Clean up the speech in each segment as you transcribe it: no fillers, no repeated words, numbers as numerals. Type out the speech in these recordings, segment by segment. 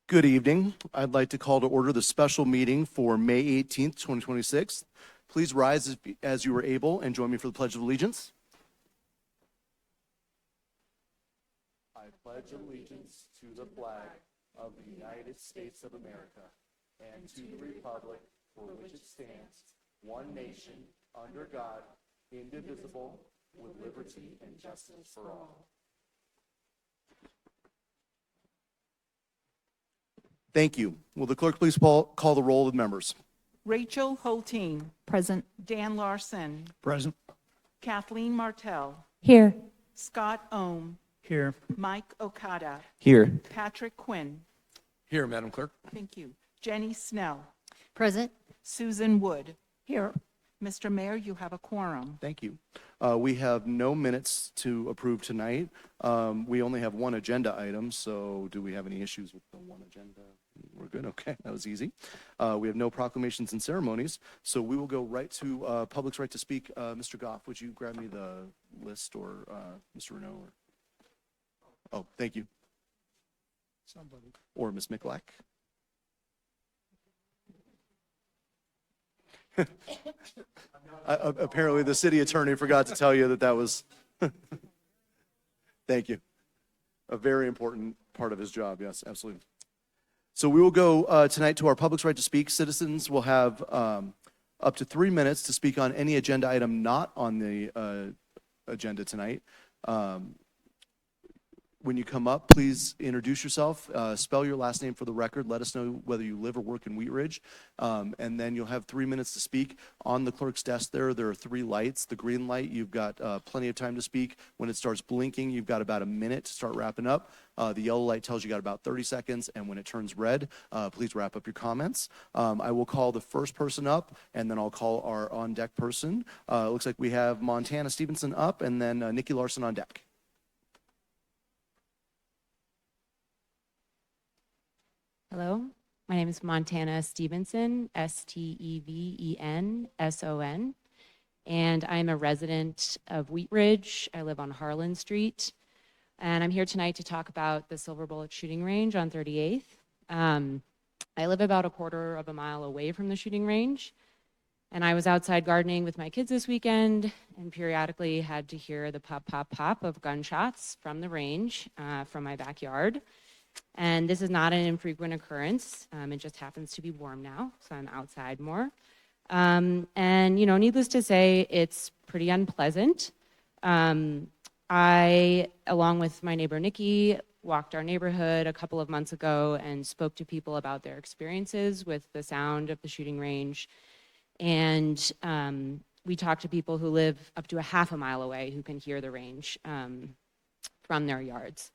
Good evening. I'd like to call to order the special meeting for May 18th, 2026. Please rise as you are able and join me for the Pledge of Allegiance. I pledge allegiance to the flag of the United States of America and to the republic for which it stands, one nation, under God, indivisible, with liberty and justice for all. Thank you. Will the clerk please call the roll of the members? Rachel Holteen. Present. Dan Larson. Present. Kathleen Martell. Here. Scott Ohm. Here. Mike Okada. Here. Patrick Quinn. Here, Madam Clerk. Thank you. Jenny Snell. Present. Susan Wood. Here. Mr. Mayor, you have a quorum. Thank you. We have no minutes to approve tonight. We only have one agenda item, so do we have any issues with the one agenda? We're good, okay, that was easy. We have no proclamations and ceremonies, so we will go right to public's right to speak. Mr. Goff, would you grab me the list, or Mr. Renaud? Oh, thank you. Somebody. Or Ms. Michalak. Apparently the city attorney forgot to tell you that was thank you, a very important part of his job. Yes, absolutely. So we will go tonight to our public's right to speak. Citizens will have up to 3 minutes to speak on any agenda item not on the agenda tonight. When you come up, please introduce yourself, spell your last name for the record, let us know whether you live or work in Wheat Ridge, and then you'll have 3 minutes to speak. On the clerk's desk there are 3 lights. The green light, you've got plenty of time to speak. When it starts blinking, you've got about a minute to start wrapping up. The yellow light tells you got about 30 seconds, and when it turns red, please wrap up your comments. I will call the first person up, and then I'll call our on-deck person. It looks like we have Montana Stevenson up, and then Nikki Larson on deck. Hello, my name is Montana Stevenson, Stevenson, and I'm a resident of Wheat Ridge. I live on Harlan Street, and I'm here tonight to talk about the Silver Bullet shooting range on 38th. I live about a quarter of a mile away from the shooting range, and I was outside gardening with my kids this weekend and periodically had to hear the pop, pop, pop of gunshots from the range from my backyard. And this is not an infrequent occurrence. It just happens to be warm now, so I'm outside more. And, needless to say, it's pretty unpleasant. I, along with my neighbor Nikki, walked our neighborhood a couple of months ago and spoke to people about their experiences with the sound of the shooting range. And we talked to people who live up to a half a mile away who can hear the range from their yards.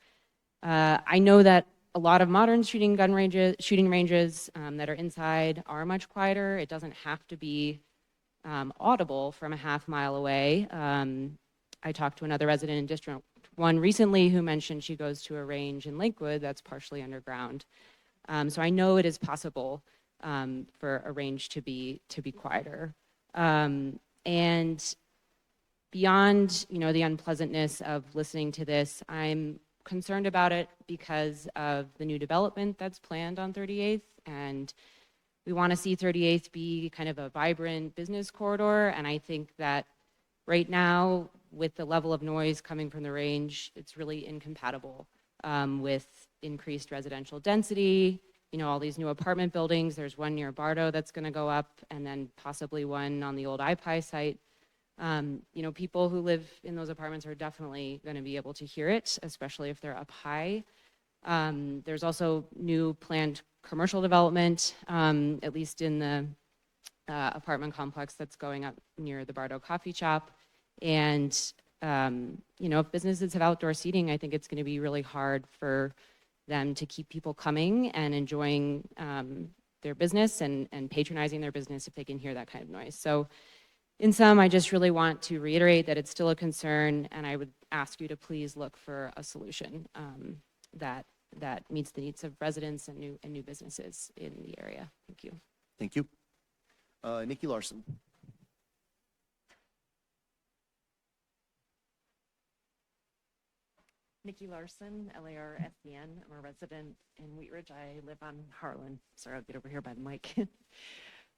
I know that a lot of modern shooting ranges that are inside are much quieter. It doesn't have to be audible from a half mile away. I talked to another resident in District 1 recently who mentioned she goes to a range in Lakewood that's partially underground. So I know it is possible for a range to be quieter. And beyond, the unpleasantness of listening to this, I'm concerned about it because of the new development that's planned on 38th, and we want to see 38th be kind of a vibrant business corridor. And I think that right now, with the level of noise coming from the range, it's really incompatible with increased residential density. All these new apartment buildings. There's one near Bardo that's going to go up, and then possibly one on the old iPi site. People who live in those apartments are definitely going to be able to hear it, especially if they're up high. There's also new planned commercial development, at least in the apartment complex that's going up near the Bardo Coffee Shop. And, if businesses have outdoor seating, I think it's going to be really hard for them to keep people coming and enjoying their business and patronizing their business if they can hear that kind of noise. So in sum, I just really want to reiterate that it's still a concern, and I would ask you to please look for a solution that meets the needs of residents and new businesses in the area. Thank you. Thank you. Nikki Larson. Nikki Larson, Larsen. I'm a resident in Wheat Ridge. I live on Harlan. Sorry, I'll get over here by the mic.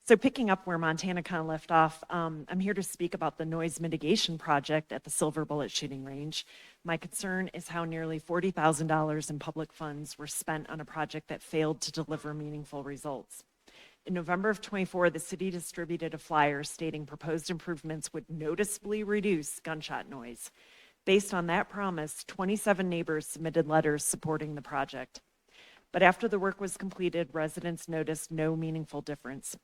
So picking up where Montana kind of left off, I'm here to speak about the noise mitigation project at the Silver Bullet Shooting Range. My concern is how nearly $40,000 in public funds were spent on a project that failed to deliver meaningful results. In November of '24, the city distributed a flyer stating proposed improvements would noticeably reduce gunshot noise. Based on that promise, 27 neighbors submitted letters supporting the project. But after the work was completed, residents noticed no meaningful difference.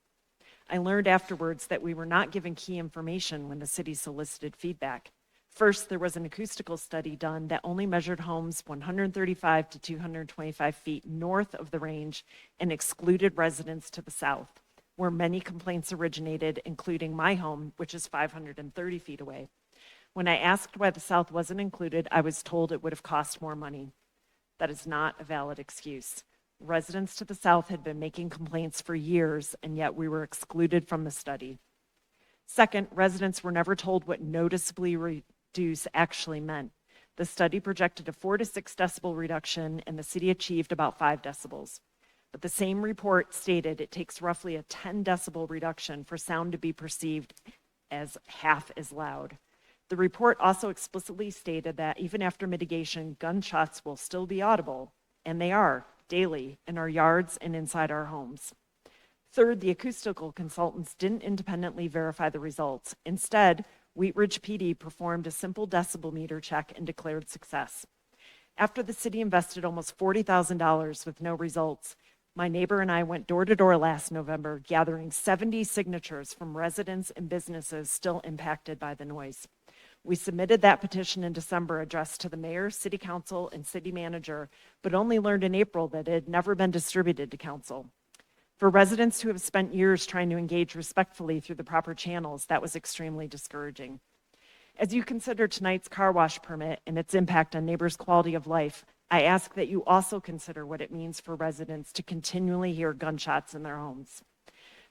I learned afterwards that we were not given key information when the city solicited feedback. First, there was an acoustical study done that only measured homes 135 to 225 feet north of the range and excluded residents to the south, where many complaints originated, including my home, which is 530 feet away. When I asked why the south wasn't included, I was told it would have cost more money. That is not a valid excuse. Residents to the south had been making complaints for years, and yet we were excluded from the study. Second, residents were never told what noticeably reduce actually meant. The study projected a 4 to 6 decibel reduction, and the city achieved about 5 decibels. But the same report stated it takes roughly a 10 decibel reduction for sound to be perceived as half as loud. The report also explicitly stated that even after mitigation, gunshots will still be audible, and they are, daily in our yards and inside our homes. Third, the acoustical consultants didn't independently verify the results. Instead, Wheat Ridge PD performed a simple decibel meter check and declared success. After the city invested almost $40,000 with no results, my neighbor and I went door to door last November, gathering 70 signatures from residents and businesses still impacted by the noise. We submitted that petition in December addressed to the mayor, city council, and city manager, but only learned in April that it had never been distributed to council. For residents who have spent years trying to engage respectfully through the proper channels, that was extremely discouraging. As you consider tonight's car wash permit and its impact on neighbors' quality of life, I ask that you also consider what it means for residents to continually hear gunshots in their homes.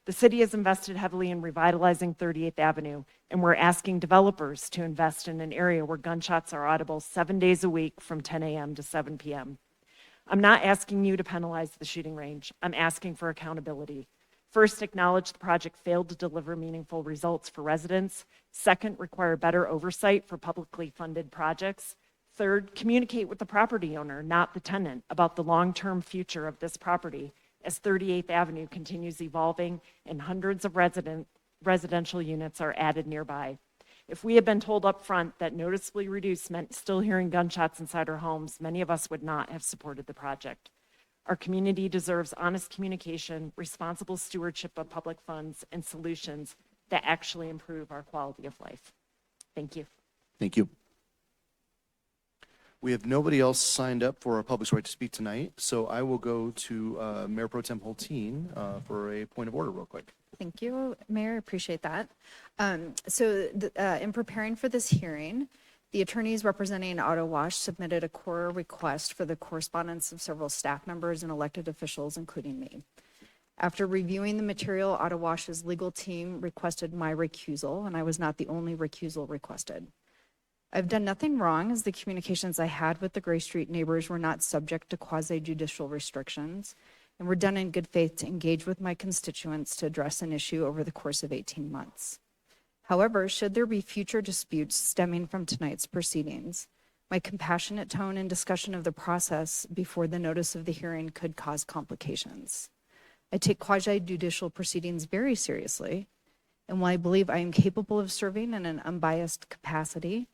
The city has invested heavily in revitalizing 38th Avenue, and we're asking developers to invest in an area where gunshots are audible 7 days a week from 10 a.m. to 7 p.m. I'm not asking you to penalize the shooting range. I'm asking for accountability. First, acknowledge the project failed to deliver meaningful results for residents. Second, require better oversight for publicly funded projects. Third, communicate with the property owner, not the tenant, about the long-term future of this property as 38th Avenue continues evolving and hundreds of residential units are added nearby. If we had been told up front that noticeably reduced meant still hearing gunshots inside our homes, many of us would not have supported the project. Our community deserves honest communication, responsible stewardship of public funds, and solutions that actually improve our quality of life. Thank you. Thank you. We have nobody else signed up for our public's right to speak tonight, so I will go to Mayor Pro Tem Hulteen for a point of order real quick. Thank you, Mayor. Appreciate that. In preparing for this hearing, the attorneys representing Auto Wash submitted a core request for the correspondence of several staff members and elected officials, including me. After reviewing the material, Auto Wash's legal team requested my recusal, and I was not the only recusal requested. I've done nothing wrong, as the communications I had with the Gray Street neighbors were not subject to quasi-judicial restrictions and were done in good faith to engage with my constituents to address an issue over the course of 18 months. However, should there be future disputes stemming from tonight's proceedings, my compassionate tone and discussion of the process before the notice of the hearing could cause complications. I take quasi-judicial proceedings very seriously, and while I believe I am capable of serving in an unbiased capacity,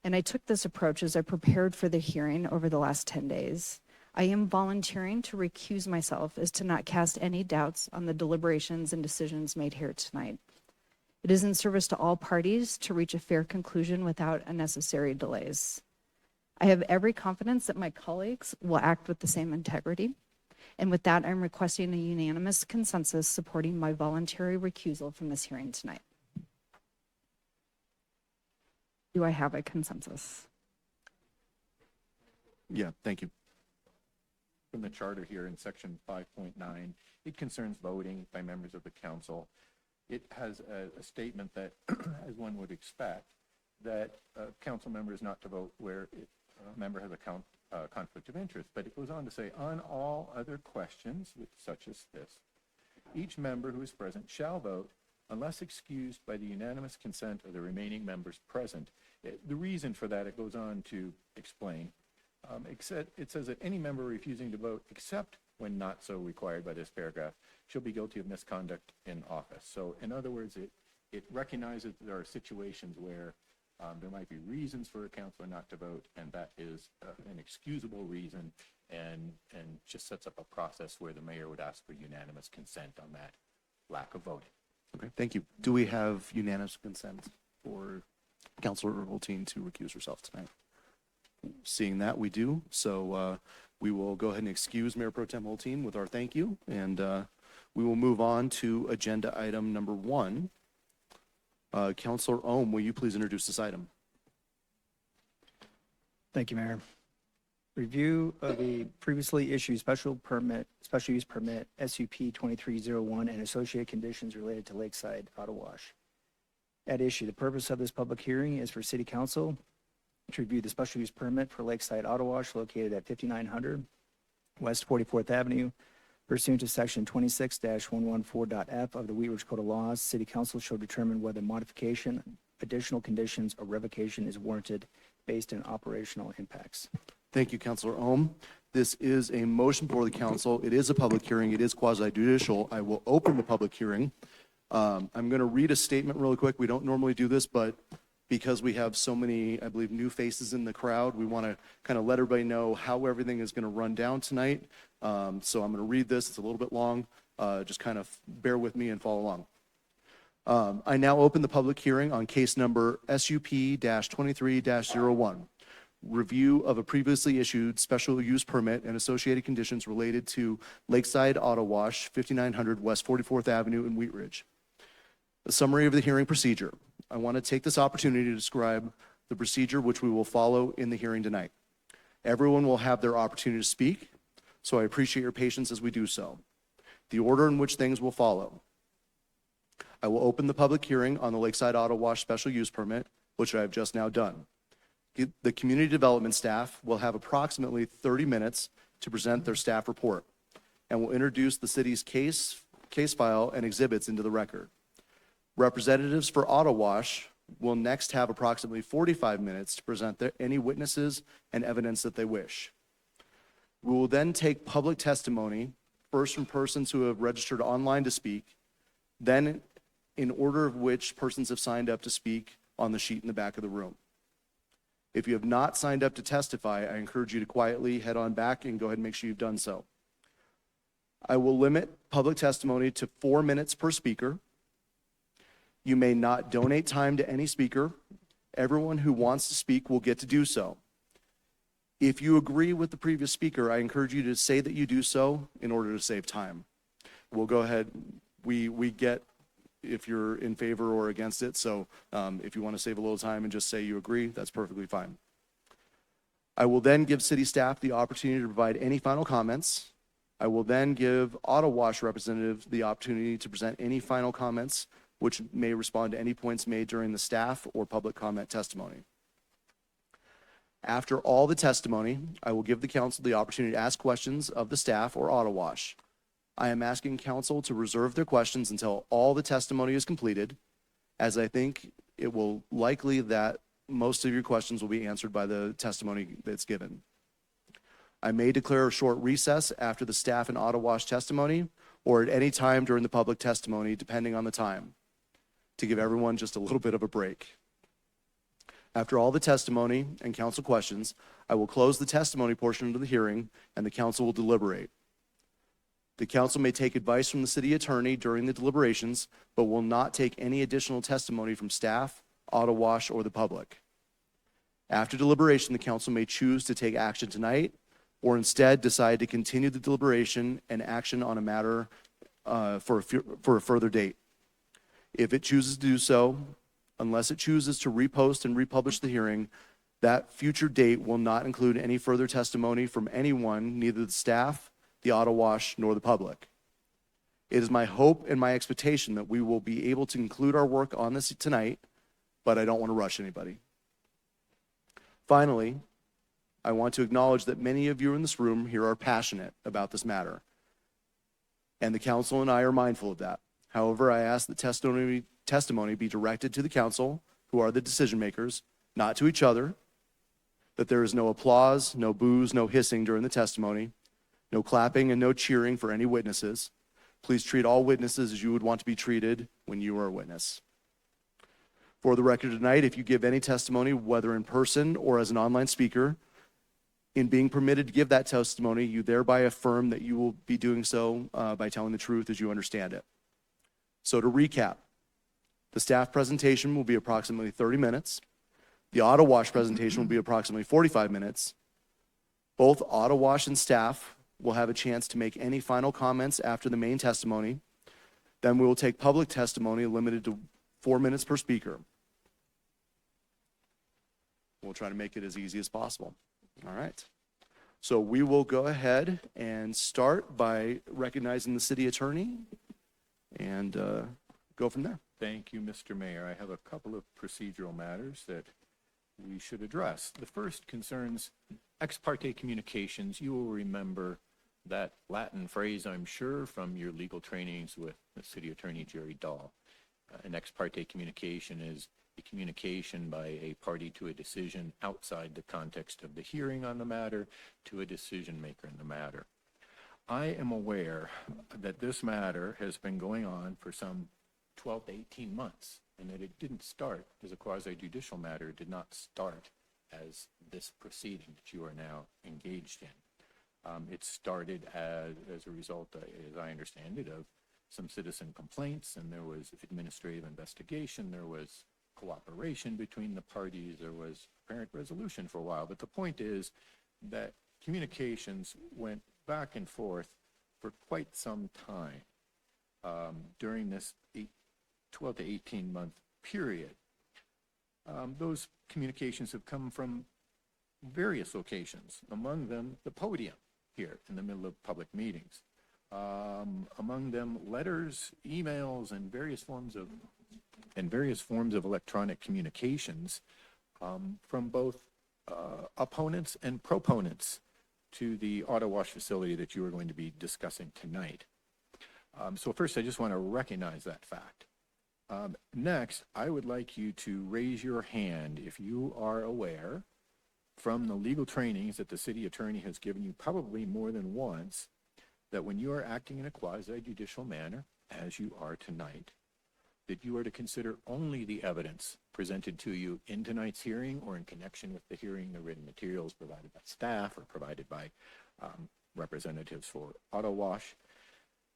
and I took this approach as I prepared for the hearing over the last 10 days, I am volunteering to recuse myself as to not cast any doubts on the deliberations and decisions made here tonight. It is in service to all parties to reach a fair conclusion without unnecessary delays. I have every confidence that my colleagues will act with the same integrity. And with that, I'm requesting a unanimous consensus supporting my voluntary recusal from this hearing tonight. Do I have a consensus? Yeah, thank you. From the charter here in section 5.9, it concerns voting by members of the council. It has a statement that, as one would expect, that a council member is not to vote where a member has conflict of interest, but it goes on to say, on all other questions, such as this, each member who is present shall vote unless excused by the unanimous consent of the remaining members present. The reason for that, it goes on to explain, it says that any member refusing to vote, except when not so required by this paragraph, shall be guilty of misconduct in office. So in other words, it recognizes that there are situations where there might be reasons for a counselor not to vote, and that is an excusable reason, and just sets up a process where the mayor would ask for unanimous consent on that lack of voting. Okay, thank you. Do we have unanimous consent for Councilor Hulteen to recuse herself tonight? Seeing that, we do. So we will go ahead and excuse Mayor Pro Tem Hulteen with our thank you, and we will move on to agenda item number 1. Councilor Ohm, will you please introduce this item? Thank you, Mayor. Review of the previously issued special use permit, SUP 2301, and associated conditions related to Lakeside Auto Wash. At issue, the purpose of this public hearing is for City Council to review the special use permit for Lakeside Auto Wash located at 5900 West 44th Avenue. Pursuant to Section 26-114.f of the Wheat Ridge Code of Laws, City Council shall determine whether modification, additional conditions, or revocation is warranted based on operational impacts. Thank you, Councilor Ohm. This is a motion before the council. It is a public hearing. It is quasi-judicial. I will open the public hearing. I'm going to read a statement really quick. We don't normally do this, but because we have so many, I believe, new faces in the crowd, we want to kind of let everybody know how everything is going to run down tonight. So I'm going to read this. It's a little bit long. Just kind of bear with me and follow along. I now open the public hearing on case number SUP-23-01. Review of a previously issued special use permit and associated conditions related to Lakeside Auto Wash, 5900 West 44th Avenue in Wheat Ridge. A summary of the hearing procedure. I want to take this opportunity to describe the procedure which we will follow in the hearing tonight. Everyone will have their opportunity to speak, so I appreciate your patience as we do so. The order in which things will follow. I will open the public hearing on the Lakeside Auto Wash special use permit, which I have just now done. The community development staff will have approximately 30 minutes to present their staff report and will introduce the city's case file and exhibits into the record. Representatives for Auto Wash will next have approximately 45 minutes to present any witnesses and evidence that they wish. We will then take public testimony, first from persons who have registered online to speak, then in order of which persons have signed up to speak on the sheet in the back of the room. If you have not signed up to testify, I encourage you to quietly head on back and go ahead and make sure you've done so. I will limit public testimony to 4 minutes per speaker. You may not donate time to any speaker. Everyone who wants to speak will get to do so. If you agree with the previous speaker, I encourage you to say that you do so in order to save time. We'll go ahead. We get if you're in favor or against it. So if you want to save a little time and just say you agree, that's perfectly fine. I will then give city staff the opportunity to provide any final comments. I will then give Auto Wash representative the opportunity to present any final comments, which may respond to any points made during the staff or public comment testimony. After all the testimony, I will give the council the opportunity to ask questions of the staff or Auto Wash. I am asking council to reserve their questions until all the testimony is completed, as I think it will likely that most of your questions will be answered by the testimony that's given. I may declare a short recess after the staff and Auto Wash testimony, or at any time during the public testimony, depending on the time, to give everyone just a little bit of a break. After all the testimony and council questions, I will close the testimony portion of the hearing and the council will deliberate. The council may take advice from the city attorney during the deliberations, but will not take any additional testimony from staff, Auto Wash, or the public. After deliberation, the council may choose to take action tonight, or instead decide to continue the deliberation and action on a matter for a further date. If it chooses to do so, unless it chooses to repost and republish the hearing, that future date will not include any further testimony from anyone, neither the staff, the Auto Wash, nor the public. It is my hope and my expectation that we will be able to conclude our work on this tonight, but I don't want to rush anybody. Finally, I want to acknowledge that many of you in this room here are passionate about this matter, and the council and I are mindful of that. However, I ask that testimony be directed to the council, who are the decision makers, not to each other, that there is no applause, no boos, no hissing during the testimony, no clapping and no cheering for any witnesses. Please treat all witnesses as you would want to be treated when you are a witness. For the record tonight, if you give any testimony, whether in person or as an online speaker, in being permitted to give that testimony, you thereby affirm that you will be doing so by telling the truth as you understand it. So to recap, the staff presentation will be approximately 30 minutes. The auto wash presentation will be approximately 45 minutes. Both auto wash and staff will have a chance to make any final comments after the main testimony. Then we will take public testimony limited to 4 minutes per speaker. We'll try to make it as easy as possible. All right. So we will go ahead and start by recognizing the city attorney and go from there. Thank you, Mr. Mayor. I have a couple of procedural matters that we should address. The first concerns ex parte communications. You will remember that Latin phrase, I'm sure, from your legal trainings with the city attorney, Jerry Dahl. An ex parte communication is a communication by a party to a decision outside the context of the hearing on the matter to a decision maker in the matter. I am aware that this matter has been going on for some 12 to 18 months, and that it didn't start as a quasi-judicial matter. It did not start as this proceeding that you are now engaged in. It started as a result, as I understand it, of some citizen complaints, and there was administrative investigation, there was cooperation between the parties, there was apparent resolution for a while. But the point is that communications went back and forth for quite some time during this 12 to 18 month period. Those communications have come from various locations, among them the podium here in the middle of public meetings. Among them letters, emails, and various forms of electronic communications from both opponents and proponents to the auto wash facility that you are going to be discussing tonight. So first, I just want to recognize that fact. Next, I would like you to raise your hand if you are aware from the legal trainings that the city attorney has given you probably more than once, that when you are acting in a quasi-judicial manner, as you are tonight, that you are to consider only the evidence presented to you in tonight's hearing or in connection with the hearing, the written materials provided by staff or provided by representatives for auto wash,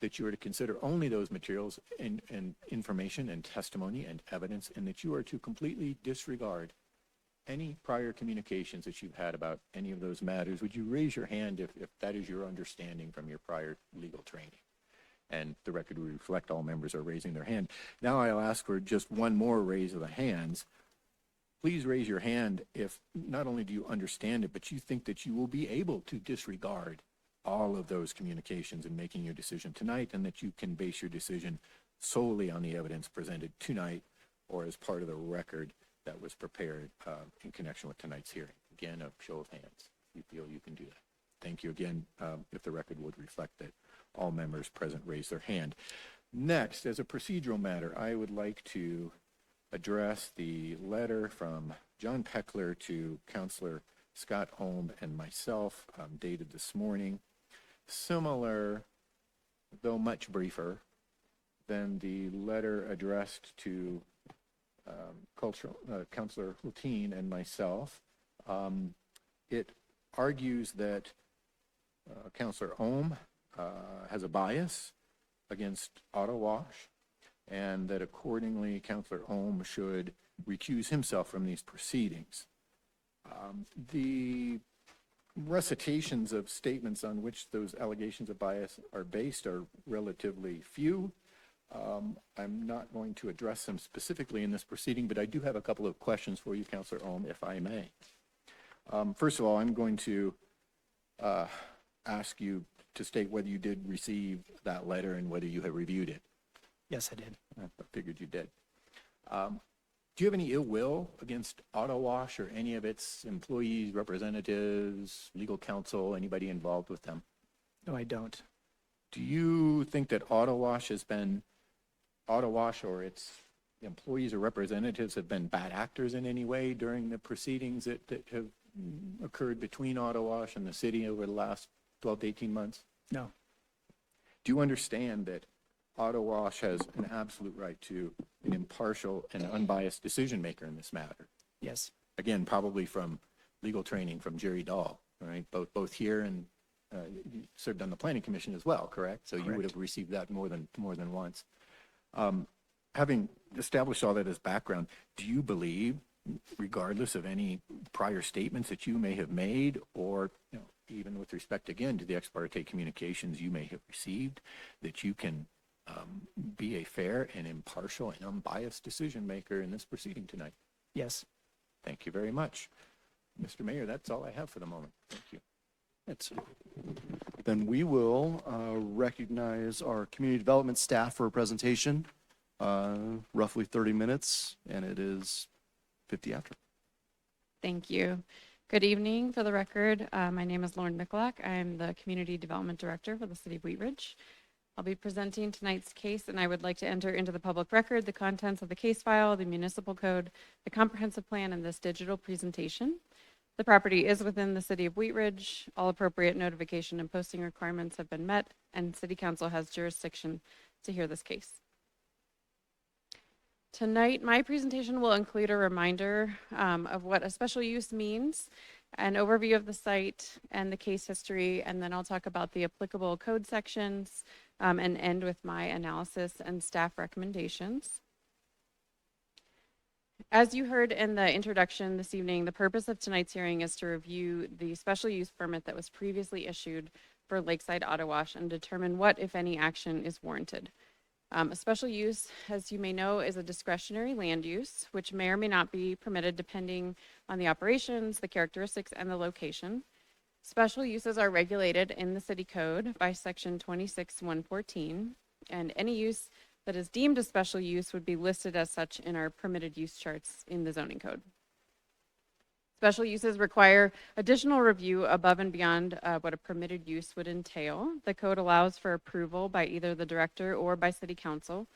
that you are to consider only those materials and information and testimony and evidence, and that you are to completely disregard any prior communications that you've had about any of those matters. Would you raise your hand if that is your understanding from your prior legal training? And the record will reflect all members are raising their hand. Now I'll ask for just one more raise of the hands. Please raise your hand if not only do you understand it, but you think that you will be able to disregard all of those communications in making your decision tonight, and that you can base your decision solely on the evidence presented tonight or as part of the record that was prepared in connection with tonight's hearing. Again, a show of hands. You feel you can do that. Thank you again. If the record would reflect that all members present raise their hand. Next, as a procedural matter, I would like to address the letter from John Peckler to Councilor Scott Ohm and myself, dated this morning. Similar, though much briefer, than the letter addressed to Councilor Hulteen and myself. It argues that Councilor Ohm has a bias against auto wash, and that accordingly Councilor Ohm should recuse himself from these proceedings. The recitations of statements on which those allegations of bias are based are relatively few. I'm not going to address them specifically in this proceeding, but I do have a couple of questions for you, Councilor Ohm, if I may. First of all, I'm going to ask you to state whether you did receive that letter and whether you have reviewed it. Yes, I did. I figured you did. Do you have any ill will against Auto Wash or any of its employees, representatives, legal counsel, anybody involved with them? No, I don't. Do you think that Auto Wash or its employees or representatives have been bad actors in any way during the proceedings that have occurred between Auto Wash and the city over the last 12 to 18 months? No. Do you understand that Auto Wash has an absolute right to an impartial and unbiased decision maker in this matter? Yes. Again, probably from legal training from Jerry Dahl, right? Both here and you served on the planning commission as well, correct? So you would Correct. have received that more than once. Having established all that as background, do you believe, regardless of any prior statements that you may have made, or even with respect again to the ex parte communications you may have received, that you can be a fair and impartial and unbiased decision maker in this proceeding tonight? Yes. Thank you very much. Mr. Mayor, that's all I have for the moment. Thank you. Then we will recognize our community development staff for a presentation, roughly 30 minutes, and it is 50 after. Thank you. Good evening. For the record, my name is Lauren Mikulak. I'm the Community Development Director for the City of Wheat Ridge. I'll be presenting tonight's case, and I would like to enter into the public record the contents of the case file, the municipal code, the comprehensive plan, and this digital presentation. The property is within the City of Wheat Ridge. All appropriate notification and posting requirements have been met, and City Council has jurisdiction to hear this case. Tonight, my presentation will include a reminder of what a special use means, an overview of the site and the case history, and then I'll talk about the applicable code sections and end with my analysis and staff recommendations. As you heard in the introduction this evening, the purpose of tonight's hearing is to review the special use permit that was previously issued for Lakeside Auto Wash and determine what, if any, action is warranted. A special use, as you may know, is a discretionary land use, which may or may not be permitted depending on the operations, the characteristics, and the location. Special uses are regulated in the city code by section 26-114, and any use that is deemed a special use would be listed as such in our permitted use charts in the zoning code. Special uses require additional review above and beyond what a permitted use would entail. The code allows for approval by either the director or by city council,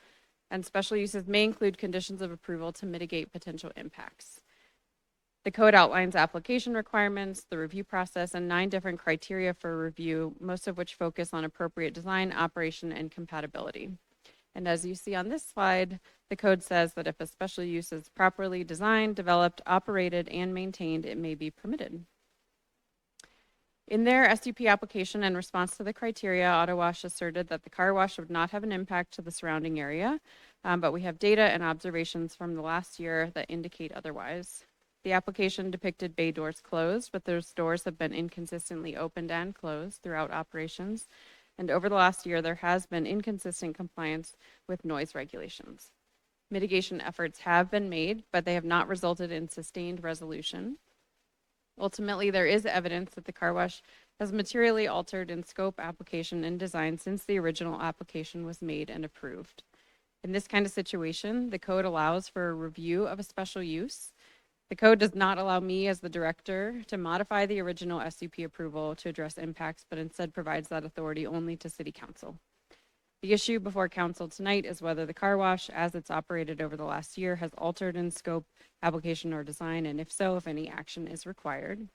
and special uses may include conditions of approval to mitigate potential impacts. The code outlines application requirements, the review process, and 9 different criteria for review, most of which focus on appropriate design, operation, and compatibility. And as you see on this slide, the code says that if a special use is properly designed, developed, operated, and maintained, it may be permitted. In their SUP application in response to the criteria, Auto Wash asserted that the car wash would not have an impact to the surrounding area, but we have data and observations from the last year that indicate otherwise. The application depicted bay doors closed, but those doors have been inconsistently opened and closed throughout operations. And over the last year, there has been inconsistent compliance with noise regulations. Mitigation efforts have been made, but they have not resulted in sustained resolution. Ultimately, there is evidence that the car wash has materially altered in scope, application, and design since the original application was made and approved. In this kind of situation, the code allows for a review of a special use. The code does not allow me as the director to modify the original SUP approval to address impacts, but instead provides that authority only to City Council. The issue before Council tonight is whether the car wash, as it's operated over the last year, has altered in scope, application, or design, and if so, if any action is required.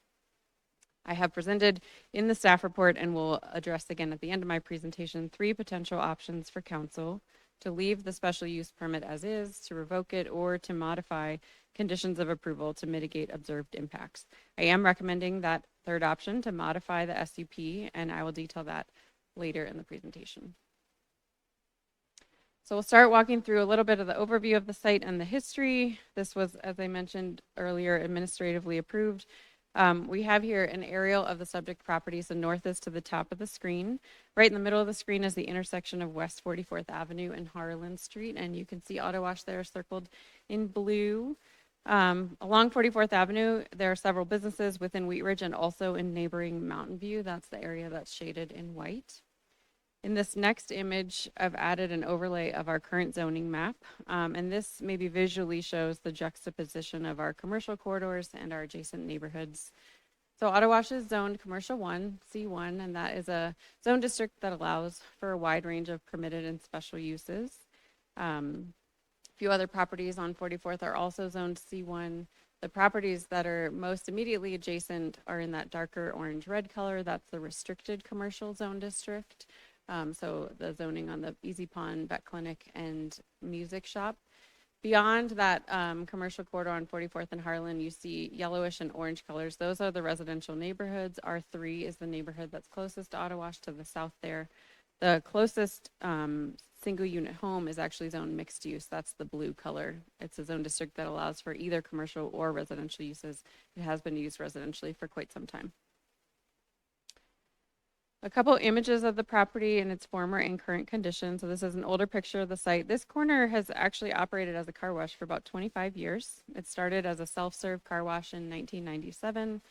I have presented in the staff report and will address again at the end of my presentation 3 potential options for Council: to leave the special use permit as is, to revoke it, or to modify conditions of approval to mitigate observed impacts. I am recommending that third option, to modify the SUP, and I will detail that later in the presentation. So we'll start walking through a little bit of the overview of the site and the history. This was, as I mentioned earlier, administratively approved. We have here an aerial of the subject property. So north is to the top of the screen. Right in the middle of the screen is the intersection of West 44th Avenue and Harlan Street, and you can see Auto Wash there circled in blue. Along 44th Avenue, there are several businesses within Wheat Ridge and also in neighboring Mountain View. That's the area that's shaded in white. In this next image, I've added an overlay of our current zoning map, and this maybe visually shows the juxtaposition of our commercial corridors and our adjacent neighborhoods. So Ottawash is zoned Commercial 1, C1, and that is a zone district that allows for a wide range of permitted and special uses. A few other properties on 44th are also zoned C1. The properties that are most immediately adjacent are in that darker orange-red color. That's the restricted commercial zone district. So the zoning on the Easy Pond, Vet Clinic, and Music Shop. Beyond that commercial corridor on 44th and Harlan, you see yellowish and orange colors. Those are the residential neighborhoods. R3 is the neighborhood that's closest to Ottawash to the south there. The closest single unit home is actually zoned mixed use. That's the blue color. It's a zone district that allows for either commercial or residential uses. It has been used residentially for quite some time. A couple images of the property in its former and current condition. So this is an older picture of the site. This corner has actually operated as a car wash for about 25 years. It started as a self-serve car wash in 1997.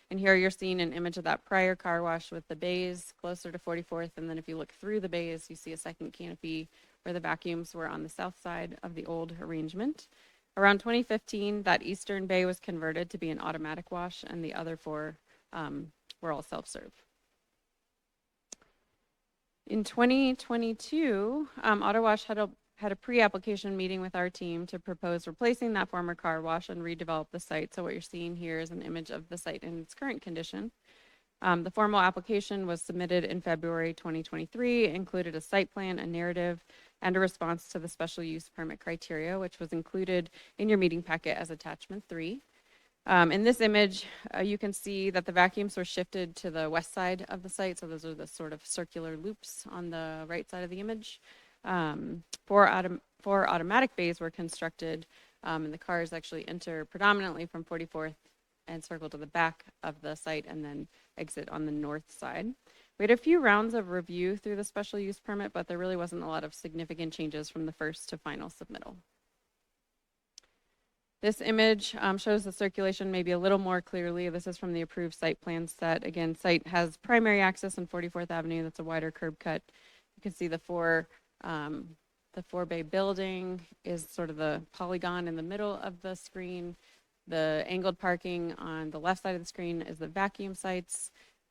And here you're seeing an image of that prior car wash with the bays closer to 44th. And then if you look through the bays, you see a second canopy where the vacuums were on the south side of the old arrangement. Around 2015, that eastern bay was converted to be an automatic wash, and the other four were all self-serve. In 2022, Ottawash had a pre-application meeting with our team to propose replacing that former car wash and redevelop the site. So what you're seeing here is an image of the site in its current condition. The formal application was submitted in February 2023, included a site plan, a narrative, and a response to the special use permit criteria, which was included in your meeting packet as attachment 3. In this image, you can see that the vacuums were shifted to the west side of the site. So those are the sort of circular loops on the right side of the image. Four automatic bays were constructed, and the cars actually enter predominantly from 44th and circle to the back of the site and then exit on the north side. We had a few rounds of review through the special use permit, but there really wasn't a lot of significant changes from the first to final submittal. This image shows the circulation maybe a little more clearly. This is from the approved site plan set. Again, site has primary access on 44th Avenue. That's a wider curb cut. You can see the four bay building is sort of the polygon in the middle of the screen. The angled parking on the left side of the screen is the vacuum sites.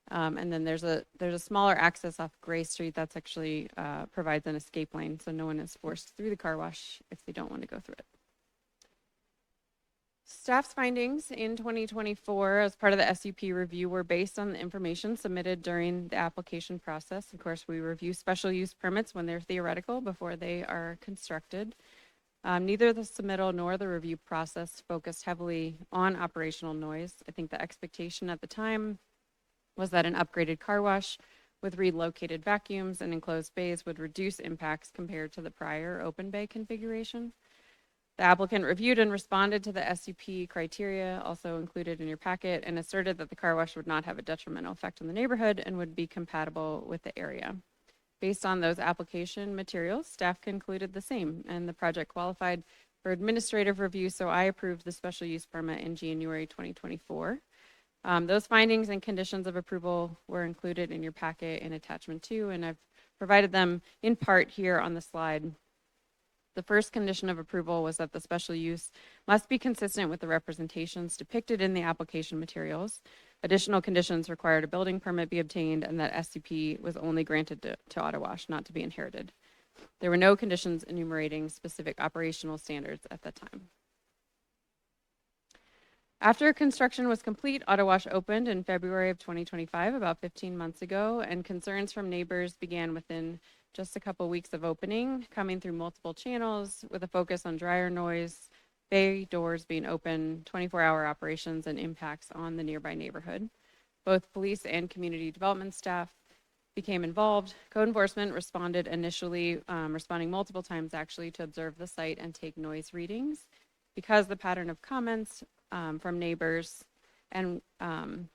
And then there's a smaller access off Gray Street that's actually provides an escape lane, so no one is forced through the car wash if they don't want to go through it. Staff's findings in 2024 as part of the SUP review were based on the information submitted during the application process. Of course, we review special use permits when they're theoretical before they are constructed. Neither the submittal nor the review process focused heavily on operational noise. I think the expectation at the time was that an upgraded car wash with relocated vacuums and enclosed bays would reduce impacts compared to the prior open bay configuration. The applicant reviewed and responded to the SUP criteria also included in your packet and asserted that the car wash would not have a detrimental effect on the neighborhood and would be compatible with the area. Based on those application materials, staff concluded the same, and the project qualified for administrative review, so I approved the special use permit in January 2024. Those findings and conditions of approval were included in your packet in attachment 2, and I've provided them in part here on the slide. The first condition of approval was that the special use must be consistent with the representations depicted in the application materials. Additional conditions required a building permit be obtained and that SCP was only granted to Ottawash, not to be inherited. There were no conditions enumerating specific operational standards at that time. After construction was complete, Ottawash opened in February of 2025, about 15 months ago, and concerns from neighbors began within just a couple weeks of opening, coming through multiple channels with a focus on dryer noise, bay doors being open, 24-hour operations, and impacts on the nearby neighborhood. Both police and community development staff became involved. Code enforcement responded initially, responding multiple times actually to observe the site and take noise readings. Because the pattern of comments from neighbors and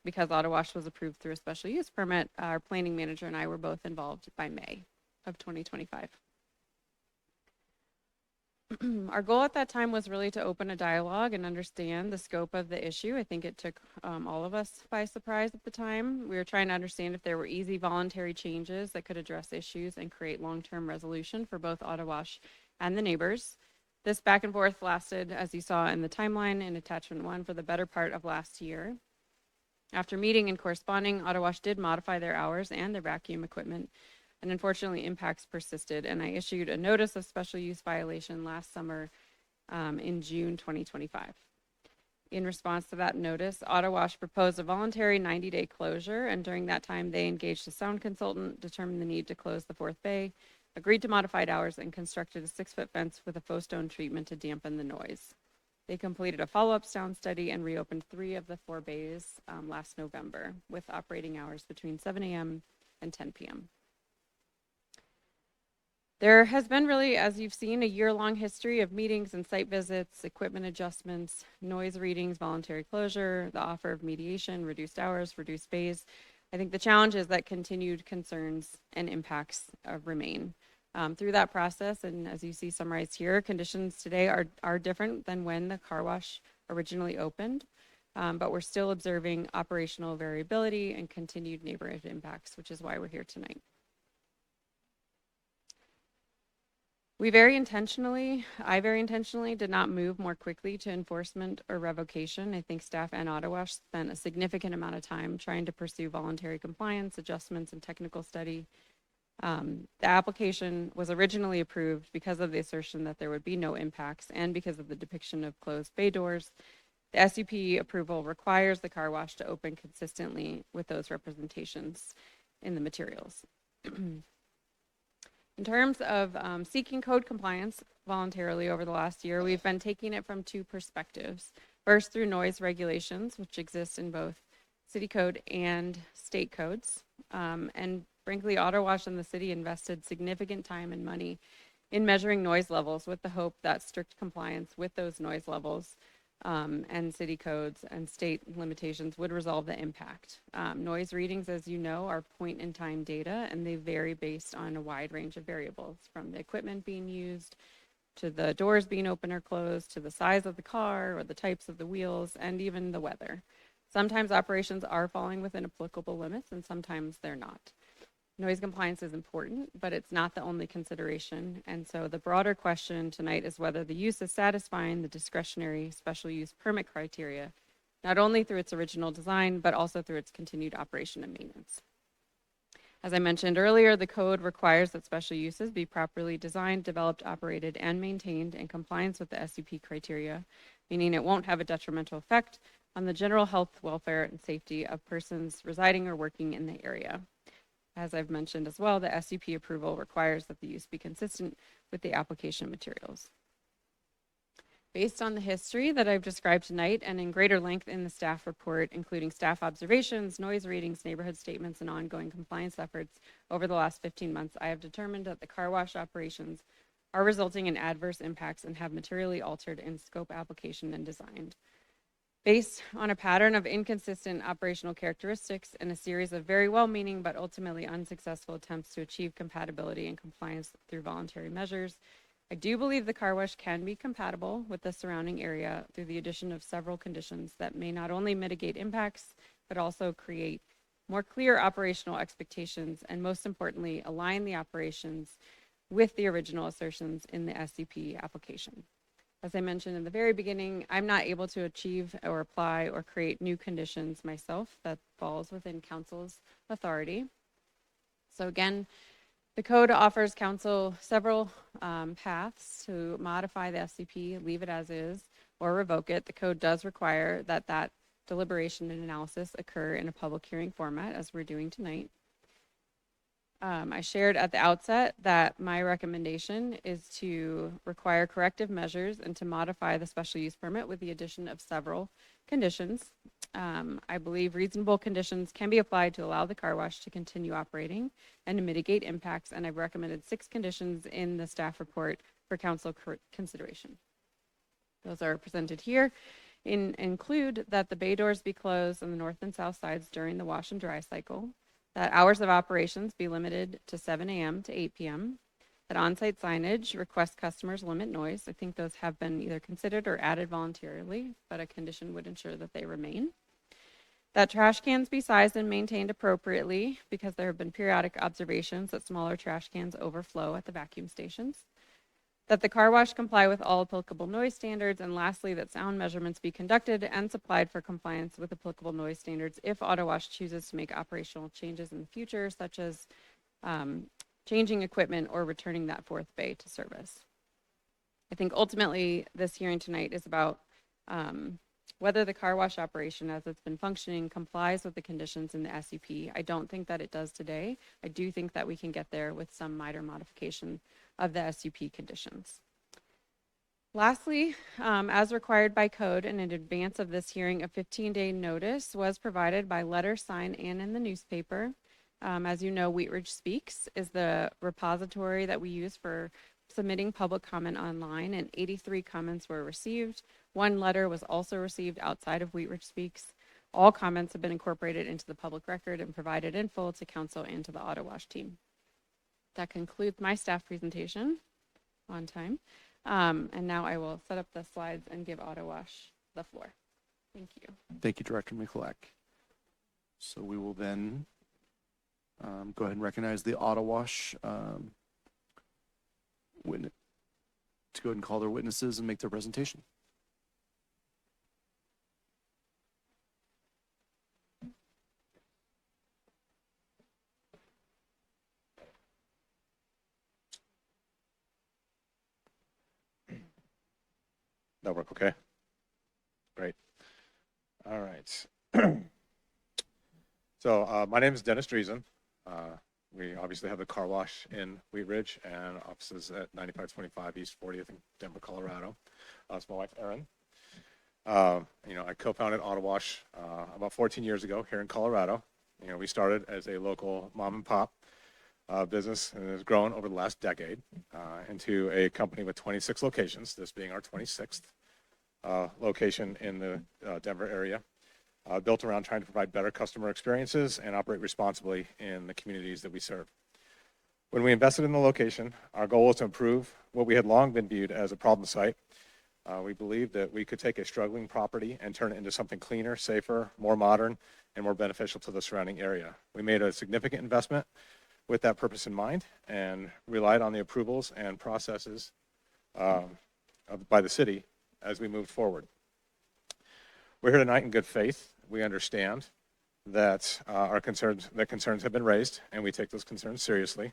because Ottawash was approved through a special use permit, our planning manager and I were both involved by May of 2025. Our goal at that time was really to open a dialogue and understand the scope of the issue. I think it took all of us by surprise at the time. We were trying to understand if there were easy voluntary changes that could address issues and create long-term resolution for both Ottawash and the neighbors. This back and forth lasted, as you saw in the timeline in attachment 1, for the better part of last year. After meeting and corresponding, Ottawash did modify their hours and their vacuum equipment, and unfortunately impacts persisted, and I issued a notice of special use violation last summer in June 2025. In response to that notice, Ottawash proposed a voluntary 90-day closure, and during that time they engaged a sound consultant, determined the need to close the fourth bay, agreed to modified hours, and constructed a 6-foot fence with a faux stone treatment to dampen the noise. They completed a follow-up sound study and reopened 3 of the 4 bays last November with operating hours between 7 a.m. and 10 p.m. There has been really, as you've seen, a year-long history of meetings and site visits, equipment adjustments, noise readings, voluntary closure, the offer of mediation, reduced hours, reduced bays. I think the challenge is that continued concerns and impacts remain. Through that process, and as you see summarized here, conditions today are different than when the car wash originally opened, but we're still observing operational variability and continued neighborhood impacts, which is why we're here tonight. I very intentionally did not move more quickly to enforcement or revocation. I think staff and Ottawash spent a significant amount of time trying to pursue voluntary compliance, adjustments, and technical study. The application was originally approved because of the assertion that there would be no impacts and because of the depiction of closed bay doors. The SUP approval requires the car wash to open consistently with those representations in the materials. In terms of seeking code compliance voluntarily over the last year, we've been taking it from 2 perspectives. First, through noise regulations, which exist in both city code and state codes. And frankly, Ottawash and the city invested significant time and money in measuring noise levels with the hope that strict compliance with those noise levels and city codes and state limitations would resolve the impact. Noise readings, as you know, are point-in-time data, and they vary based on a wide range of variables, from the equipment being used, to the doors being open or closed, to the size of the car or the types of the wheels, and even the weather. Sometimes operations are falling within applicable limits, and sometimes they're not. Noise compliance is important, but it's not the only consideration. And so the broader question tonight is whether the use is satisfying the discretionary special use permit criteria, not only through its original design, but also through its continued operation and maintenance. As I mentioned earlier, the code requires that special uses be properly designed, developed, operated, and maintained in compliance with the SUP criteria, meaning it won't have a detrimental effect on the general health, welfare, and safety of persons residing or working in the area. As I've mentioned as well, the SUP approval requires that the use be consistent with the application materials. Based on the history that I've described tonight and in greater length in the staff report, including staff observations, noise readings, neighborhood statements, and ongoing compliance efforts over the last 15 months, I have determined that the car wash operations are resulting in adverse impacts and have materially altered in scope, application, and design. Based on a pattern of inconsistent operational characteristics and a series of very well-meaning but ultimately unsuccessful attempts to achieve compatibility and compliance through voluntary measures, I do believe the car wash can be compatible with the surrounding area through the addition of several conditions that may not only mitigate impacts, but also create more clear operational expectations and, most importantly, align the operations with the original assertions in the SUP application. As I mentioned in the very beginning, I'm not able to achieve or apply or create new conditions myself. That falls within council's authority. So again, the code offers council several paths to modify the SUP, leave it as is, or revoke it. The code does require that that deliberation and analysis occur in a public hearing format, as we're doing tonight. I shared at the outset that my recommendation is to require corrective measures and to modify the special use permit with the addition of several conditions. I believe reasonable conditions can be applied to allow the car wash to continue operating and to mitigate impacts, and I've recommended 6 conditions in the staff report for council consideration. Those are presented here. Include that the bay doors be closed on the north and south sides during the wash and dry cycle, that hours of operations be limited to 7 a.m. to 8 p.m., that on-site signage requests customers limit noise. I think those have been either considered or added voluntarily, but a condition would ensure that they remain. That trash cans be sized and maintained appropriately because there have been periodic observations that smaller trash cans overflow at the vacuum stations. That the car wash comply with all applicable noise standards, and lastly, that sound measurements be conducted and supplied for compliance with applicable noise standards if Auto Wash chooses to make operational changes in the future, such as changing equipment or returning that fourth bay to service. I think ultimately this hearing tonight is about whether the car wash operation as it's been functioning complies with the conditions in the SUP. I don't think that it does today. I do think that we can get there with some minor modification of the SUP conditions. Lastly, as required by code and in advance of this hearing, a 15-day notice was provided by letter, sign, and in the newspaper. As you know, Wheat Ridge Speaks is the repository that we use for submitting public comment online, and 83 comments were received. One letter was also received outside of Wheat Ridge Speaks. All comments have been incorporated into the public record and provided in full to council and to the Auto Wash team. That concludes my staff presentation on time. And now I will set up the slides and give Auto Wash the floor. Thank you. Thank you, Director Mikulak. So we will then go ahead and recognize the Auto Wash witness to go ahead and call their witnesses and make their presentation. That work okay? Great. All right. So my name is Dennis Driesen. We obviously have a car wash in Wheat Ridge and offices at 9525 East 40th in Denver, Colorado. It's my wife, Erin. I co-founded Auto Wash about 14 years ago here in Colorado. We started as a local mom and pop business, and it has grown over the last decade into a company with 26 locations, this being our 26th location in the Denver area, built around trying to provide better customer experiences and operate responsibly in the communities that we serve. When we invested in the location, our goal was to improve what we had long been viewed as a problem site. We believed that we could take a struggling property and turn it into something cleaner, safer, more modern, and more beneficial to the surrounding area. We made a significant investment with that purpose in mind and relied on the approvals and processes by the city as we moved forward. We're here tonight in good faith. We understand that concerns have been raised, and we take those concerns seriously.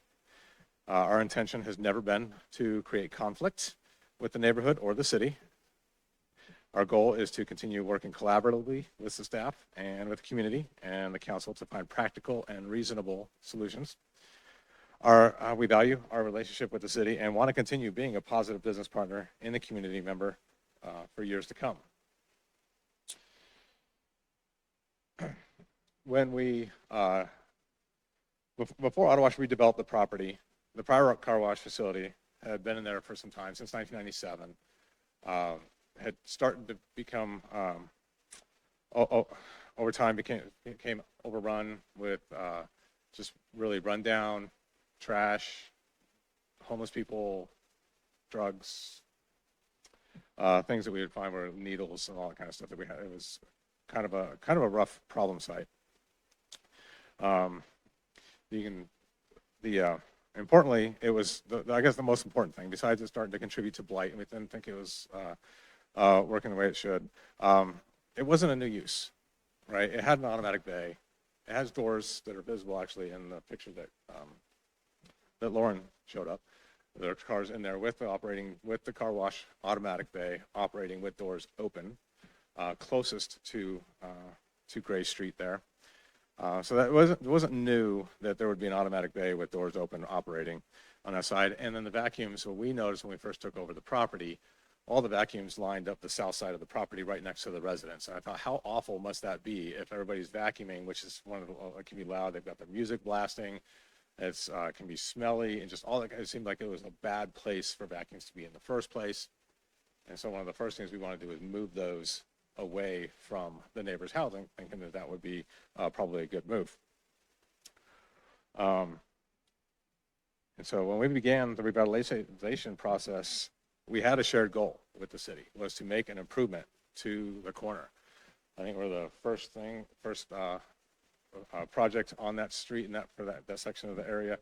Our intention has never been to create conflict with the neighborhood or the city. Our goal is to continue working collaboratively with the staff and with the community and the council to find practical and reasonable solutions. We value our relationship with the city and want to continue being a positive business partner in the community member for years to come. When we, before Auto Wash redeveloped the property, the prior car wash facility had been in there for some time, since 1997, had started to become, over time became overrun with just really rundown, trash, homeless people, drugs, things that we would find were needles and all that kind of stuff that we had. It was kind of a rough problem site. Importantly, it was I guess the most important thing, besides it starting to contribute to blight, and we didn't think it was working the way it should. It wasn't a new use, right? It had an automatic bay. It has doors that are visible actually in the picture that Lauren showed up. There are cars in there with the car wash automatic bay operating with doors open, closest to Gray Street there. So that it wasn't new that there would be an automatic bay with doors open operating on that side. And then the vacuums, what we noticed when we first took over the property, all the vacuums lined up the south side of the property right next to the residence. And I thought, how awful must that be if everybody's vacuuming, which is it can be loud. They've got the music blasting. It can be smelly and just all that. It seemed like it was a bad place for vacuums to be in the first place. And so one of the first things we want to do is move those away from the neighbor's housing, thinking that that would be probably a good move. And so when we began the revitalization process, we had a shared goal with the city, was to make an improvement to the corner. I think we're the first project on that street and that section of the area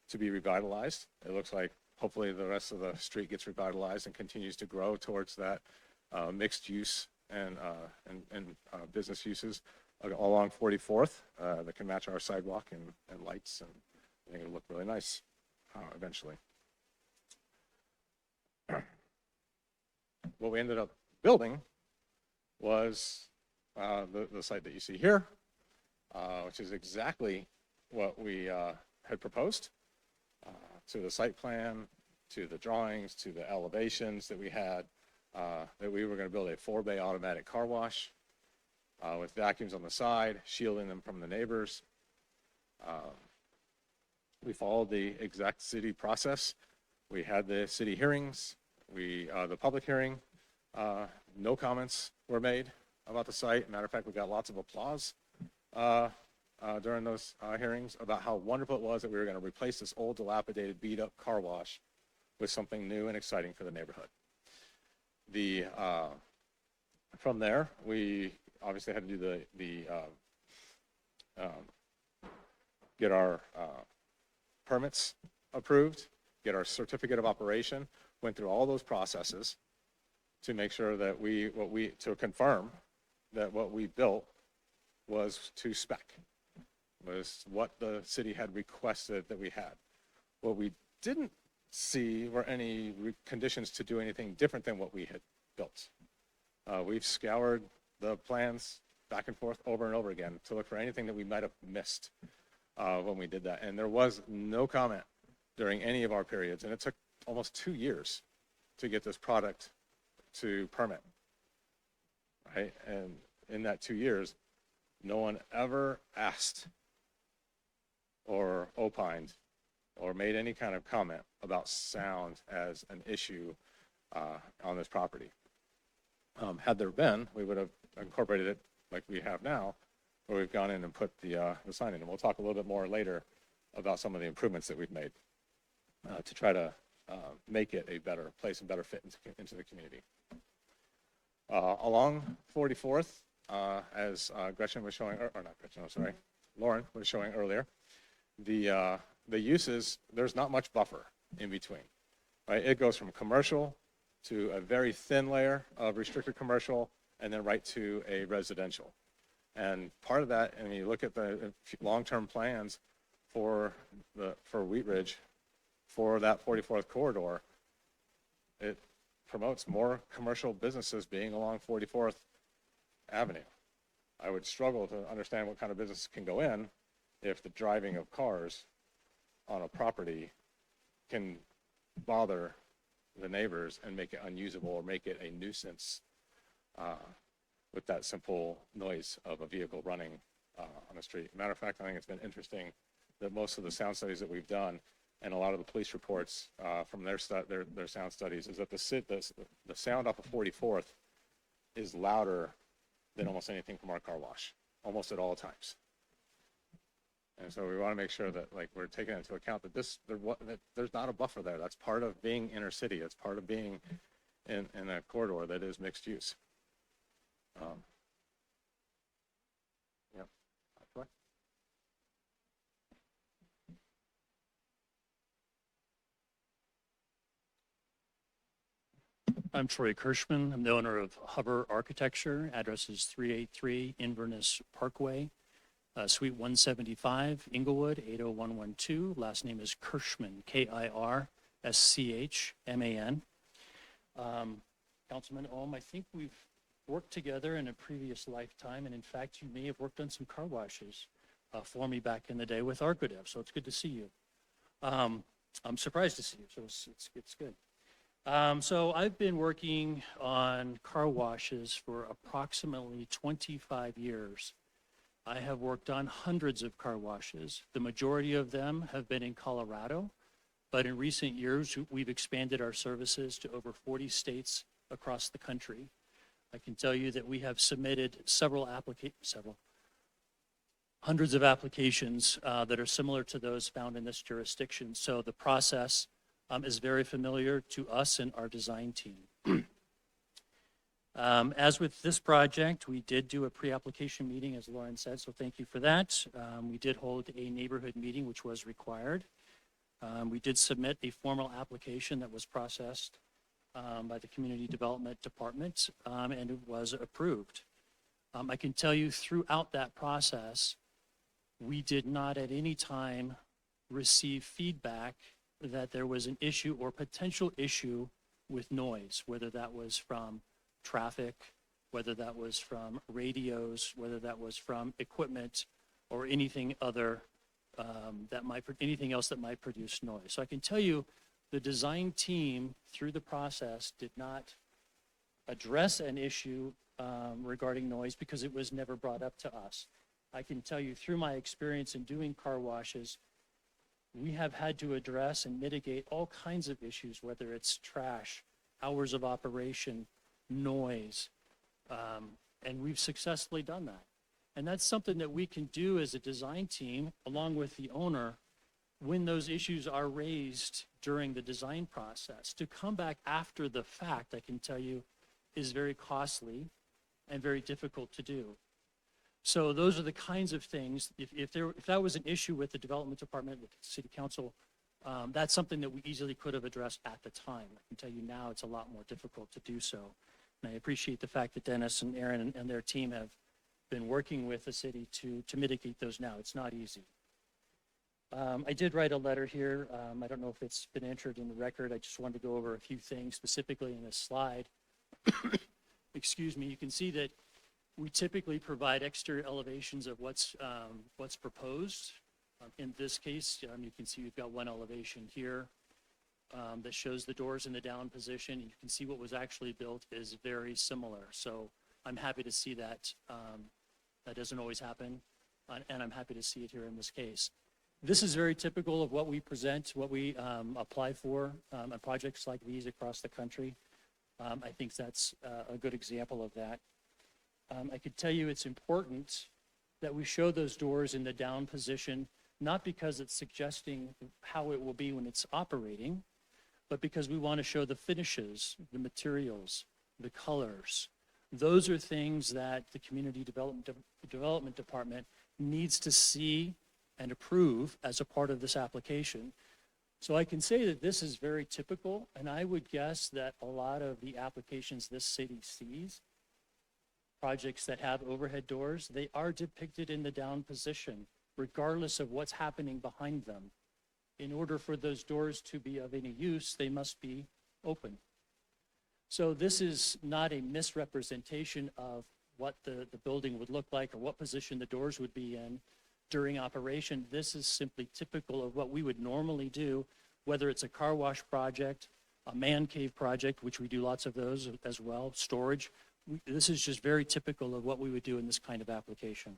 to be revitalized. It looks like hopefully the rest of the street gets revitalized and continues to grow towards that mixed use and business uses along 44th that can match our sidewalk and lights, and I think it'll look really nice eventually. What we ended up building was the site that you see here, which is exactly what we had proposed, to the site plan, to the drawings, to the elevations that we had, that we were going to build a 4-bay automatic car wash with vacuums on the side, shielding them from the neighbors. We followed the exact city process. We had the city hearings, the public hearing. No comments were made about the site. Matter of fact, we got lots of applause during those hearings about how wonderful it was that we were going to replace this old, dilapidated, beat-up car wash with something new and exciting for the neighborhood. From there, we obviously had to do get our permits approved, get our certificate of operation, went through all those processes to make sure that to confirm that what we built was to spec, was what the city had requested that we had. What we didn't see were any conditions to do anything different than what we had built. We've scoured the plans back and forth over and over again to look for anything that we might have missed when we did that. And there was no comment during any of our periods. And it took almost 2 years to get this product to permit, right? And in that 2 years, no one ever asked or opined or made any kind of comment about sound as an issue on this property. Had there been, we would have incorporated it like we have now, where we've gone in and put the sign in. And we'll talk a little bit more later about some of the improvements that we've made to try to make it a better place and better fit into the community. Along 44th, as Gretchen was showing, or not Gretchen, I'm sorry, Lauren was showing earlier, the uses, there's not much buffer in between, right? It goes from commercial to a very thin layer of restricted commercial and then right to a residential. And part of that, and you look at the long-term plans for Wheat Ridge, for that 44th corridor, it promotes more commercial businesses being along 44th Avenue. I would struggle to understand what kind of business can go in if the driving of cars on a property can bother the neighbors and make it unusable or make it a nuisance with that simple noise of a vehicle running on the street. Matter of fact, I think it's been interesting that most of the sound studies that we've done and a lot of the police reports from their sound studies is that the sound off of 44th is louder than almost anything from our car wash, almost at all times. And so we want to make sure that we're taking into account that that there's not a buffer there. That's part of being inner city. It's part of being in a corridor that is mixed use. Yep. I'm Troy Kirschman. I'm the owner of Huber Architecture. Address is 383 Inverness Parkway, Suite 175, Inglewood, 80112. Last name is Kirschman, K-I-R-S-C-H-M-A-N. Councilman Ohm, I think we've worked together in a previous lifetime, and in fact, you may have worked on some car washes for me back in the day with Argodev, so it's good to see you. I'm surprised to see you, so it's good. So I've been working on car washes for approximately 25 years. I have worked on hundreds of car washes. The majority of them have been in Colorado, but in recent years, we've expanded our services to over 40 states across the country. I can tell you that we have submitted hundreds of applications that are similar to those found in this jurisdiction. So the process is very familiar to us and our design team. As with this project, we did do a pre-application meeting, as Lauren said, so thank you for that. We did hold a neighborhood meeting, which was required. We did submit a formal application that was processed by the Community Development Department, and it was approved. I can tell you throughout that process, we did not at any time receive feedback that there was an issue or potential issue with noise, whether that was from traffic, whether that was from radios, whether that was from equipment, or anything other anything else that might produce noise. So I can tell you the design team through the process did not address an issue regarding noise because it was never brought up to us. I can tell you through my experience in doing car washes, we have had to address and mitigate all kinds of issues, whether it's trash, hours of operation, noise, and we've successfully done that. And that's something that we can do as a design team, along with the owner, when those issues are raised during the design process. To come back after the fact, I can tell you, is very costly and very difficult to do. So those are the kinds of things, if that was an issue with the development department, with the city council, that's something that we easily could have addressed at the time. I can tell you now it's a lot more difficult to do so. And I appreciate the fact that Dennis and Aaron and their team have been working with the city to mitigate those now. It's not easy. I did write a letter here. I don't know if it's been entered in the record. I just wanted to go over a few things specifically in this slide. Excuse me. You can see that we typically provide exterior elevations of what's proposed. In this case, you can see we've got one elevation here that shows the doors in the down position. You can see what was actually built is very similar. So I'm happy to see that. That doesn't always happen, and I'm happy to see it here in this case. This is very typical of what we present, what we apply for on projects like these across the country. I think that's a good example of that. I could tell you it's important that we show those doors in the down position, not because it's suggesting how it will be when it's operating, but because we want to show the finishes, the materials, the colors. Those are things that the Community Development Department needs to see and approve as a part of this application. So I can say that this is very typical, and I would guess that a lot of the applications this city sees, projects that have overhead doors, they are depicted in the down position, regardless of what's happening behind them. In order for those doors to be of any use, they must be open. So this is not a misrepresentation of what the building would look like or what position the doors would be in during operation. This is simply typical of what we would normally do, whether it's a car wash project, a man cave project, which we do lots of those as well, storage. This is just very typical of what we would do in this kind of application.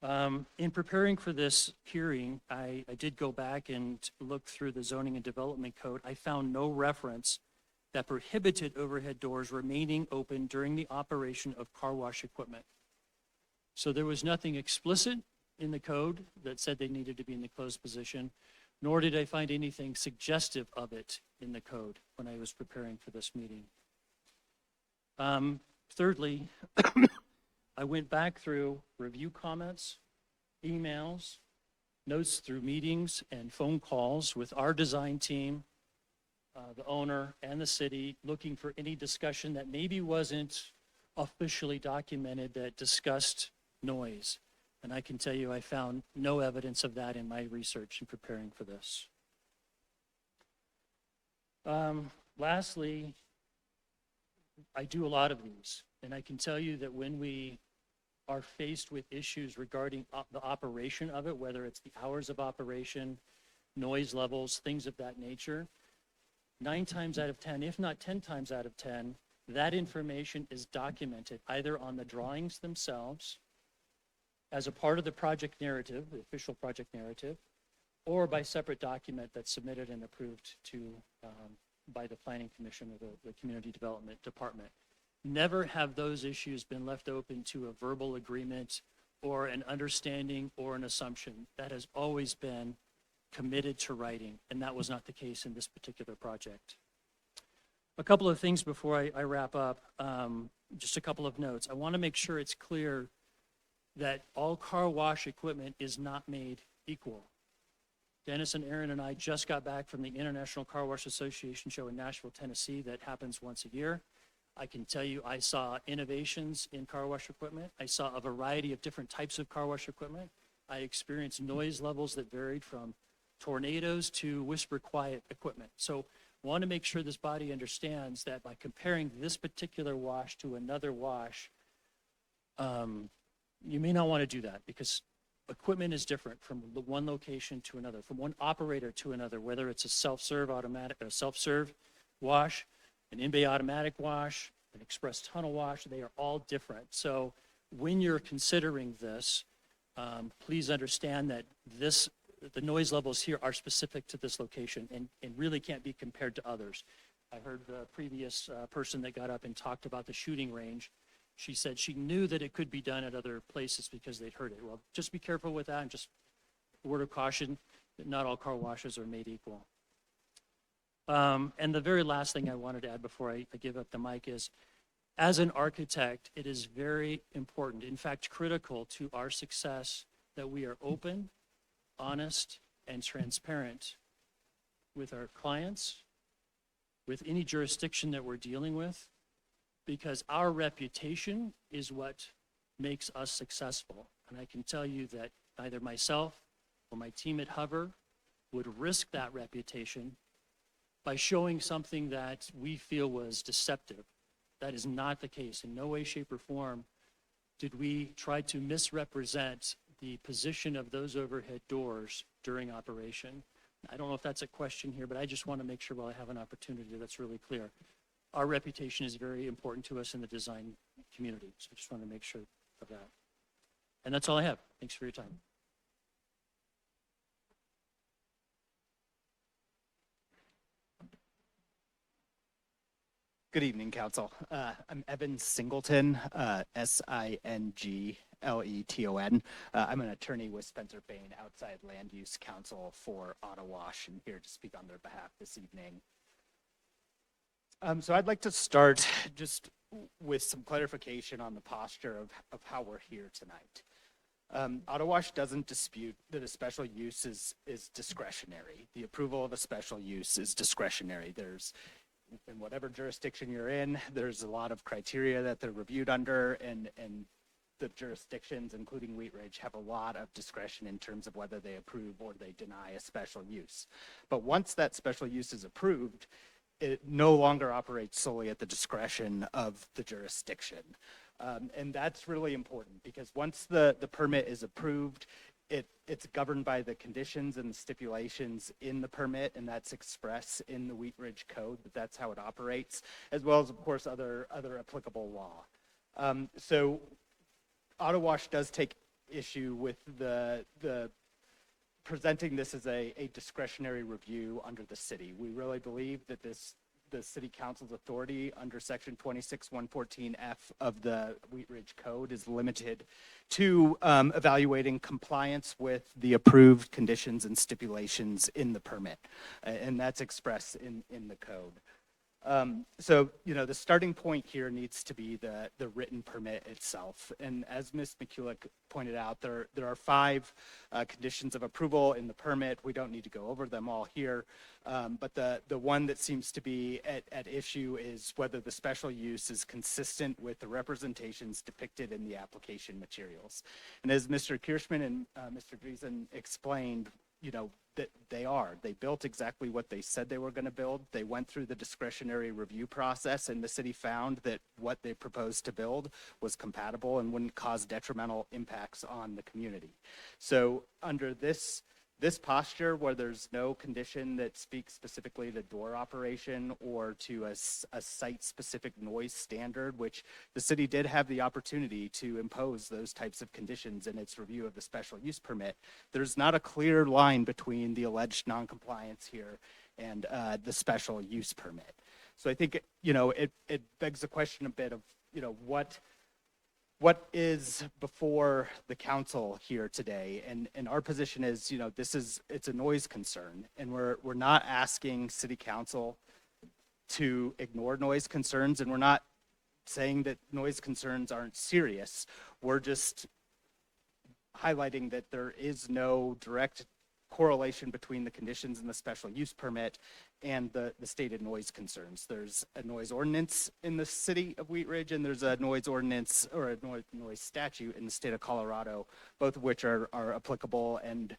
In preparing for this hearing, I did go back and look through the zoning and development code. I found no reference that prohibited overhead doors remaining open during the operation of car wash equipment. So there was nothing explicit in the code that said they needed to be in the closed position, nor did I find anything suggestive of it in the code when I was preparing for this meeting. Thirdly, I went back through review comments, emails, notes through meetings and phone calls with our design team, the owner and the city, looking for any discussion that maybe wasn't officially documented that discussed noise. And I can tell you I found no evidence of that in my research in preparing for this. Lastly, I do a lot of these, and I can tell you that when we are faced with issues regarding the operation of it, whether it's the hours of operation, noise levels, things of that nature, 9 times out of 10, if not 10 times out of 10, that information is documented either on the drawings themselves as a part of the project narrative, the official project narrative, or by separate document that's submitted and approved to by the Planning Commission or the Community Development Department. Never have those issues been left open to a verbal agreement or an understanding or an assumption. That has always been committed to writing, and that was not the case in this particular project. A couple of things before I wrap up, just a couple of notes. I want to make sure it's clear that all car wash equipment is not made equal. Dennis and Aaron and I just got back from the International Car Wash Association show in Nashville, Tennessee, that happens once a year. I can tell you I saw innovations in car wash equipment. I saw a variety of different types of car wash equipment. I experienced noise levels that varied from tornadoes to whisper quiet equipment. So I want to make sure this body understands that by comparing this particular wash to another wash, you may not want to do that because equipment is different from the one location to another, from one operator to another, whether it's a self-serve automatic or self-serve wash, an in-bay automatic wash, an express tunnel wash, they are all different. So when you're considering this, please understand that the noise levels here are specific to this location and really can't be compared to others. I heard the previous person that got up and talked about the shooting range. She said she knew that it could be done at other places because they'd heard it. Well, just be careful with that, and just a word of caution that not all car washes are made equal. And the very last thing I wanted to add before I give up the mic is, as an architect, it is very important, in fact, critical to our success, that we are open, honest, and transparent with our clients, with any jurisdiction that we're dealing with, because our reputation is what makes us successful. And I can tell you that neither myself or my team at Hover would risk that reputation by showing something that we feel was deceptive. That is not the case. In no way, shape, or form did we try to misrepresent the position of those overhead doors during operation. I don't know if that's a question here, but I just want to make sure while I have an opportunity that's really clear. Our reputation is very important to us in the design community, so I just want to make sure of that. And that's all I have. Thanks for your time. Good evening, Council. I'm Evan Singleton, Singleton. I'm an attorney with Spencer Bain, outside Land Use Council for Autowash, and here to speak on their behalf this evening. So I'd like to start just with some clarification on the posture of how we're here tonight. Autowash doesn't dispute that a special use is discretionary. The approval of a special use is discretionary. In whatever jurisdiction you're in, there's a lot of criteria that they're reviewed under, and the jurisdictions, including Wheat Ridge, have a lot of discretion in terms of whether they approve or they deny a special use. But once that special use is approved, it no longer operates solely at the discretion of the jurisdiction. And that's really important because once the permit is approved, it's governed by the conditions and the stipulations in the permit, and that's expressed in the Wheat Ridge Code, that's how it operates, as well as, of course, other applicable law. So Autowash does take issue with the presenting this as a discretionary review under the city. We really believe that the city council's authority under section 26-114F of the Wheat Ridge Code is limited to evaluating compliance with the approved conditions and stipulations in the permit. And that's expressed in the code. So, the starting point here needs to be the written permit itself. And as Ms. McCulloch pointed out, there are 5 conditions of approval in the permit. We don't need to go over them all here. But the one that seems to be at issue is whether the special use is consistent with the representations depicted in the application materials. And as Mr. Kirschman and Mr. Driesen explained, that they built exactly what they said they were going to build. They went through the discretionary review process, and the city found that what they proposed to build was compatible and wouldn't cause detrimental impacts on the community. So under this posture, where there's no condition that speaks specifically to door operation or to a site-specific noise standard, which the city did have the opportunity to impose those types of conditions in its review of the special use permit, there's not a clear line between the alleged noncompliance here and the special use permit. So I think, it begs the question a bit of, what is before the council here today, and our position is, it's a noise concern, and we're not asking city council to ignore noise concerns, and we're not saying that noise concerns aren't serious. We're just highlighting that there is no direct correlation between the conditions in the special use permit and the stated noise concerns. There's a noise ordinance in the city of Wheat Ridge, and there's a noise ordinance or a noise statute in the state of Colorado, both of which are applicable and,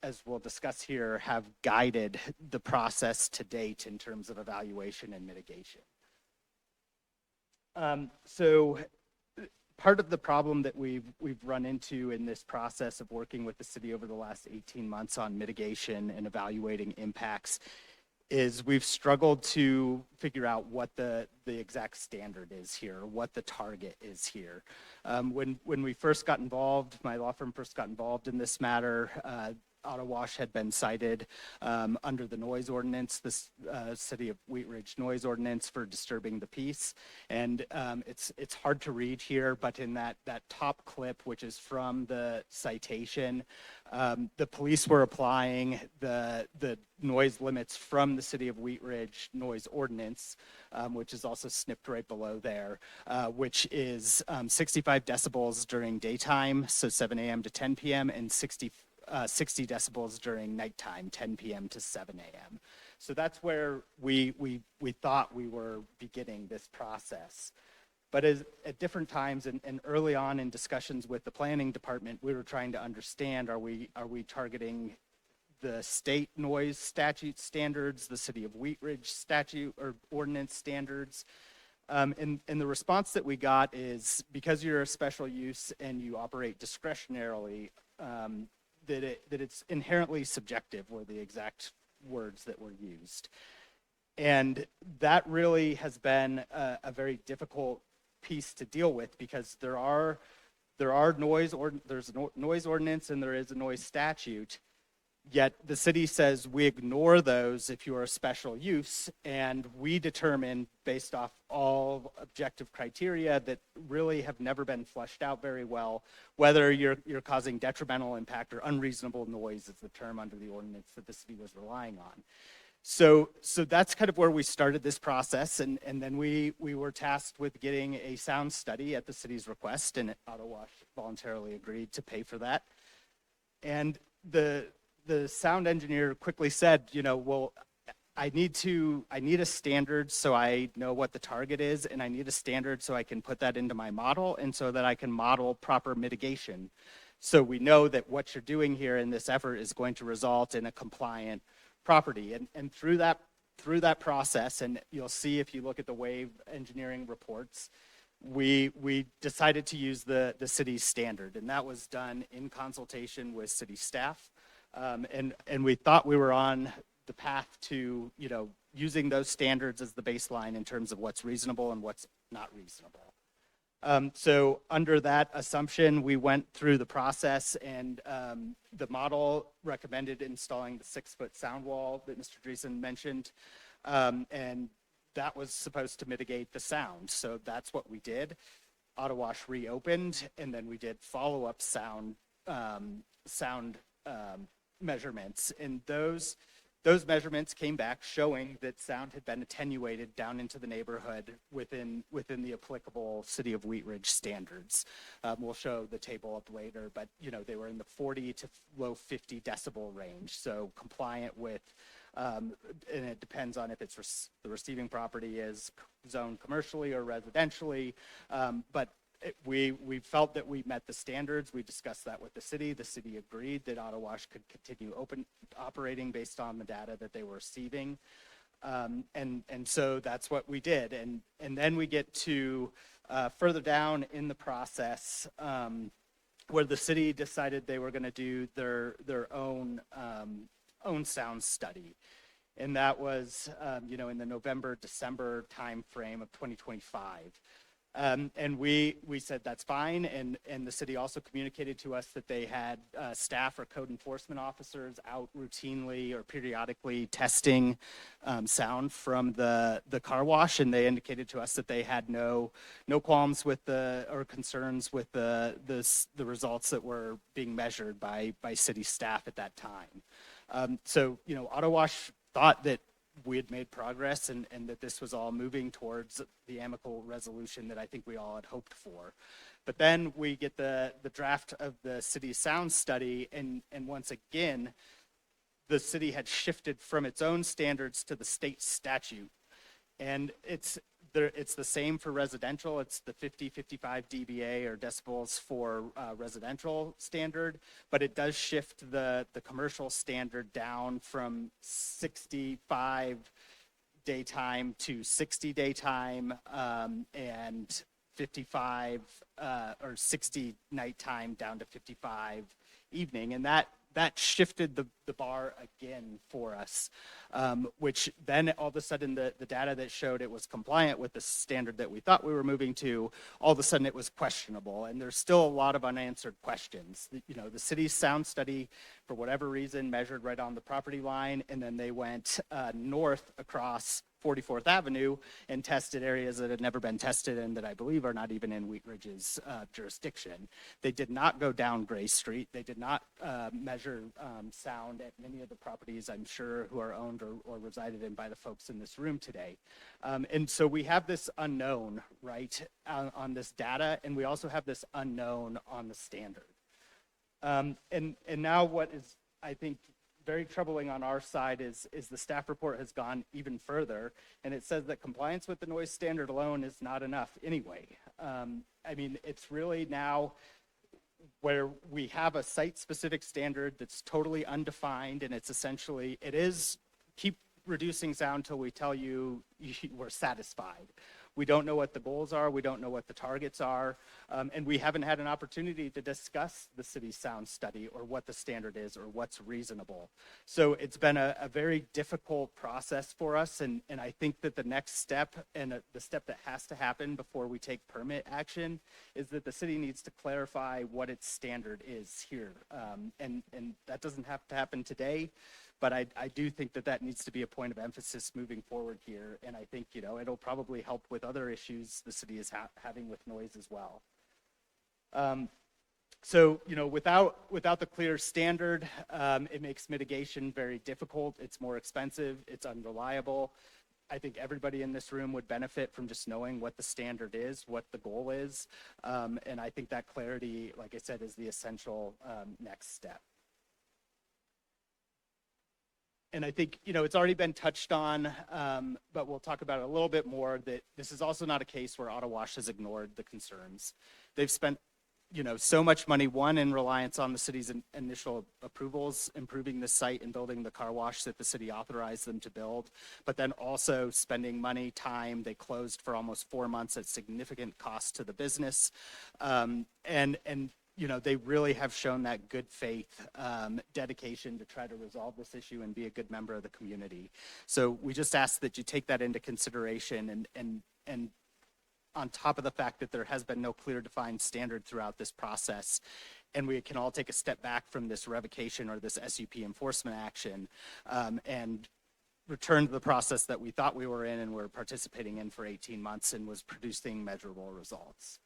as we'll discuss here, have guided the process to date in terms of evaluation and mitigation. So part of the problem that we've run into in this process of working with the city over the last 18 months on mitigation and evaluating impacts is we've struggled to figure out what the exact standard is here, what the target is here. When we first got involved, my law firm first got involved in this matter, Autowash had been cited under the noise ordinance, this city of Wheat Ridge noise ordinance, for disturbing the peace. And it's hard to read here, but in that top clip, which is from the citation, the police were applying the noise limits from the city of Wheat Ridge noise ordinance, which is also snipped right below there, which is 65 decibels during daytime, so 7 a.m. to 10 p.m., and 60 decibels during nighttime, 10 p.m. to 7 a.m. So that's where we thought we were beginning this process. But at different times and early on in discussions with the planning department, we were trying to understand, are we targeting the state noise statute standards, the city of Wheat Ridge statute or ordinance standards? And the response that we got is, because you're a special use and you operate discretionarily, that it's inherently subjective were the exact words that were used. And that really has been a very difficult piece to deal with, because there's a noise ordinance and there is a noise statute, yet the city says we ignore those if you are a special use, and we determine based off all objective criteria that really have never been fleshed out very well whether you're causing detrimental impact or unreasonable noise is the term under the ordinance that the city was relying on. So that's kind of where we started this process, and then we were tasked with getting a sound study at the city's request, and Autowash voluntarily agreed to pay for that. And the sound engineer quickly said, well, I need a standard so I know what the target is, and I need a standard so I can put that into my model, and so that I can model proper mitigation. So we know that what you're doing here in this effort is going to result in a compliant property. And through that process, and you'll see if you look at the WAVE engineering reports, we decided to use the city's standard, and that was done in consultation with city staff. And we thought we were on the path to, using those standards as the baseline in terms of what's reasonable and what's not reasonable. So under that assumption, we went through the process, and the model recommended installing the 6-foot sound wall that Mr. Dreesen mentioned. And that was supposed to mitigate the sound. So that's what we did. Autowash reopened, and then we did follow-up sound measurements, and those measurements came back showing that sound had been attenuated down into the neighborhood within the applicable city of Wheat Ridge standards. We'll show the table up later, but they were in the 40 to low 50 decibel range, so compliant with, and it depends on if it's the receiving property is zoned commercially or residentially, but we felt that we met the standards. We discussed that with the city. The city agreed that Autowash could continue operating based on the data that they were receiving. And so that's what we did. And then we get to further down in the process where the city decided they were going to do their own sound study. And that was, in the November, December timeframe of 2025. And we said that's fine, and the city also communicated to us that they had staff or code enforcement officers out routinely or periodically testing sound from the car wash, and they indicated to us that they had no qualms with or concerns with the results that were being measured by city staff at that time. So, you know, Auto Wash thought that we had made progress and that this was all moving towards the amicable resolution that I think we all had hoped for. But then we get the draft of the city sound study, and once again, the city had shifted from its own standards to the state statute. And it's the same for residential. It's the 50, 55 dBA or decibels for residential standard, but it does shift the commercial standard down from 65 daytime to 60 daytime, and 55 or 60 nighttime down to 55 evening. And that shifted the bar again for us, which then all of a sudden the data that showed it was compliant with the standard that we thought we were moving to, all of a sudden it was questionable. And there's still a lot of unanswered questions. You know, the city's sound study, for whatever reason, measured right on the property line, and then they went north across 44th Avenue and tested areas that had never been tested and that I believe are not even in Wheat Ridge's jurisdiction. They did not go down Gray Street. They did not measure sound at many of the properties, I'm sure, who are owned or resided in by the folks in this room today. And so we have this unknown, right, on this data, and we also have this unknown on the standard. And now what is, I think, very troubling on our side is the staff report has gone even further, and it says that compliance with the noise standard alone is not enough anyway. I mean, it's really now where we have a site-specific standard that's totally undefined, and it's essentially, it is keep reducing sound till we tell you we're satisfied. We don't know what the goals are. We don't know what the targets are. And we haven't had an opportunity to discuss the city's sound study or what the standard is or what's reasonable. So it's been a very difficult process for us. And I think that the next step and the step that has to happen before we take permit action is that the city needs to clarify what its standard is here. And that doesn't have to happen today. But I do think that needs to be a point of emphasis moving forward here. And I think, you know, it'll probably help with other issues the city is having with noise as well. So, you know, without the clear standard, it makes mitigation very difficult. It's more expensive. It's unreliable. I think everybody in this room would benefit from just knowing what the standard is, what the goal is. And I think that clarity, like I said, is the essential next step. And I think, you know, it's already been touched on, but we'll talk about it a little bit more, that this is also not a case where Auto Wash has ignored the concerns. They've spent, you know, so much money, one, in reliance on the city's initial approvals, improving the site and building the car wash that the city authorized them to build, but then also spending money, time. They closed for almost 4 months at significant cost to the business. And you know, they really have shown that good faith, dedication to try to resolve this issue and be a good member of the community. So we just ask that you take that into consideration, and on top of the fact that there has been no clear defined standard throughout this process, and we can all take a step back from this revocation or this SUP enforcement action, and return to the process that we thought we were in and were participating in for 18 months and was producing measurable results.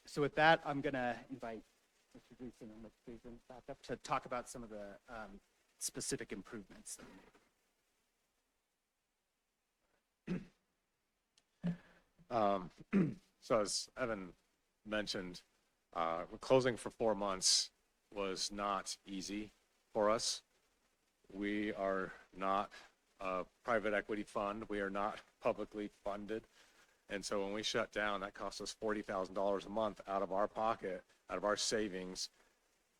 So with that, I'm going to invite Mr. Gleason and Ms. Friesen back up to talk about some of the specific improvements that we made. So as Evan mentioned, closing for 4 months was not easy for us. We are not a private equity fund. We are not publicly funded. And so when we shut down, that cost us $40,000 a month out of our pocket, out of our savings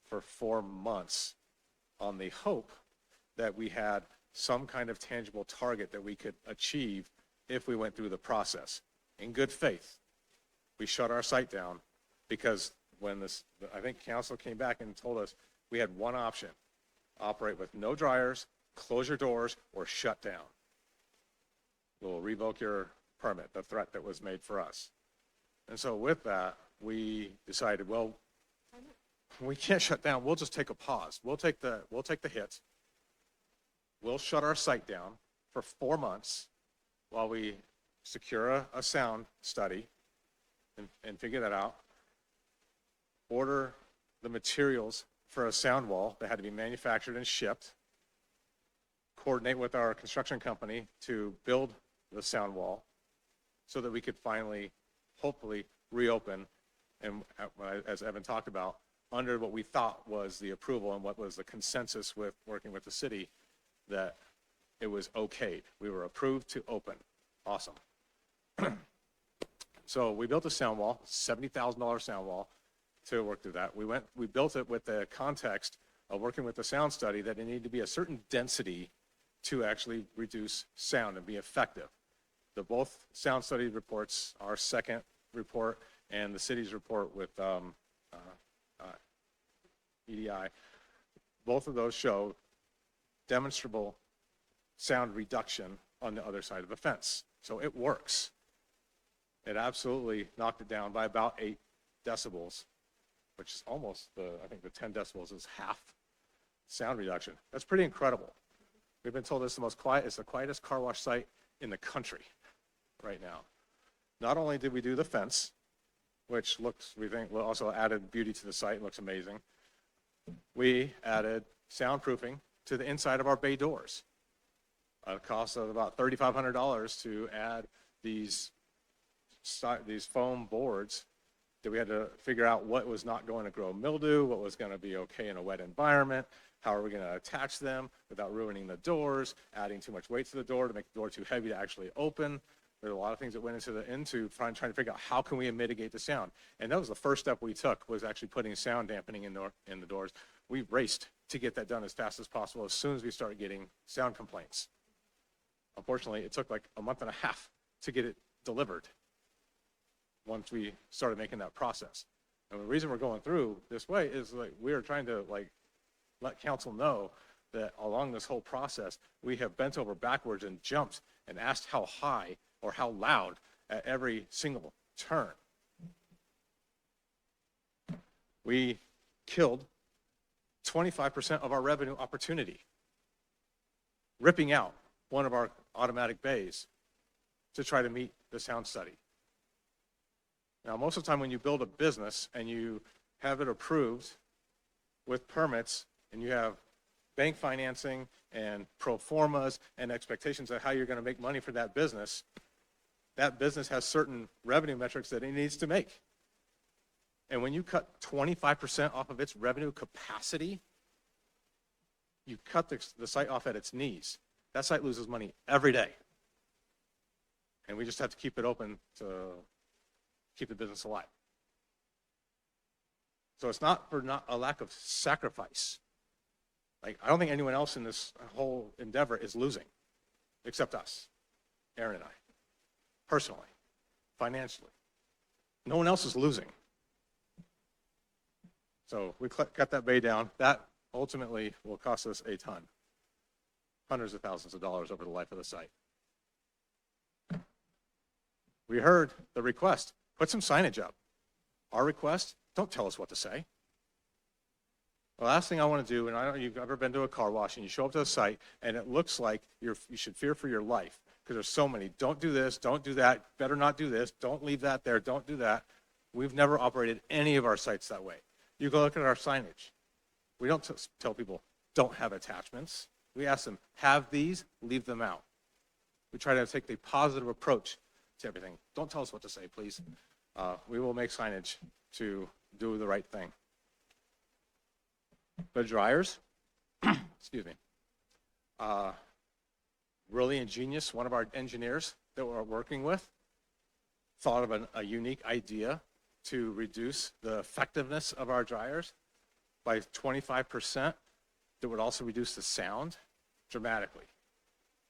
for 4 months, on the hope that we had some kind of tangible target that we could achieve if we went through the process. In good faith, we shut our site down because when I think council came back and told us we had one option: operate with no dryers, close your doors, or shut down. We'll revoke your permit, the threat that was made for us. And so with that, we decided, well, we can't shut down. We'll just take a pause. We'll take the hit. We'll shut our site down for 4 months while we secure a sound study and figure that out. Order the materials for a sound wall that had to be manufactured and shipped. Coordinate with our construction company to build the sound wall so that we could finally, hopefully, reopen, and as Evan talked about, under what we thought was the approval and what was the consensus with working with the city, that it was okayed. We were approved to open. Awesome. So we built a sound wall, $70,000 sound wall to work through that. We built it with the context of working with the sound study that it needed to be a certain density to actually reduce sound and be effective. The both sound study reports, our second report and the city's report with EDI, both of those show demonstrable sound reduction on the other side of the fence. So it works. It absolutely knocked it down by about 8 decibels, which is almost I think the 10 decibels is half sound reduction. That's pretty incredible. We've been told it's the quietest car wash site in the country right now. Not only did we do the fence, which we think also added beauty to the site and looks amazing, we added soundproofing to the inside of our bay doors. At a cost of about $3,500 to add these foam boards that we had to figure out what was not going to grow mildew, what was going to be okay in a wet environment, how are we going to attach them without ruining the doors, adding too much weight to the door to make the door too heavy to actually open. There are a lot of things that went into trying to figure out how can we mitigate the sound. And that was the first step we took, was actually putting sound dampening in the doors. We raced to get that done as fast as possible as soon as we started getting sound complaints. Unfortunately, it took like a month and a half to get it delivered once we started making that process. And the reason we're going through this way is we are trying to let council know that along this whole process, we have bent over backwards and jumped and asked how high or how loud at every single turn. We killed 25% of our revenue opportunity, ripping out one of our automatic bays to try to meet the sound study. Now, most of the time when you build a business and you have it approved with permits and you have bank financing and pro formas and expectations of how you're going to make money for that business has certain revenue metrics that it needs to make. And when you cut 25% off of its revenue capacity, you cut the site off at its knees. That site loses money every day. And we just have to keep it open to keep the business alive. So it's not a lack of sacrifice. I don't think anyone else in this whole endeavor is losing, except us, Aaron and I, personally, financially. No one else is losing. So we cut that bay down. That ultimately will cost us a ton, hundreds of thousands of dollars over the life of the site. We heard the request, put some signage up. Our request, don't tell us what to say. The last thing I want to do, and I don't know if you've ever been to a car wash and you show up to a site and it looks like you should fear for your life because there's so many, don't do this, don't do that, better not do this, don't leave that there, don't do that. We've never operated any of our sites that way. You go look at our signage. We don't tell people, don't have attachments. We ask them, have these, leave them out. We try to take the positive approach to everything. Don't tell us what to say, please. We will make signage to do the right thing. The dryers, excuse me, really ingenious. One of our engineers that we're working with thought of a unique idea to reduce the effectiveness of our dryers by 25%. That would also reduce the sound dramatically.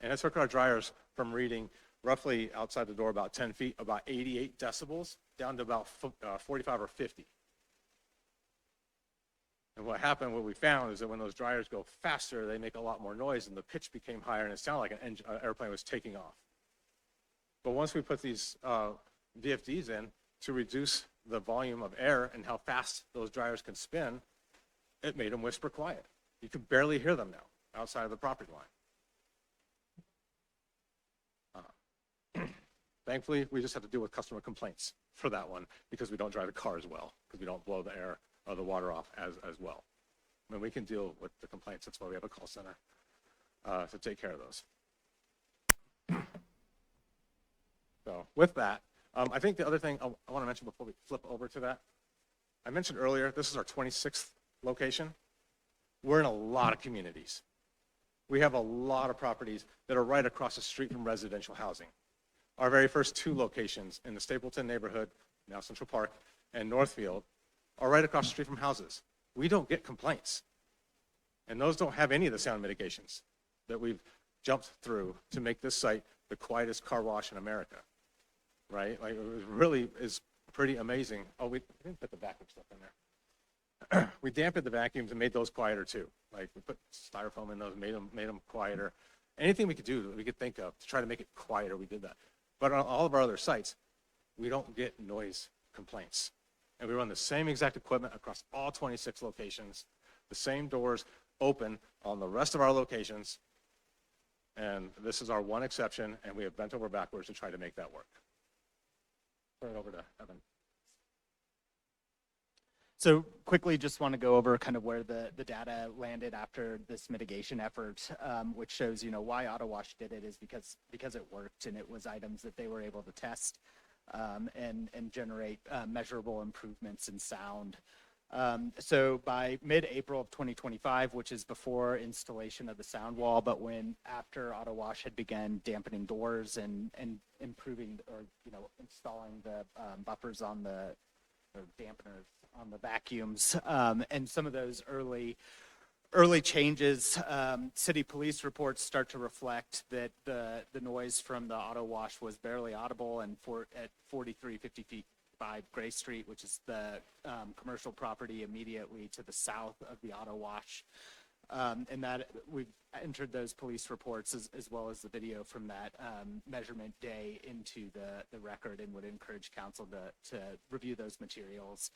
And it took our dryers from reading roughly outside the door about 10 feet, about 88 decibels, down to about 45 or 50. And what we found is that when those dryers go faster, they make a lot more noise and the pitch became higher and it sounded like an airplane was taking off. But once we put these VFDs in, to reduce the volume of air and how fast those dryers can spin, it made them whisper quiet. You can barely hear them now outside of the property line. Thankfully, we just have to deal with customer complaints for that one because we don't dry the car as well, because we don't blow the air or the water off as well. I mean, we can deal with the complaints. That's why we have a call center to take care of those. So with that, I think the other thing I want to mention before we flip over to that, I mentioned earlier, this is our 26th location. We're in a lot of communities. We have a lot of properties that are right across the street from residential housing. Our very first 2 locations in the Stapleton neighborhood, now Central Park, and Northfield, are right across the street from houses. We don't get complaints. And those don't have any of the sound mitigations that we've jumped through to make this site the quietest car wash in America, right? Like, it really is pretty amazing. Oh, we didn't put the vacuum stuff in there. We dampened the vacuums and made those quieter too. Like, we put styrofoam in those, made them quieter. Anything we could do that we could think of to try to make it quieter, we did that. But on all of our other sites, we don't get noise complaints. And we run the same exact equipment across all 26 locations, the same doors open on the rest of our locations. And this is our one exception, and we have bent over backwards to try to make that work. Turn it over to Evan. So quickly, just want to go over kind of where the data landed after this mitigation effort, which shows, why AutoWash did it is because it worked and it was items that they were able to test and generate measurable improvements in sound. So by mid-April of 2025, which is before installation of the sound wall, but after AutoWash had begun dampening doors and improving or installing the buffers on the or dampeners on the vacuums, and some of those early changes, city police reports start to reflect that the noise from the AutoWash was barely audible, and at 4355 Gray Street, which is the commercial property immediately to the south of the AutoWash. And that we've entered those police reports as well as the video from that measurement day into the record, and would encourage council to review those materials.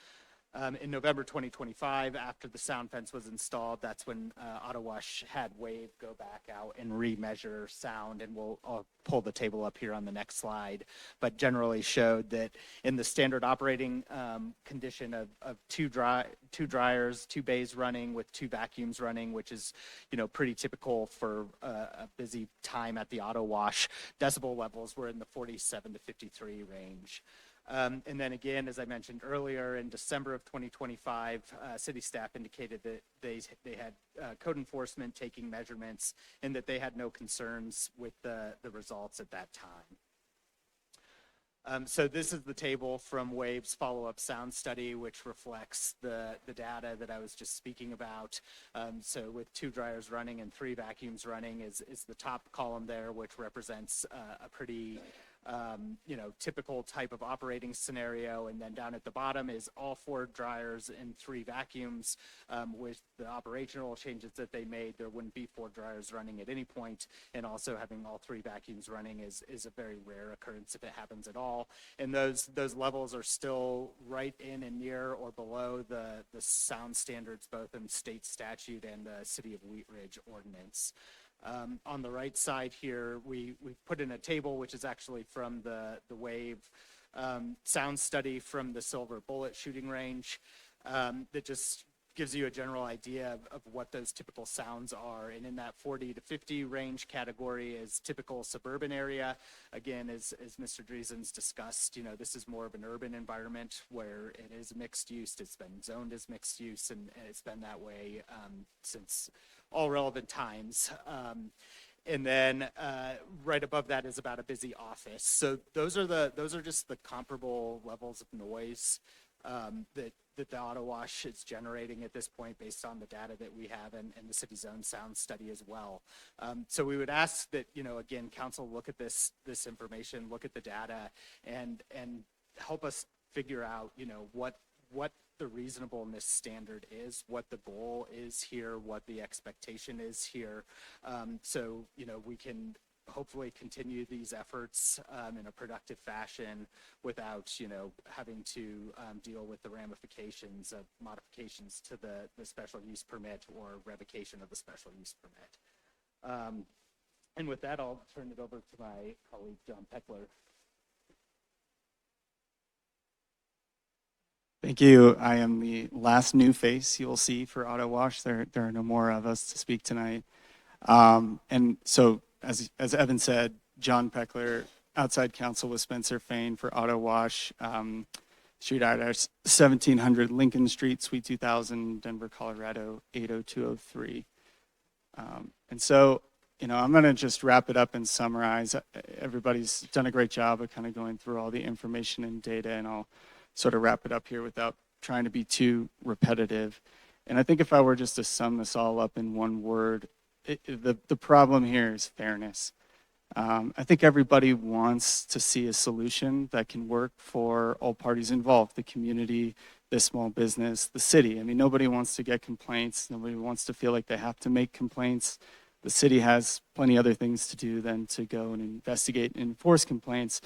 In November 2025, after the sound fence was installed, that's when AutoWash had Wave go back out and remeasure sound, and I'll pull the table up here on the next slide, but generally showed that in the standard operating condition of two dryers, 2 bays running with 2 vacuums running, which is pretty typical for a busy time at the AutoWash, decibel levels were in the 47 to 53 range. And then again, as I mentioned earlier, in December of 2025, city staff indicated that they had code enforcement taking measurements and that they had no concerns with the results at that time. So this is the table from Wave's follow-up sound study, which reflects the data that I was just speaking about. So with 2 dryers running and 3 vacuums running is the top column there, which represents a pretty typical type of operating scenario. And then down at the bottom is all 4 dryers and 3 vacuums. With the operational changes that they made, there wouldn't be 4 dryers running at any point. And also having all 3 vacuums running is a very rare occurrence if it happens at all. And those levels are still right in and near or below the sound standards, both in state statute and the City of Wheat Ridge ordinance. On the right side here, we've put in a table, which is actually from the Wave sound study from the Silver Bullet shooting range, that just gives you a general idea of what those typical sounds are. And in that 40 to 50 range category is typical suburban area. Again, as Mr. Driesen's discussed, this is more of an urban environment where it is mixed use. It's been zoned as mixed use, and it's been that way since all relevant times. And then right above that is about a busy office. So those are just the comparable levels of noise that the AutoWash is generating at this point based on the data that we have and the city's own sound study as well. So we would ask that, again, council look at this information, look at the data, and help us figure out, what the reasonableness standard is, what the goal is here, what the expectation is here. So, we can hopefully continue these efforts in a productive fashion without, having to deal with the ramifications of modifications to the special use permit or revocation of the special use permit. And with that, I'll turn it over to my colleague, John Peckler. Thank you. I am the last new face you will see for Auto Wash. There are no more of us to speak tonight. And so, as Evan said, John Peckler, outside counsel with Spencer Fain for Auto Wash, street address 1700 Lincoln Street, Suite 2000, Denver, Colorado 80203. And so, I'm going to just wrap it up and summarize. Everybody's done a great job of kind of going through all the information and data, and I'll sort of wrap it up here without trying to be too repetitive. And I think if I were just to sum this all up in one word, the problem here is fairness. I think everybody wants to see a solution that can work for all parties involved, the community, the small business, the city. I mean, nobody wants to get complaints. Nobody wants to feel like they have to make complaints. The city has plenty other things to do than to go and investigate and enforce complaints.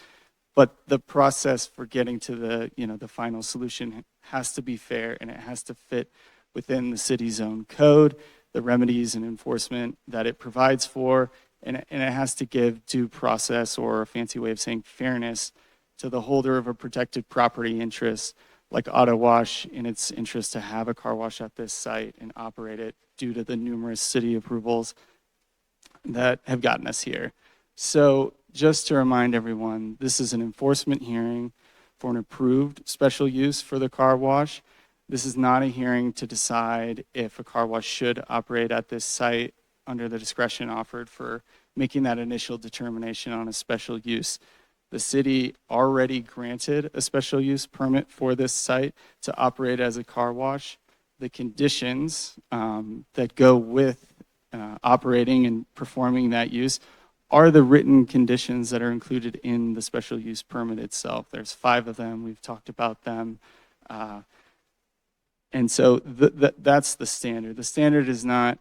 But the process for getting to the final solution has to be fair, and it has to fit within the city's own code, the remedies and enforcement that it provides for, and it has to give due process, or a fancy way of saying fairness, to the holder of a protected property interest like Auto Wash, in its interest to have a car wash at this site and operate it due to the numerous city approvals that have gotten us here. So just to remind everyone, this is an enforcement hearing for an approved special use for the car wash. This is not a hearing to decide if a car wash should operate at this site under the discretion offered for making that initial determination on a special use. The city already granted a special use permit for this site to operate as a car wash. The conditions that go with operating and performing that use are the written conditions that are included in the special use permit itself. There's 5 of them. We've talked about them. And so that's the standard. The standard is not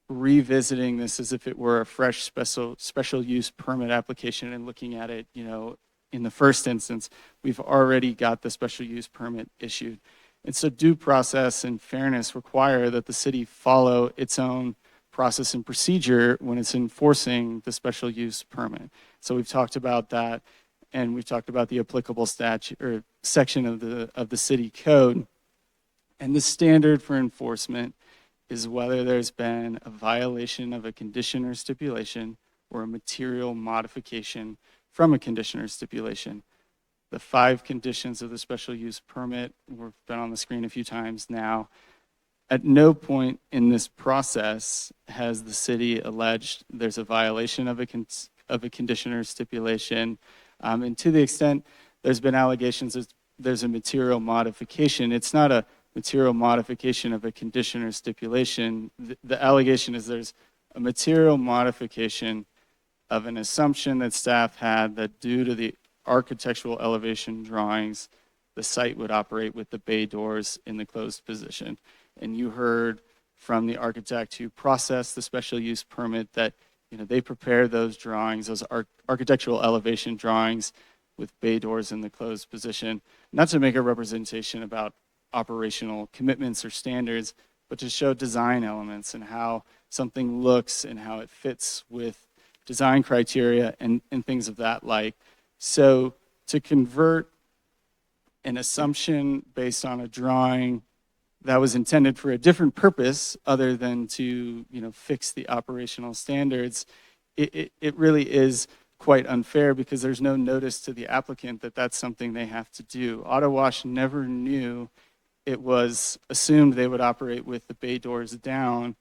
revisiting this as if it were a fresh special use permit application and looking at it, in the first instance. We've already got the special use permit issued. And so due process and fairness require that the city follow its own process and procedure when it's enforcing the special use permit. So we've talked about that, and we've talked about the applicable statute or section of the city code. And the standard for enforcement is whether there's been a violation of a condition or stipulation or a material modification from a condition or stipulation. The 5 conditions of the special use permit, we've been on the screen a few times now. At no point in this process has the city alleged there's a violation of a condition or stipulation. And to the extent there's been allegations that there's a material modification, it's not a material modification of a condition or stipulation. The allegation is there's a material modification of an assumption that staff had that due to the architectural elevation drawings, the site would operate with the bay doors in the closed position. And you heard from the architect who processed the special use permit that they prepared those drawings, those architectural elevation drawings with bay doors in the closed position, not to make a representation about operational commitments or standards, but to show design elements and how something looks and how it fits with design criteria and things of that like. So to convert an assumption based on a drawing that was intended for a different purpose other than to fix the operational standards, it really is quite unfair because there's no notice to the applicant that that's something they have to do. Auto Wash never knew it was assumed they would operate with the bay doors down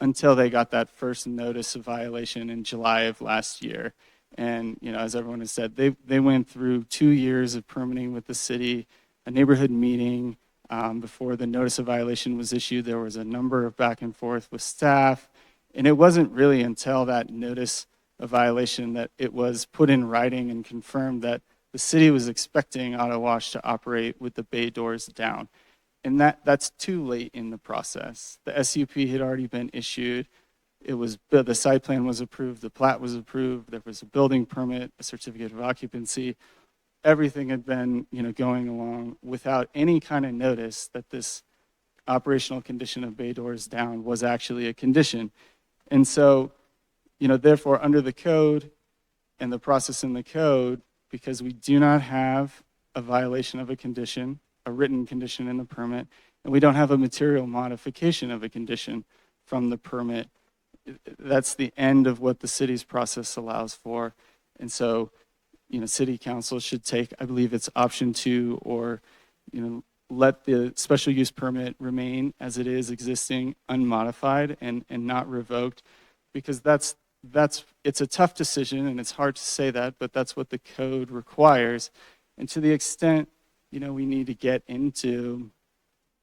until they got that first notice of violation in July of last year. And as everyone has said, they went through 2 years of permitting with the city, a neighborhood meeting. Before the notice of violation was issued, there was a number of back and forth with staff. And it wasn't really until that notice of violation that it was put in writing and confirmed that the city was expecting Auto Wash to operate with the bay doors down. And that's too late in the process. The SUP had already been issued. the site plan was approved, the plat was approved, there was a building permit, a certificate of occupancy. Everything had been, going along without any kind of notice that this operational condition of bay doors down was actually a condition. And so, therefore, under the code and the process in the code, because we do not have a violation of a condition, a written condition in the permit, and we don't have a material modification of a condition from the permit, that's the end of what the city's process allows for. And so, city council should take, I believe it's option 2, or, let the special use permit remain as it is existing, unmodified and not revoked, because it's a tough decision and it's hard to say that, but that's what the code requires. And to the extent, we need to get into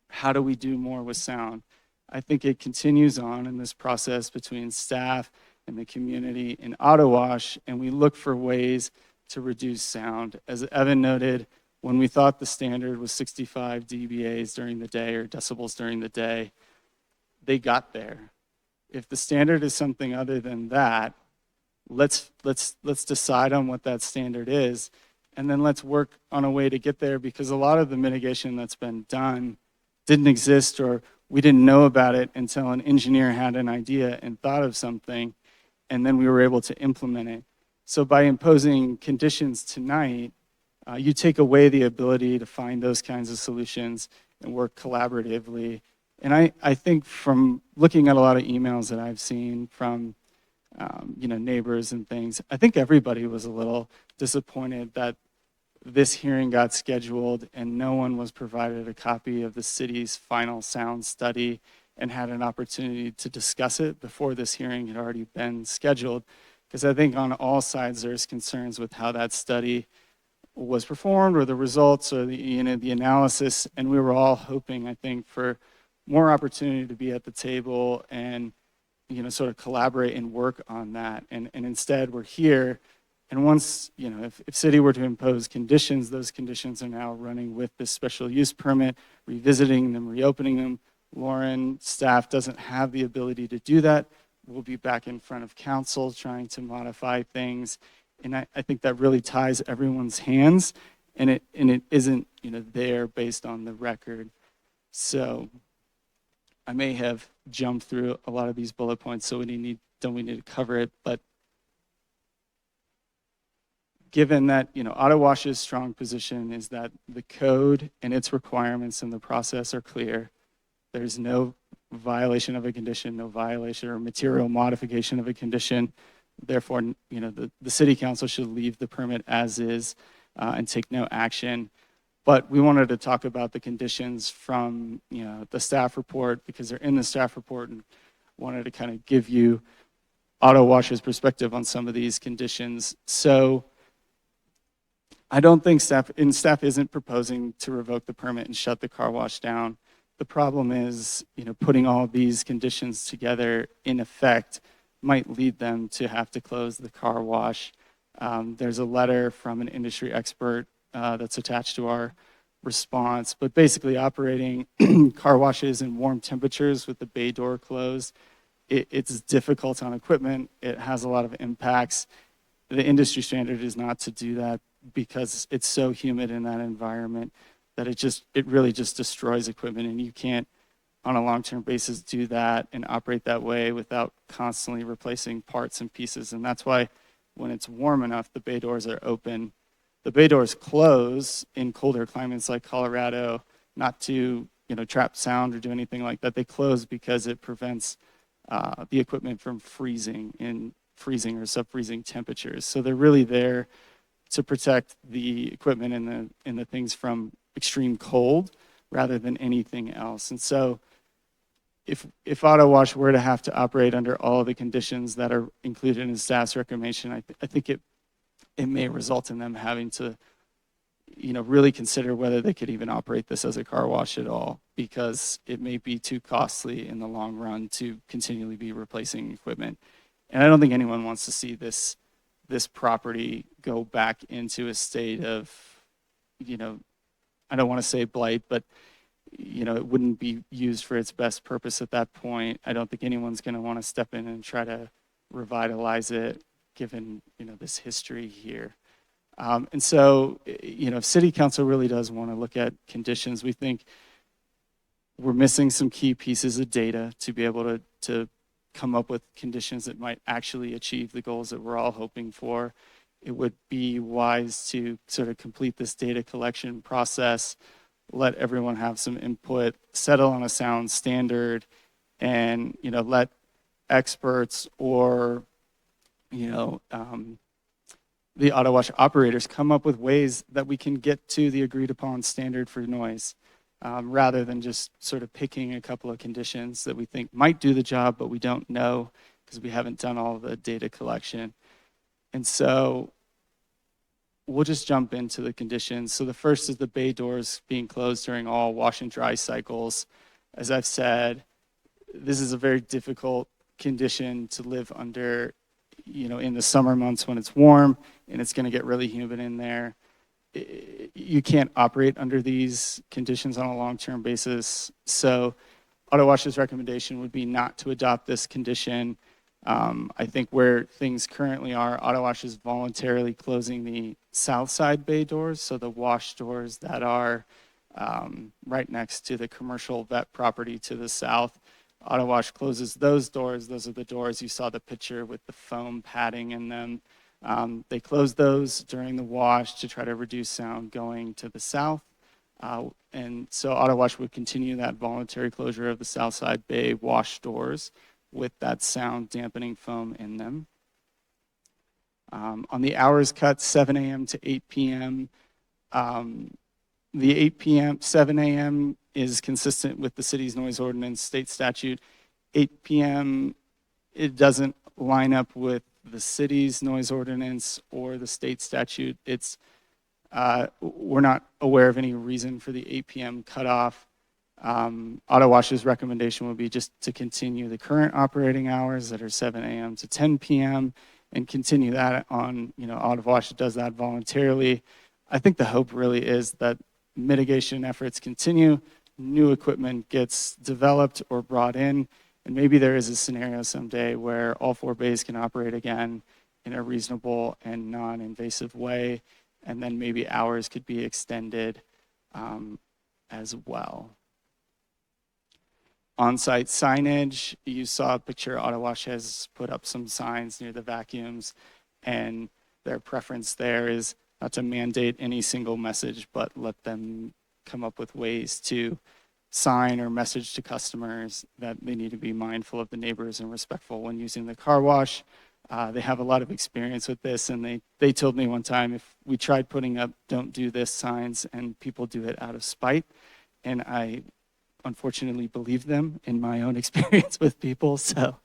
how do we do more with sound. I think it continues on in this process between staff and the community in Auto Wash, and we look for ways to reduce sound. As Evan noted, when we thought the standard was 65 dBAs during the day or decibels during the day, they got there. If the standard is something other than that, let's decide on what that standard is, and then let's work on a way to get there, because a lot of the mitigation that's been done didn't exist, or we didn't know about it until an engineer had an idea and thought of something, and then we were able to implement it. So by imposing conditions tonight, you take away the ability to find those kinds of solutions and work collaboratively. And I think from looking at a lot of emails that I've seen from neighbors and things, I think everybody was a little disappointed that this hearing got scheduled and no one was provided a copy of the city's final sound study and had an opportunity to discuss it before this hearing had already been scheduled. Because I think on all sides there's concerns with how that study was performed, or the results, or the analysis, and we were all hoping, I think, for more opportunity to be at the table and sort of collaborate and work on that. And instead we're here. And once, if city were to impose conditions, those conditions are now running with this special use permit, revisiting them, reopening them. Lauren, staff doesn't have the ability to do that. We'll be back in front of council trying to modify things. And I think that really ties everyone's hands, and it isn't, there based on the record. So I may have jumped through a lot of these bullet points, so don't we need to cover it, but given that, Auto Wash's strong position is that the code and its requirements in the process are clear. There's no violation of a condition, no violation or material modification of a condition. Therefore, the city council should leave the permit as is and take no action. But we wanted to talk about the conditions from, the staff report, because they're in the staff report, and wanted to kind of give you Auto Wash's perspective on some of these conditions. So I don't think staff isn't proposing to revoke the permit and shut the car wash down. The problem is, putting all of these conditions together in effect might lead them to have to close the car wash. There's a letter from an industry expert that's attached to our response, but basically operating car washes in warm temperatures with the bay door closed, it's difficult on equipment. It has a lot of impacts. The industry standard is not to do that because it's so humid in that environment that it really just destroys equipment, and you can't on a long-term basis do that and operate that way without constantly replacing parts and pieces. And that's why when it's warm enough, the bay doors are open. The bay doors close in colder climates like Colorado, not to trap sound or do anything like that. They close because it prevents the equipment from freezing in freezing or sub-freezing temperatures. So they're really there to protect the equipment and the things from extreme cold rather than anything else. And so if Auto Wash were to have to operate under all of the conditions that are included in staff's recommendation, I think it may result in them having to really consider whether they could even operate this as a car wash at all, because it may be too costly in the long run to continually be replacing equipment. And I don't think anyone wants to see this property go back into a state of, I don't want to say blight, but it wouldn't be used for its best purpose at that point. I don't think anyone's going to want to step in and try to revitalize it, given, this history here. And so, if City Council really does want to look at conditions, we think we're missing some key pieces of data to be able to come up with conditions that might actually achieve the goals that we're all hoping for. It would be wise to sort of complete this data collection process, let everyone have some input, settle on a sound standard, and, let experts or, the auto wash operators come up with ways that we can get to the agreed upon standard for noise, rather than just sort of picking a couple of conditions that we think might do the job, but we don't know because we haven't done all the data collection. And so we'll just jump into the conditions. So the first is the bay doors being closed during all wash and dry cycles. As I've said, this is a very difficult condition to live under, in the summer months when it's warm and it's going to get really humid in there. You can't operate under these conditions on a long-term basis. So Auto Wash's recommendation would be not to adopt this condition. I think where things currently are, Auto Wash is voluntarily closing the south side bay doors, so the wash doors that are right next to the commercial vet property to the south. Auto Wash closes those doors. Those are the doors you saw the picture with the foam padding in them. They close those during the wash to try to reduce sound going to the south. And so Auto Wash would continue that voluntary closure of the south side bay wash doors with that sound dampening foam in them. On the hours cut, 7 a.m. to 8 p.m., the 8 p.m., 7 a.m. is consistent with the city's noise ordinance state statute. 8 p.m., it doesn't line up with the city's noise ordinance or the state statute. We're not aware of any reason for the 8 p.m. cutoff. Auto Wash's recommendation would be just to continue the current operating hours that are 7 a.m. to 10 p.m. and continue that on, Auto Wash does that voluntarily. I think the hope really is that mitigation efforts continue, new equipment gets developed or brought in, and maybe there is a scenario someday where all 4 bays can operate again in a reasonable and non-invasive way, and then maybe hours could be extended as well. On-site signage, you saw a picture, Auto Wash has put up some signs near the vacuums, and their preference there is not to mandate any single message, but let them come up with ways to sign or message to customers that they need to be mindful of the neighbors and respectful when using the car wash. They have a lot of experience with this, and they told me one time if we tried putting up "don't do this" signs and people do it out of spite, and I unfortunately believe them in my own experience with people. So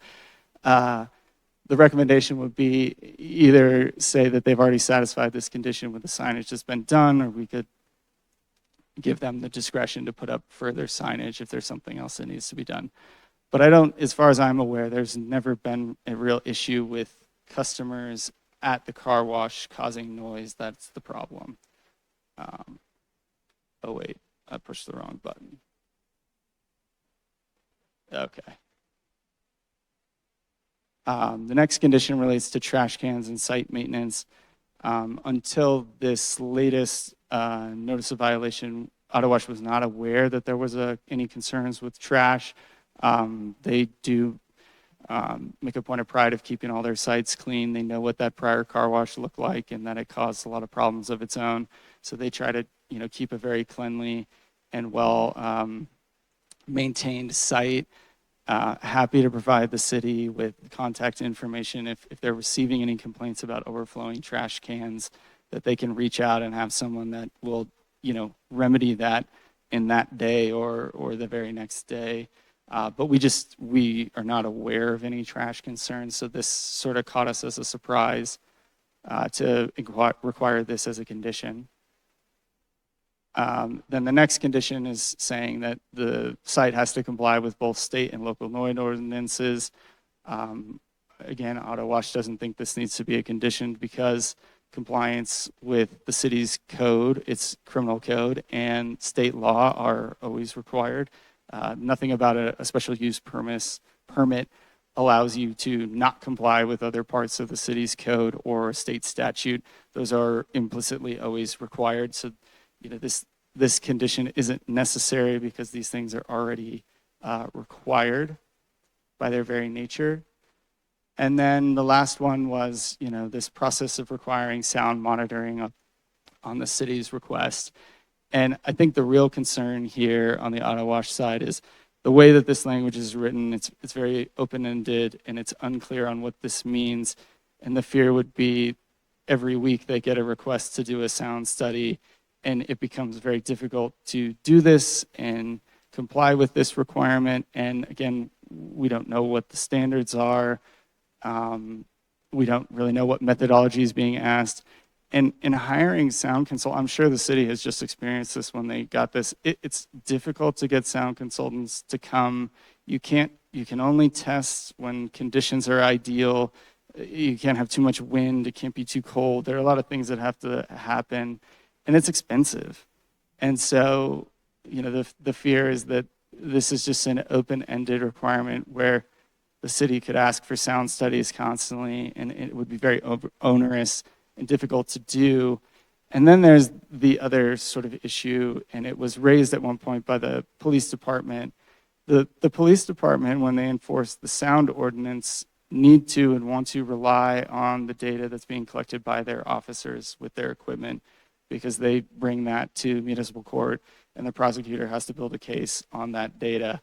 the recommendation would be either say that they've already satisfied this condition with the signage that's been done, or we could give them the discretion to put up further signage if there's something else that needs to be done. But as far as I'm aware, there's never been a real issue with customers at the car wash causing noise. That's the problem. Oh wait, I pushed the wrong button. Okay. The next condition relates to trash cans and site maintenance. Until this latest notice of violation, Auto Wash was not aware that there was any concerns with trash. They do make a point of pride of keeping all their sites clean. They know what that prior car wash looked like and that it caused a lot of problems of its own. So they try to keep a very cleanly and well maintained site. Happy to provide the city with contact information if they're receiving any complaints about overflowing trash cans, that they can reach out and have someone that will, remedy that in that day or the very next day. But we are not aware of any trash concerns, so this sort of caught us as a surprise to require this as a condition. Then the next condition is saying that the site has to comply with both state and local noise ordinances. Again, Auto Wash doesn't think this needs to be a condition because compliance with the city's code, its criminal code, and state law are always required. Nothing about a special use permit allows you to not comply with other parts of the city's code or a state statute. Those are implicitly always required. So, this condition isn't necessary because these things are already required by their very nature. And then the last one was, this process of requiring sound monitoring on the city's request. And I think the real concern here on the auto wash side is the way that this language is written. It's very open-ended and it's unclear on what this means. And the fear would be every week they get a request to do a sound study, and it becomes very difficult to do this and comply with this requirement. And again, we don't know what the standards are. We don't really know what methodology is being asked. And in hiring sound consult, I'm sure the city has just experienced this when they got this. It's difficult to get sound consultants to come. You can only test when conditions are ideal. You can't have too much wind. It can't be too cold. There are a lot of things that have to happen, and it's expensive. And so, the fear is that this is just an open-ended requirement where the city could ask for sound studies constantly, and it would be very onerous and difficult to do. And then there's the other sort of issue, and it was raised at one point by the police department. The police department, when they enforce the sound ordinance, need to and want to rely on the data that's being collected by their officers with their equipment, because they bring that to municipal court, and the prosecutor has to build a case on that data.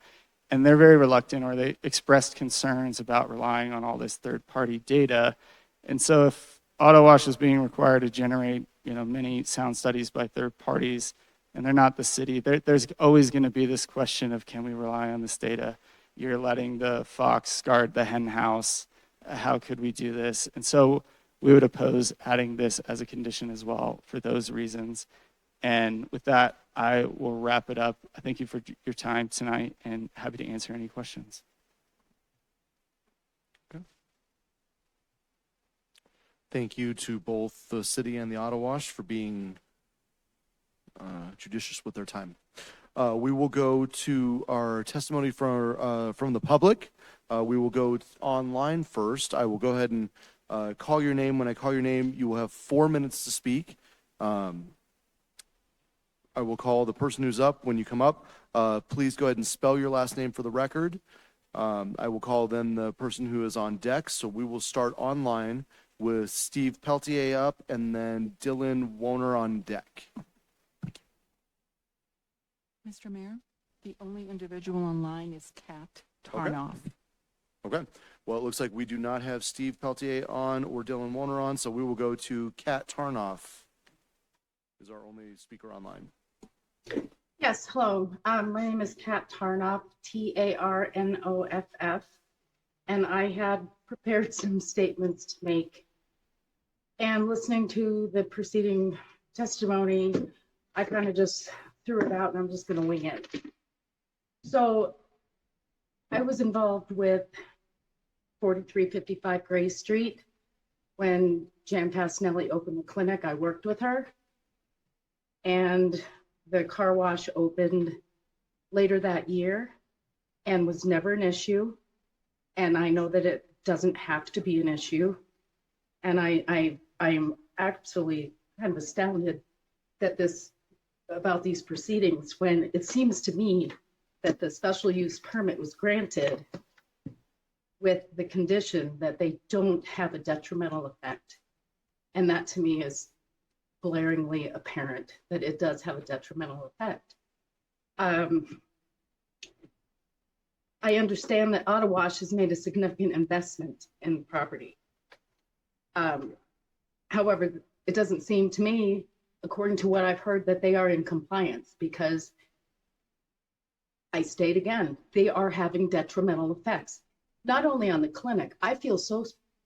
And they're very reluctant, or they expressed concerns about relying on all this third-party data. And so if auto wash is being required to generate, many sound studies by third parties, and they're not the city, there's always going to be this question of, can we rely on this data? You're letting the fox guard the hen house. How could we do this? And so we would oppose adding this as a condition as well for those reasons. And with that, I will wrap it up. I thank you for your time tonight, and happy to answer any questions. Thank you to both the city and the auto wash for being judicious with their time. We will go to our testimony from the public. We will go online first. I will go ahead and call your name. When I call your name, you will have 4 minutes to speak. I will call the person who's up. When you come up, please go ahead and spell your last name for the record. I will call then the person who is on deck. So we will start online with Steve Peltier up, and then Dylan Woner on deck. Mr. Mayor, the only individual online is Kat Tarnoff. Okay. Well, it looks like we do not have Steve Peltier on or Dylan Woner on, so we will go to Kat Tarnoff, is our only speaker online. Yes, hello. My name is Kat Tarnoff, Tarnoff, and I had prepared some statements to make. And listening to the preceding testimony, I kind of just threw it out, and I'm just going to wing it. So I was involved with 4355 Gray Street. When Jan Pasnelli opened the clinic, I worked with her. And the car wash opened later that year and was never an issue. And I know that it doesn't have to be an issue. And I am absolutely kind of astounded that about these proceedings, when it seems to me that the special use permit was granted with the condition that they don't have a detrimental effect. And that to me is glaringly apparent, that it does have a detrimental effect. I understand that Auto Wash has made a significant investment in the property. However, it doesn't seem to me, according to what I've heard, that they are in compliance, because I state again, they are having detrimental effects, not only on the clinic. I feel so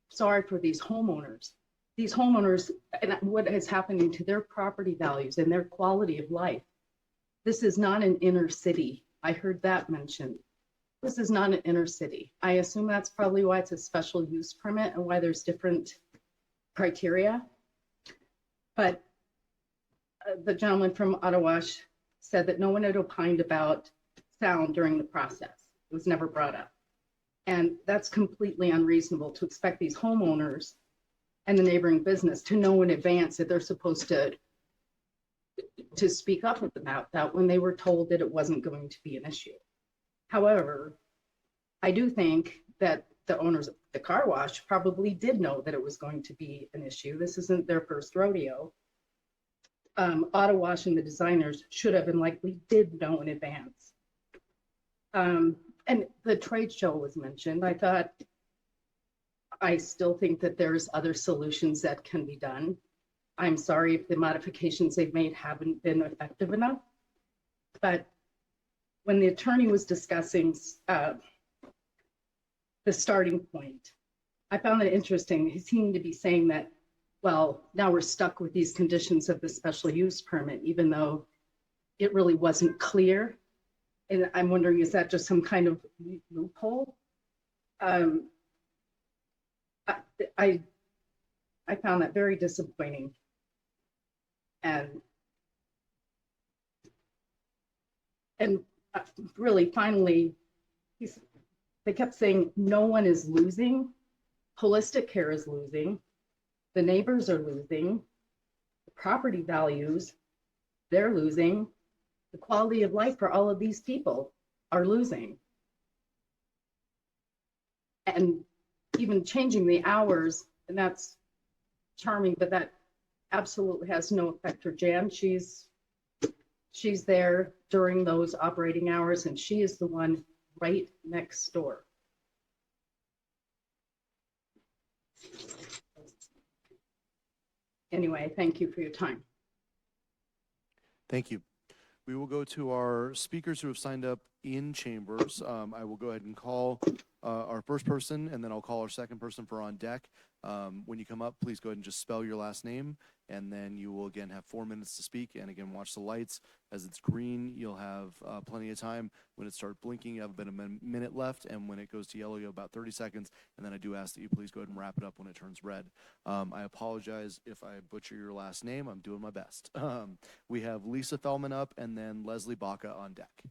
sorry for these homeowners and what is happening to their property values and their quality of life. This is not an inner city. I heard that mentioned. This is not an inner city. I assume that's probably why it's a special use permit and why there's different criteria. But the gentleman from Ottawa said that no one had opined about sound during the process. It was never brought up. And that's completely unreasonable to expect these homeowners and the neighboring business to know in advance that they're supposed to speak up about that when they were told that it wasn't going to be an issue. However, I do think that the owners of the car wash probably did know that it was going to be an issue. This isn't their first rodeo. Auto Wash and the designers should have and likely did know in advance. And the trade show was mentioned. I still think that there's other solutions that can be done. I'm sorry if the modifications they've made haven't been effective enough. But when the attorney was discussing the starting point, I found it interesting. He seemed to be saying that, well, now we're stuck with these conditions of the special use permit, even though it really wasn't clear. And I'm wondering, is that just some kind of loophole? I found that very disappointing. And really, finally, they kept saying no one is losing. Holistic care is losing. The neighbors are losing. The property values, they're losing. The quality of life for all of these people are losing. And even changing the hours, and that's charming, but that absolutely has no effect for Jan. She's there during those operating hours, and she is the one right next door. Anyway, thank you for your time. Thank you. We will go to our speakers who have signed up in chambers. I will go ahead and call our first person, and then I'll call our second person for on deck. When you come up, please go ahead and just spell your last name, and then you will again have 4 minutes to speak. And again, watch the lights. As it's green, you'll have plenty of time. When it starts blinking, you have about a minute left, and when it goes to yellow, you have about 30 seconds. And then I do ask that you please go ahead and wrap it up when it turns red. I apologize if I butcher your last name. I'm doing my best. We have Lisa Fellman up, and then Leslie Baca on deck.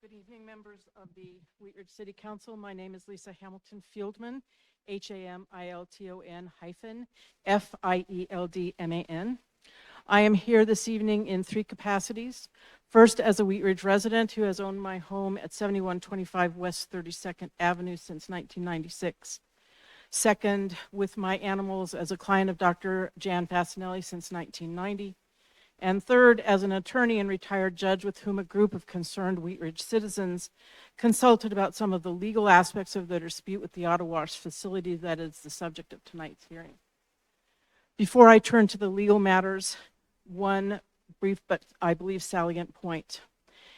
Good evening, members of the Wheat Ridge City Council. My name is Lisa Hamilton Fieldman, HAMILTON-Fieldman. I am here this evening in 3 capacities. First, as a Wheat Ridge resident who has owned my home at 7125 West 32nd Avenue since 1996. Second, with my animals as a client of Dr. Jan Fasinelli since 1990. And third, as an attorney and retired judge with whom a group of concerned Wheat Ridge citizens consulted about some of the legal aspects of the dispute with the Auto Wash facility that is the subject of tonight's hearing. Before I turn to the legal matters, one brief but I believe salient point,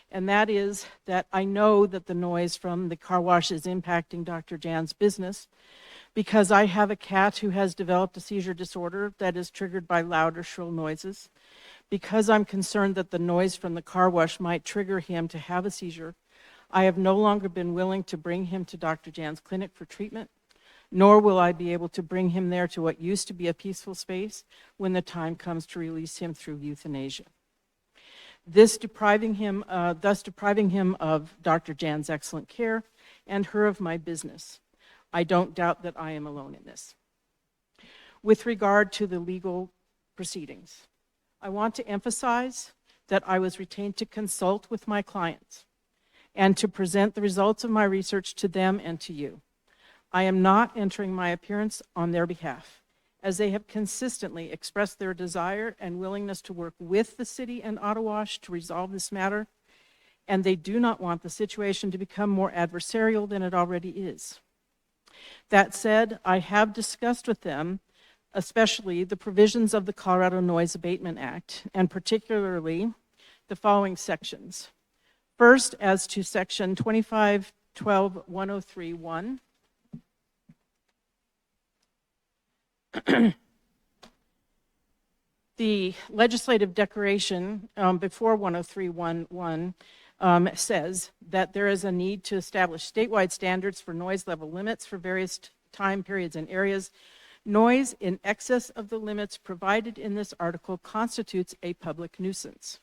and that is that I know that the noise from the car wash is impacting Dr. Jan's business because I have a cat who has developed a seizure disorder that is triggered by loud or shrill noises. Because I'm concerned that the noise from the car wash might trigger him to have a seizure, I have no longer been willing to bring him to Dr. Jan's clinic for treatment, nor will I be able to bring him there to what used to be a peaceful space when the time comes to release him through euthanasia. Thus depriving him of Dr. Jan's excellent care and her of my business. I don't doubt that I am alone in this. With regard to the legal proceedings, I want to emphasize that I was retained to consult with my clients and to present the results of my research to them and to you. I am not entering my appearance on their behalf, as they have consistently expressed their desire and willingness to work with the city and Auto Wash to resolve this matter, and they do not want the situation to become more adversarial than it already is. That said, I have discussed with them especially the provisions of the Colorado Noise Abatement Act, and particularly the following sections. First, as to section 2512-103-1, The legislative declaration before 103.1.1 says that there is a need to establish statewide standards for noise level limits for various time periods and areas. Noise in excess of the limits provided in this article constitutes a public nuisance.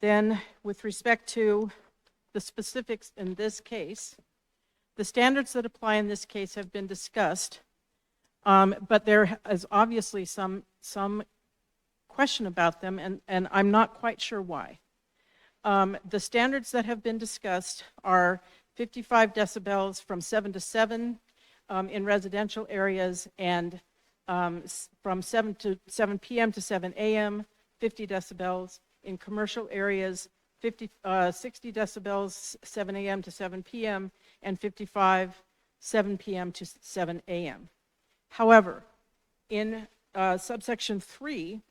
Then, with respect to the specifics in this case, the standards that apply in this case have been discussed, but there is obviously some question about them, and I'm not quite sure why. The standards that have been discussed are 55 decibels from 7 to 7 in residential areas, and from 7 p.m. to 7 a.m., 50 decibels. In commercial areas, 60 decibels, 7 a.m. to 7 p.m., and 55, 7 p.m. to 7 a.m. However, in subsection 3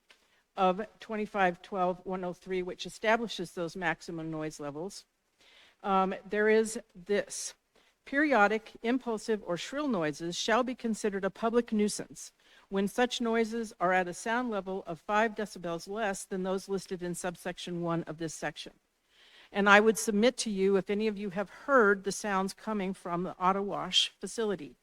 of 2512.103, which establishes those maximum noise levels, there is this: periodic, impulsive, or shrill noises shall be considered a public nuisance when such noises are at a sound level of 5 decibels less than those listed in subsection 1 of this section. And I would submit to you, if any of you have heard the sounds coming from the Auto Wash facility,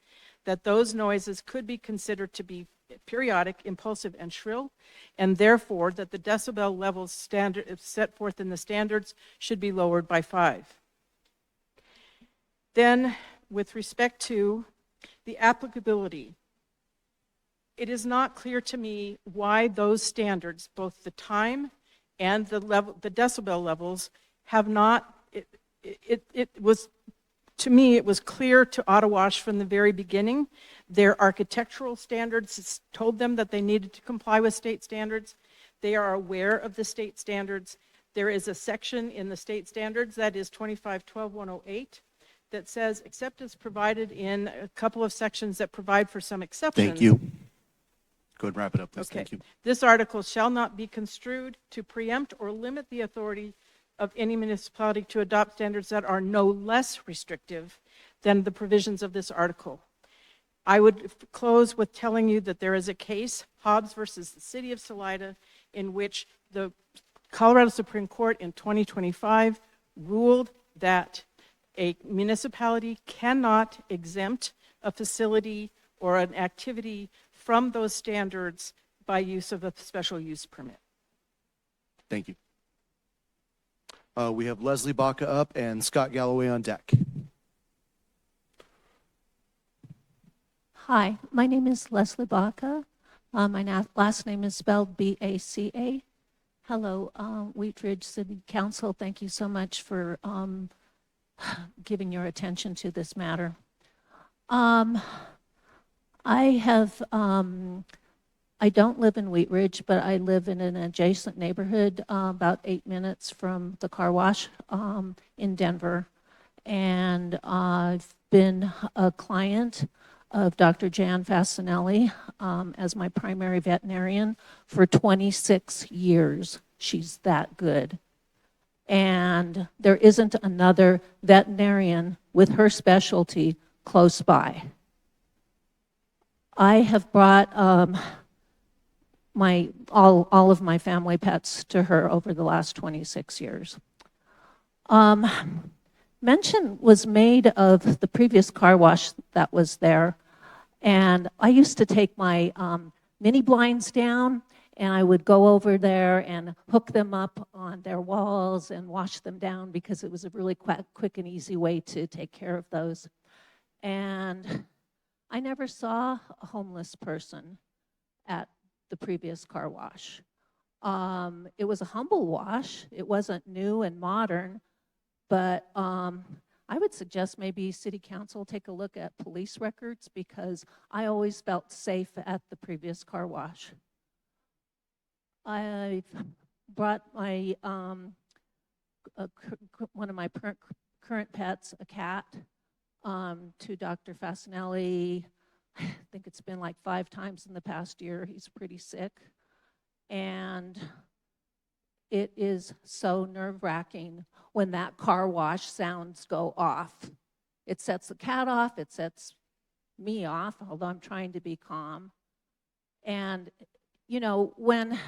that those noises could be considered to be periodic, impulsive, and shrill, and therefore that the decibel levels set forth in the standards should be lowered by 5. Then, with respect to the applicability, it is not clear to me why those standards, both the time and the decibel levels, have not, it was, to me, it was clear to Auto Wash from the very beginning. Their architectural standards told them that they needed to comply with state standards. They are aware of the state standards. There is a section in the state standards, that is 2512.108, that says, except as provided in a couple of sections that provide for some exceptions. Thank you. Go ahead and wrap it up, please. Okay. Thank you. This article shall not be construed to preempt or limit the authority of any municipality to adopt standards that are no less restrictive than the provisions of this article. I would close with telling you that there is a case, Hobbs versus the City of Salida, in which the Colorado Supreme Court in 2025 ruled that a municipality cannot exempt a facility or an activity from those standards by use of a special use permit. Thank you. We have Leslie Baca up and Scott Galloway on deck. Hi, my name is Leslie Baca. My last name is spelled B-A-C-A. Hello, Wheat Ridge City Council. Thank you so much for giving your attention to this matter. I don't live in Wheat Ridge, but I live in an adjacent neighborhood about 8 minutes from the car wash in Denver. And I've been a client of Dr. Jan Fasinelli as my primary veterinarian for 26 years. She's that good. And there isn't another veterinarian with her specialty close by. I have brought all of my family pets to her over the last 26 years. Mention was made of the previous car wash that was there, and I used to take my mini blinds down, and I would go over there and hook them up on their walls and wash them down because it was a really quick and easy way to take care of those. And I never saw a homeless person at the previous car wash. It was a humble wash. It wasn't new and modern, but I would suggest maybe City Council take a look at police records because I always felt safe at the previous car wash. I've brought my one of my current pets, a cat, to Dr. Fasinelli. I think it's been like 5 times in the past year. He's pretty sick. And it is so nerve-wracking when that car wash sounds go off. It sets the cat off, it sets me off, although I'm trying to be calm. And you know, when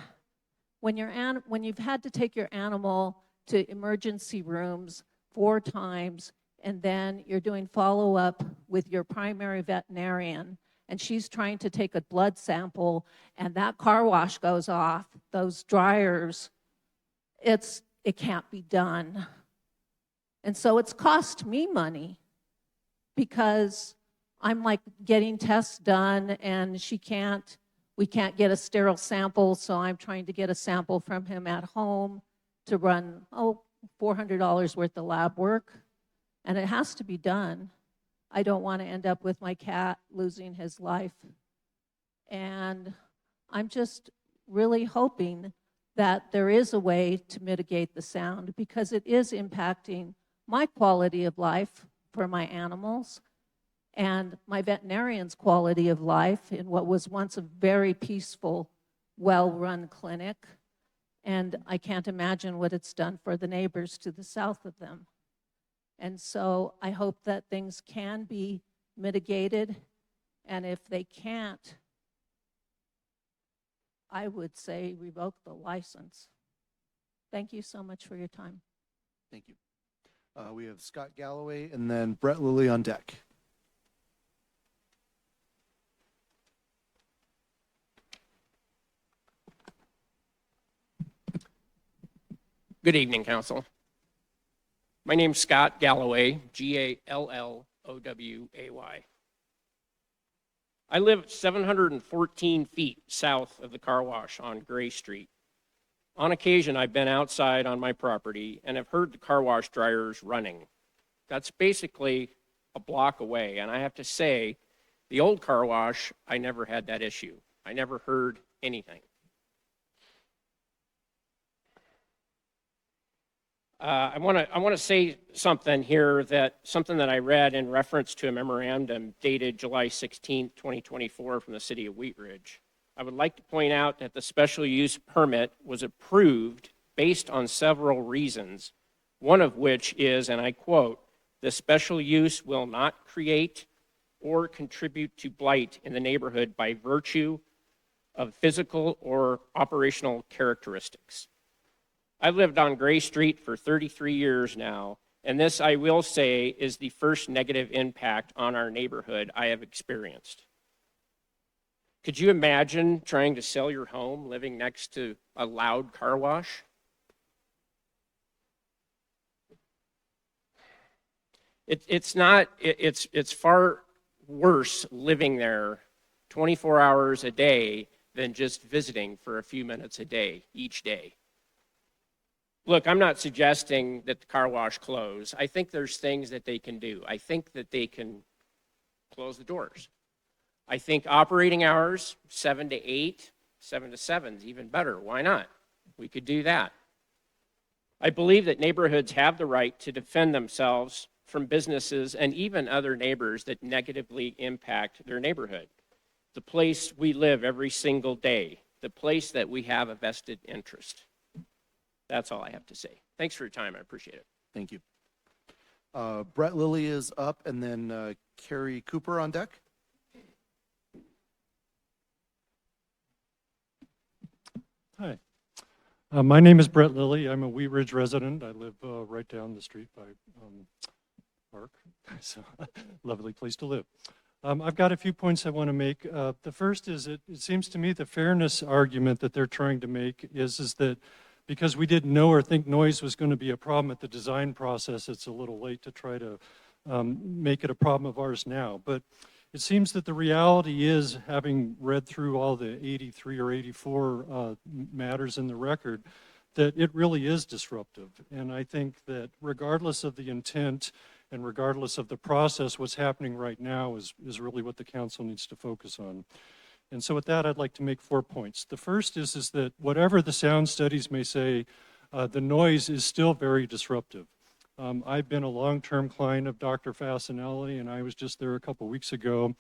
you've had to take your animal to emergency rooms 4 times, and then you're doing follow-up with your primary veterinarian, and she's trying to take a blood sample, and that car wash goes off, those dryers, it can't be done. And so it's cost me money, because I'm like getting tests done, and we can't get a sterile sample, so I'm trying to get a sample from him at home to run, $400 worth of lab work, and it has to be done. I don't want to end up with my cat losing his life. And I'm just really hoping that there is a way to mitigate the sound, because it is impacting my quality of life for my animals and my veterinarian's quality of life in what was once a very peaceful, well-run clinic. And I can't imagine what it's done for the neighbors to the south of them. And so I hope that things can be mitigated. And if they can't, I would say revoke the license. Thank you so much for your time. Thank you. We have Scott Galloway and then Brett Lilly on deck. Good evening, Council. My name's Scott Galloway, Galloway. I live 714 feet south of the car wash on Gray Street. On occasion, I've been outside on my property and have heard the car wash dryers running. That's basically a block away, and I have to say, the old car wash, I never had that issue. I never heard anything. I want to say something here, something that I read in reference to a memorandum dated July 16, 2024 from the city of Wheat Ridge. I would like to point out that the special use permit was approved based on several reasons, one of which is, and I quote, "The special use will not create or contribute to blight in the neighborhood by virtue of physical or operational characteristics." I've lived on Gray Street for 33 years now, and this, I will say, is the first negative impact on our neighborhood I have experienced. Could you imagine trying to sell your home living next to a loud car wash? It's far worse living there 24 hours a day than just visiting for a few minutes a day, each day. Look, I'm not suggesting that the car wash close. I think there's things that they can do. I think that they can close the doors. I think operating hours, 7 to 8, 7 to 7 is even better. Why not? We could do that. I believe that neighborhoods have the right to defend themselves from businesses and even other neighbors that negatively impact their neighborhood. The place we live every single day, the place that we have a vested interest. That's all I have to say. Thanks for your time. I appreciate it. Thank you. Brett Lilly is up, and then Carrie Cooper on deck. Hi. My name is Brett Lilly. I'm a Wheat Ridge resident. I live right down the street by Park. So, lovely place to live. I've got a few points I want to make. The first is it seems to me the fairness argument that they're trying to make is that because we didn't know or think noise was going to be a problem at the design process, it's a little late to try to make it a problem of ours now. But it seems that the reality is, having read through all the 83 or 84 matters in the record, that it really is disruptive. And I think that regardless of the intent and regardless of the process, what's happening right now is really what the council needs to focus on. And so with that, I'd like to make 4 points. The first is that whatever the sound studies may say, the noise is still very disruptive. I've been a long-term client of Dr. Fasanelli, and I was just there a couple weeks ago,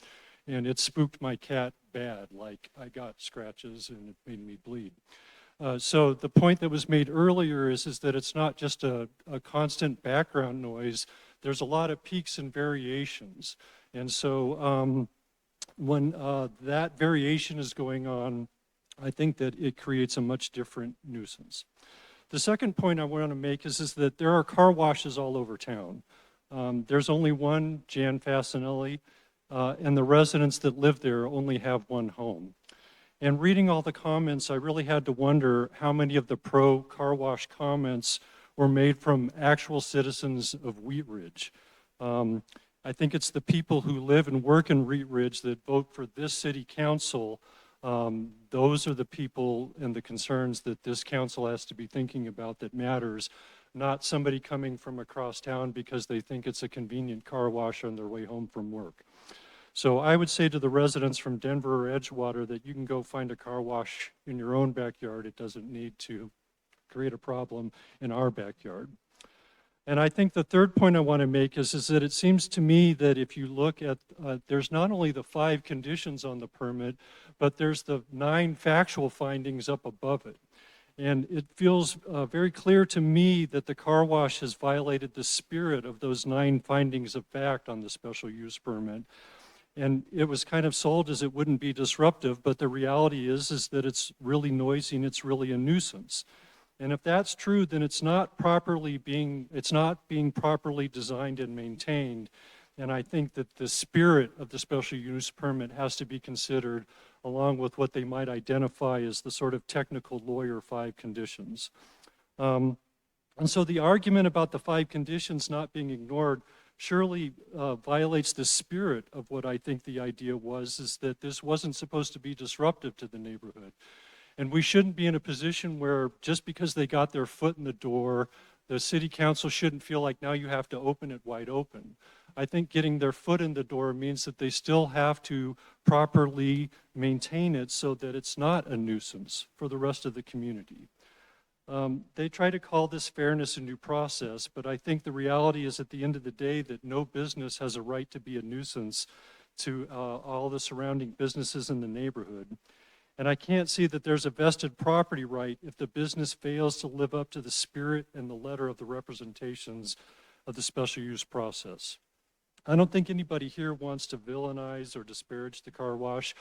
and it spooked my cat bad. Like, I got scratches and it made me bleed. So the point that was made earlier is that it's not just a constant background noise. There's a lot of peaks and variations. And so when that variation is going on, I think that it creates a much different nuisance. The second point I want to make is that there are car washes all over town. There's only one, Jan Fasinelli, and the residents that live there only have one home. And reading all the comments, I really had to wonder how many of the pro-car wash comments were made from actual citizens of Wheat Ridge. I think it's the people who live and work in Wheat Ridge that vote for this city council. Those are the people and the concerns that this council has to be thinking about that matters, not somebody coming from across town because they think it's a convenient car wash on their way home from work. So I would say to the residents from Denver or Edgewater that you can go find a car wash in your own backyard. It doesn't need to create a problem in our backyard. And I think the third point I want to make is that it seems to me that if you look at, there's not only the 5 conditions on the permit, but there's the 9 factual findings up above it. And it feels very clear to me that the car wash has violated the spirit of those 9 findings of fact on the special use permit. And it was kind of sold as it wouldn't be disruptive, but the reality is that it's really noisy and it's really a nuisance. And if that's true, then it's not being properly designed and maintained. And I think that the spirit of the special use permit has to be considered along with what they might identify as the sort of technical lawyer 5 conditions. And so the argument about the 5 conditions not being ignored surely violates the spirit of what I think the idea was, is that this wasn't supposed to be disruptive to the neighborhood. And we shouldn't be in a position where just because they got their foot in the door, the city council shouldn't feel like now you have to open it wide open. I think getting their foot in the door means that they still have to properly maintain it so that it's not a nuisance for the rest of the community. They try to call this fairness and due process, but I think the reality is at the end of the day that no business has a right to be a nuisance to all the surrounding businesses in the neighborhood. And I can't see that there's a vested property right if the business fails to live up to the spirit and the letter of the representations of the special use process. I don't think anybody here wants to villainize or disparage the car wash.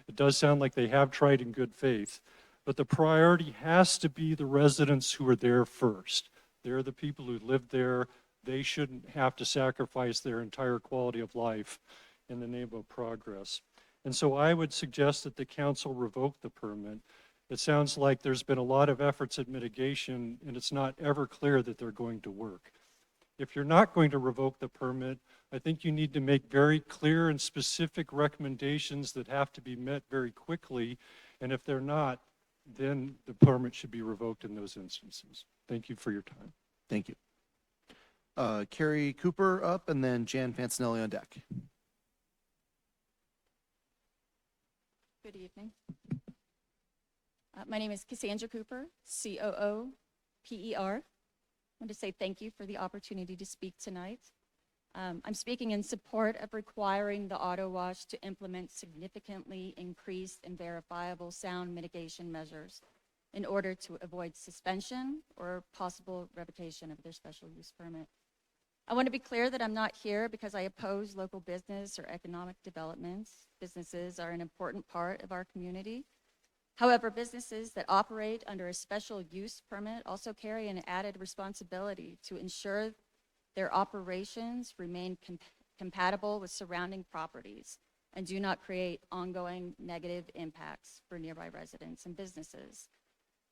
It does sound like they have tried in good faith, but the priority has to be the residents who are there first. They're the people who live there. They shouldn't have to sacrifice their entire quality of life in the name of progress. And so I would suggest that the council revoke the permit. It sounds like there's been a lot of efforts at mitigation, and it's not ever clear that they're going to work. If you're not going to revoke the permit, I think you need to make very clear and specific recommendations that have to be met very quickly. And if they're not, then the permit should be revoked in those instances. Thank you for your time. Thank you. Carrie Cooper up, and then Jan Fancinelli on deck. Good evening. My name is Cassandra Cooper, C-O-O-P-E-R. I want to say thank you for the opportunity to speak tonight. I'm speaking in support of requiring the auto wash to implement significantly increased and verifiable sound mitigation measures in order to avoid suspension or possible revocation of their special use permit. I want to be clear that I'm not here because I oppose local business or economic developments. Businesses are an important part of our community. However, businesses that operate under a special use permit also carry an added responsibility to ensure their operations remain compatible with surrounding properties and do not create ongoing negative impacts for nearby residents and businesses.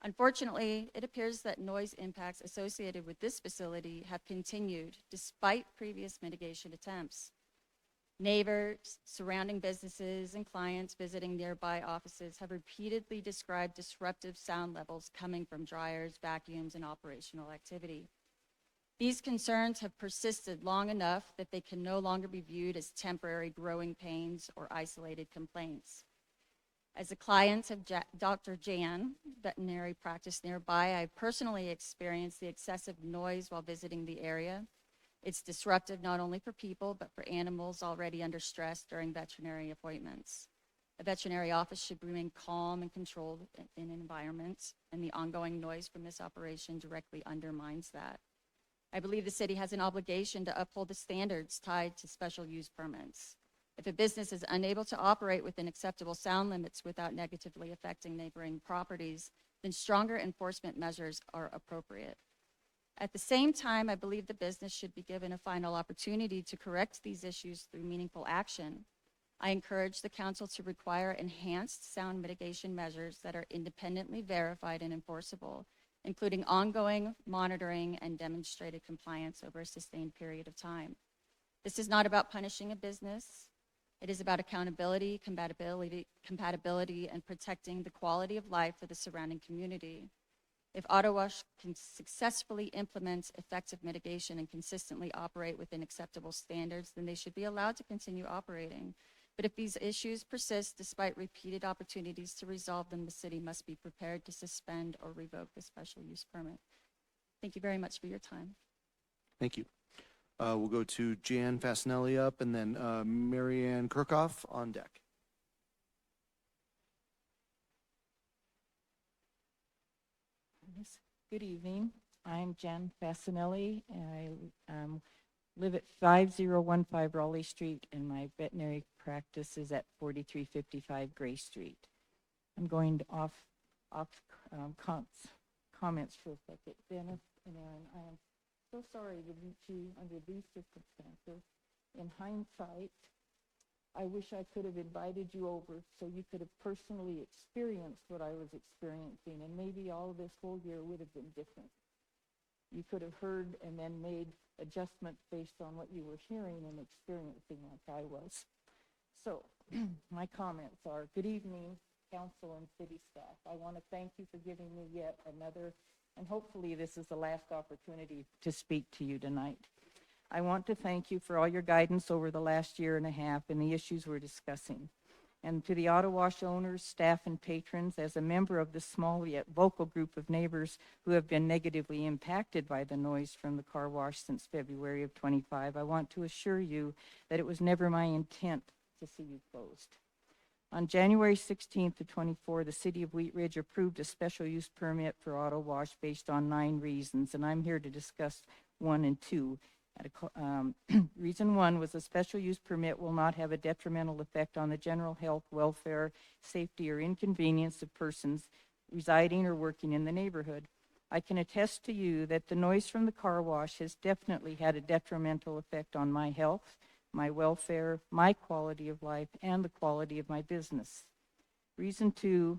Unfortunately, it appears that noise impacts associated with this facility have continued despite previous mitigation attempts. Neighbors, surrounding businesses, and clients visiting nearby offices have repeatedly described disruptive sound levels coming from dryers, vacuums, and operational activity. These concerns have persisted long enough that they can no longer be viewed as temporary growing pains or isolated complaints. As a client of Dr. Jan, veterinary practice nearby, I personally experienced the excessive noise while visiting the area. It's disruptive not only for people, but for animals already under stress during veterinary appointments. A veterinary office should remain calm and controlled in an environment, and the ongoing noise from this operation directly undermines that. I believe the city has an obligation to uphold the standards tied to special use permits. If a business is unable to operate within acceptable sound limits without negatively affecting neighboring properties, then stronger enforcement measures are appropriate. At the same time, I believe the business should be given a final opportunity to correct these issues through meaningful action. I encourage the council to require enhanced sound mitigation measures that are independently verified and enforceable, including ongoing monitoring and demonstrated compliance over a sustained period of time. This is not about punishing a business. It is about accountability, compatibility, and protecting the quality of life for the surrounding community. If Auto Wash can successfully implement effective mitigation and consistently operate within acceptable standards, then they should be allowed to continue operating. But if these issues persist despite repeated opportunities to resolve them, the city must be prepared to suspend or revoke the special use permit. Thank you very much for your time. Thank you. We'll go to Jan Fasinelli up and then Marianne Kirchhoff on deck. Good evening. I'm Jan Fasinelli, and I live at 5015 Raleigh Street, and my veterinary practice is at 4355 Gray Street. I'm going to comments for a second. Dennis and Aaron, I am so sorry to meet you under these circumstances. In hindsight, I wish I could have invited you over so you could have personally experienced what I was experiencing, and maybe all of this whole year would have been different. You could have heard and then made adjustments based on what you were hearing and experiencing like I was. So my comments are, good evening, council and city staff. I want to thank you for giving me yet another, and hopefully this is the last opportunity to speak to you tonight. I want to thank you for all your guidance over the last year and a half and the issues we're discussing. And to the Auto Wash owners, staff, and patrons, as a member of the small yet vocal group of neighbors who have been negatively impacted by the noise from the car wash since February of 25, I want to assure you that it was never my intent to see you closed. On January 16th to 24, the city of Wheat Ridge approved a special use permit for Auto Wash based on 9 reasons, and I'm here to discuss 1 and 2. Reason 1 was a special use permit will not have a detrimental effect on the general health, welfare, safety, or inconvenience of persons residing or working in the neighborhood. I can attest to you that the noise from the car wash has definitely had a detrimental effect on my health, my welfare, my quality of life, and the quality of my business. Reason 2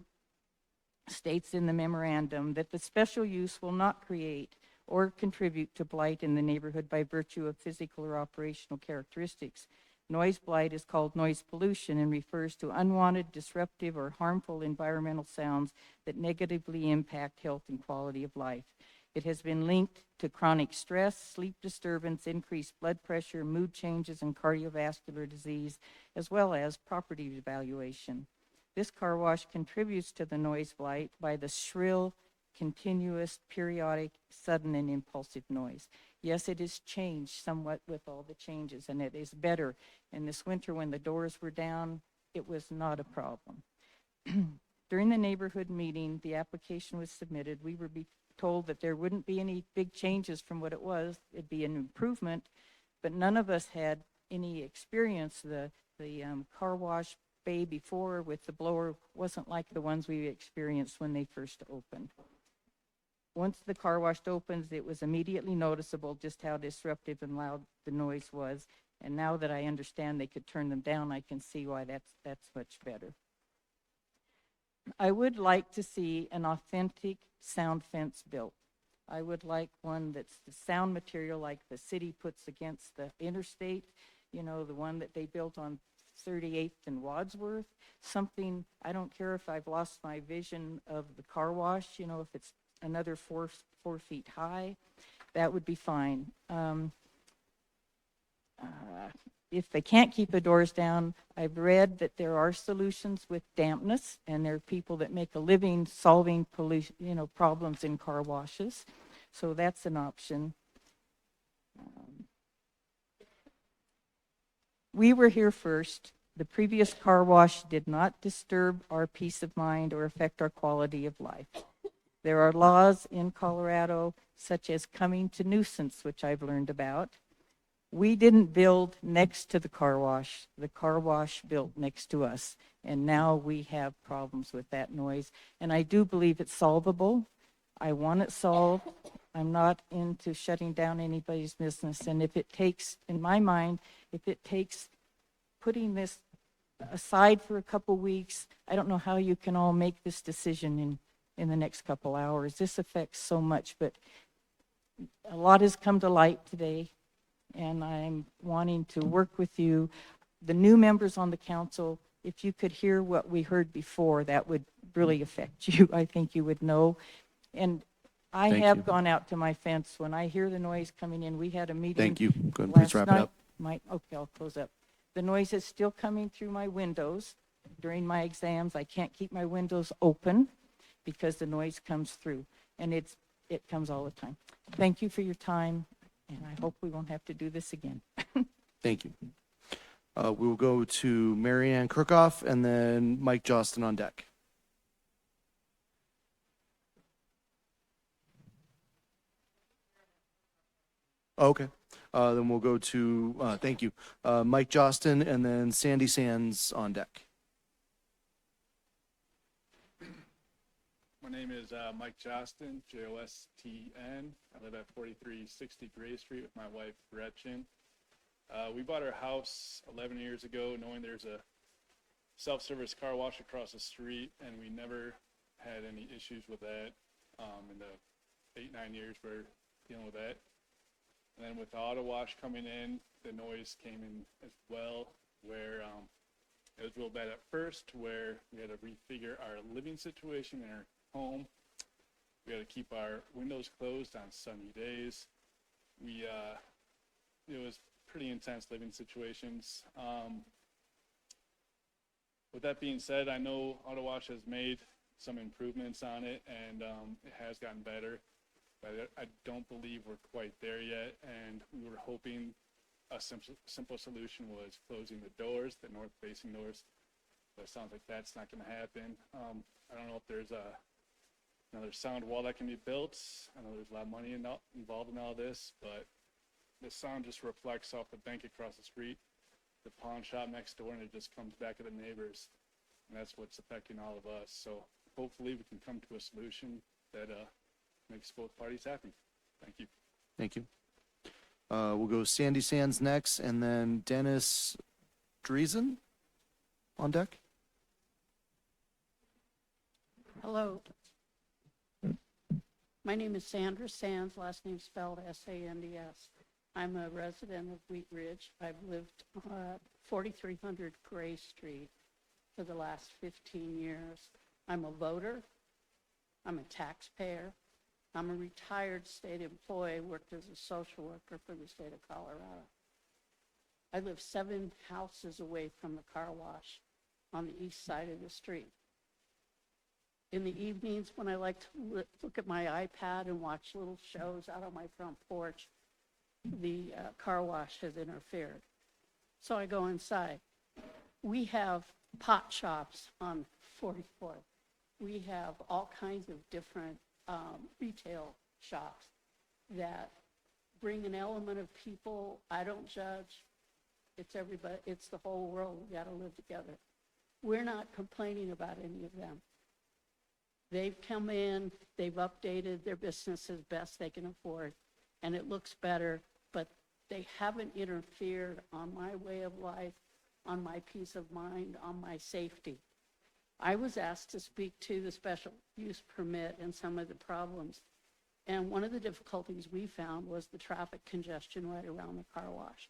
states in the memorandum that the special use will not create or contribute to blight in the neighborhood by virtue of physical or operational characteristics. Noise blight is called noise pollution and refers to unwanted, disruptive, or harmful environmental sounds that negatively impact health and quality of life. It has been linked to chronic stress, sleep disturbance, increased blood pressure, mood changes, and cardiovascular disease, as well as property devaluation. This car wash contributes to the noise blight by the shrill, continuous, periodic, sudden, and impulsive noise. Yes, it has changed somewhat with all the changes, and it is better. In this winter, when the doors were down, it was not a problem. During the neighborhood meeting, the application was submitted. We were told that there wouldn't be any big changes from what it was. It'd be an improvement, but none of us had any experience. The car wash bay before with the blower wasn't like the ones we experienced when they first opened. Once the car wash opens, it was immediately noticeable just how disruptive and loud the noise was. And now that I understand they could turn them down, I can see why that's much better. I would like to see an authentic sound fence built. I would like one that's the sound material like the city puts against the interstate, you know, the one that they built on 38th and Wadsworth. Something, I don't care if I've lost my vision of the car wash, you know, if it's another 4 feet high, that would be fine. If they can't keep the doors down, I've read that there are solutions with dampness, and there are people that make a living solving pollution, you know, problems in car washes. So that's an option. We were here first. The previous car wash did not disturb our peace of mind or affect our quality of life. There are laws in Colorado, such as coming to nuisance, which I've learned about. We didn't build next to the car wash. The car wash built next to us. And now we have problems with that noise. And I do believe it's solvable. I want it solved. I'm not into shutting down anybody's business. And if it takes, in my mind, if it takes putting this aside for a couple weeks, I don't know how you can all make this decision in the next couple hours. This affects so much, but a lot has come to light today, and I'm wanting to work with you. The new members on the council, if you could hear what we heard before, that would really affect you. I think you would know. And I Thank have you. gone out to my fence when I hear the noise coming in. We had a meeting. Thank you. Go ahead and please last wrap it night. up. Okay, I'll close up. The noise is still coming through my windows. During my exams, I can't keep my windows open because the noise comes through, and it comes all the time. Thank you for your time, and I hope we won't have to do this again. Thank you. We will go to Marianne Kirchhoff and then Mike Jostin on deck. Okay. Then we'll go to, thank you, Mike Jostin and then Sandy Sands on deck. My name is Mike Jostin, Jostn. I live at 4360 Gray Street with my wife, Gretchen. We bought our house 11 years ago knowing there's a self-service car wash across the street, and we never had any issues with that in the 8-9 years we're dealing with that. And then with the auto wash coming in, the noise came in as well, where it was real bad at first, where we had to refigure our living situation in our home. We had to keep our windows closed on sunny days. It was pretty intense living situations. With that being said, I know Auto Wash has made some improvements on it, and it has gotten better. But I don't believe we're quite there yet, and we were hoping a simple solution was closing the doors, the north-facing doors. But it sounds like that's not going to happen. I don't know if there's another sound wall that can be built. I know there's a lot of money involved in all this, but the sound just reflects off the bank across the street, the pawn shop next door, and it just comes back at the neighbors. And that's what's affecting all of us. So hopefully we can come to a solution that makes both parties happy. Thank you. Thank you. We'll go Sandy Sands next, and then Dennis Driesen on deck. Hello. My name is Sandra Sands, last name spelled S-A-N-D-S. I'm a resident of Wheat Ridge. I've lived 4300 Gray Street for the last 15 years. I'm a voter. I'm a taxpayer. I'm a retired state employee, worked as a social worker for the state of Colorado. I live 7 houses away from the car wash on the east side of the street. In the evenings, when I like to look at my iPad and watch little shows out on my front porch, the car wash has interfered. So I go inside. We have pot shops on 44th. We have all kinds of different retail shops that bring an element of people. I don't judge. It's everybody. It's the whole world. We got to live together. We're not complaining about any of them. They've come in, they've updated their business as best they can afford, and it looks better, but they haven't interfered on my way of life, on my peace of mind, on my safety. I was asked to speak to the special use permit and some of the problems, and one of the difficulties we found was the traffic congestion right around the car wash.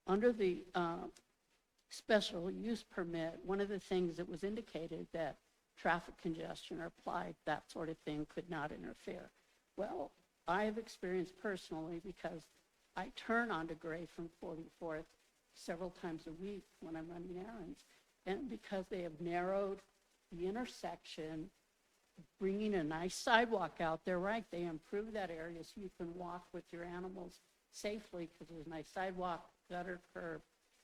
Under the special use permit, one of the things that was indicated that traffic congestion or plight, that sort of thing, could not interfere. Well, I have experienced personally, because I turn onto Gray from 44th several times a week when I'm running errands, and because they have narrowed the intersection, bringing a nice sidewalk out there, right, they improved that area so you can walk with your animals safely because there's a nice sidewalk, gutter, curb.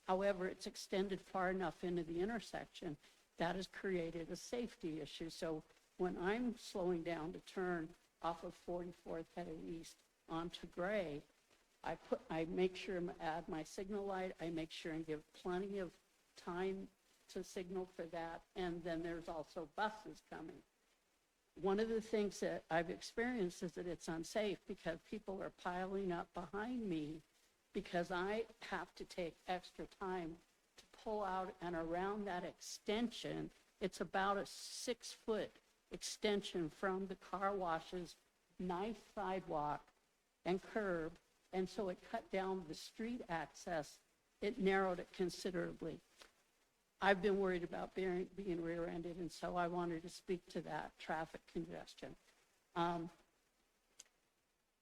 However, it's extended far enough into the intersection that has created a safety issue. So when I'm slowing down to turn off of 44th headed east onto Gray, I make sure and add my signal light, I make sure and give plenty of time to signal for that, and then there's also buses coming. One of the things that I've experienced is that it's unsafe because people are piling up behind me because I have to take extra time to pull out and around that extension. It's about a 6-foot extension from the car wash's nice sidewalk and curb, and so it cut down the street access. It narrowed it considerably. I've been worried about being rear-ended, and so I wanted to speak to that traffic congestion.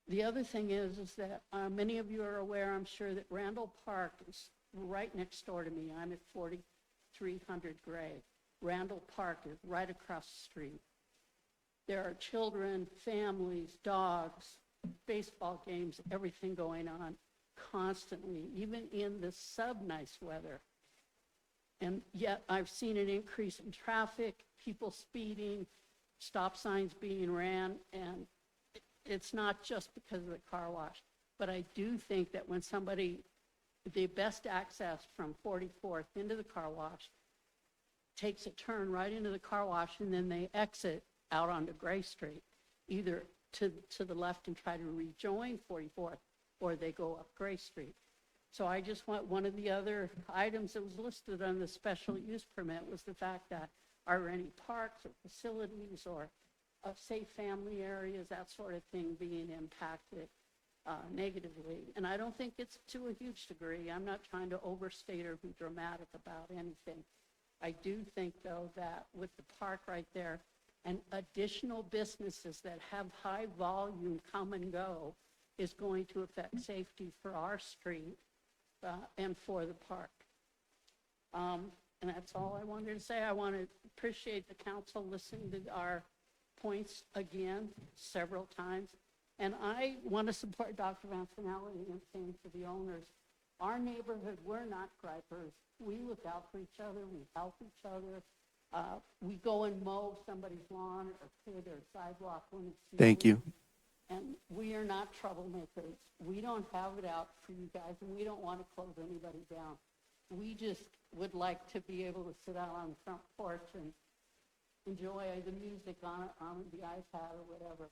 The other thing is that many of you are aware, I'm sure, that Randall Park is right next door to me. I'm at 4300 Gray. Randall Park is right across the street. There are children, families, dogs, baseball games, everything going on constantly, even in the sub-nice weather. And yet I've seen an increase in traffic, people speeding, stop signs being ran, and it's not just because of the car wash. But I do think that when the best access from 44th into the car wash takes a turn right into the car wash, and then they exit out onto Gray Street, either to the left and try to rejoin 44th, or they go up Gray Street. So I just want, one of the other items that was listed on the special use permit was the fact that are there any parks or facilities or safe family areas, that sort of thing, being impacted negatively. And I don't think it's to a huge degree. I'm not trying to overstate or be dramatic about anything. I do think, though, that with the park right there and additional businesses that have high volume come and go is going to affect safety for our street and for the park. And that's all I wanted to say. I want to appreciate the council listening to our points again several times. And I want to support Dr. Vansanelli in saying to the owners, our neighborhood, we're not gripers. We look out for each other. We help each other. We go and mow somebody's lawn or clear their sidewalk when it's Thank you. And we are not troublemakers. We don't have it out for you guys, and we don't want to close anybody down. We just would like to be able to sit out on the front porch and enjoy the music on the iPad or whatever.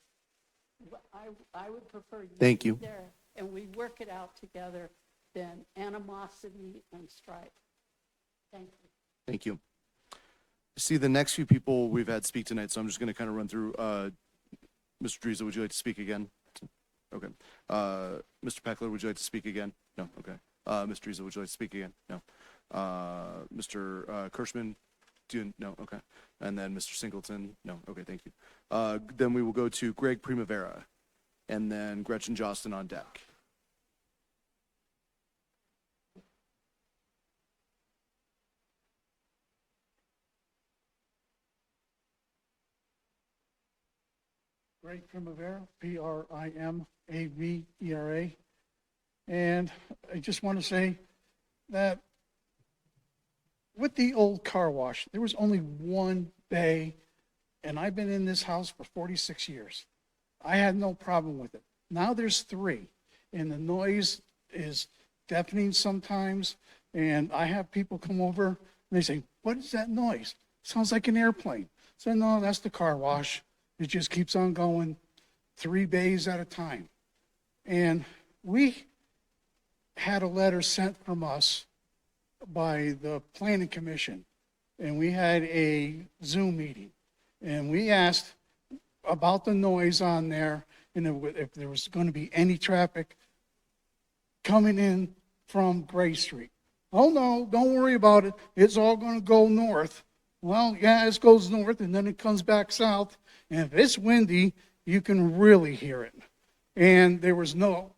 I would prefer Thank you. be there and we work it out together than animosity and strife. Thank you. Thank you. See, the next few people we've had speak tonight, so I'm just going to kind of run through. Mr. Driza, would you like to speak again? Okay. Mr. Peckler, would you like to speak again? No. Okay. Mr. Driza, would you like to speak again? No. Mr. Kirschman, no. Okay. And then Mr. Singleton, no. Okay. Thank you. Then we will go to Greg Primavera, and then Gretchen Jostin on deck. Greg Primavera, Primavera. And I just want to say that with the old car wash, there was only one bay, and I've been in this house for 46 years. I had no problem with it. Now there's 3, and the noise is deafening sometimes, and I have people come over, and they say, what is that noise? Sounds like an airplane. So no, that's the car wash. It just keeps on going 3 bays at a time. And we had a letter sent from us by the Planning Commission, and we had a Zoom meeting. And we asked about the noise on there and if there was going to be any traffic coming in from Gray Street. Oh, no, don't worry about it. It's all going to go north. Well, yeah, it goes north and then it comes back south. And if it's windy, you can really hear it. And there was no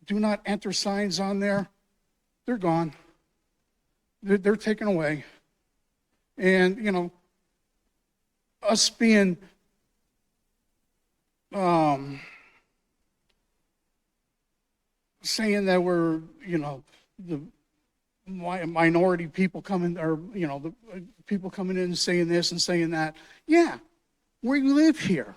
do not enter signs on there. They're gone. They're taken away. And, you know, us being saying that we're, you know, the minority people coming, or, you know, the people coming in and saying this and saying that. Yeah, we live here.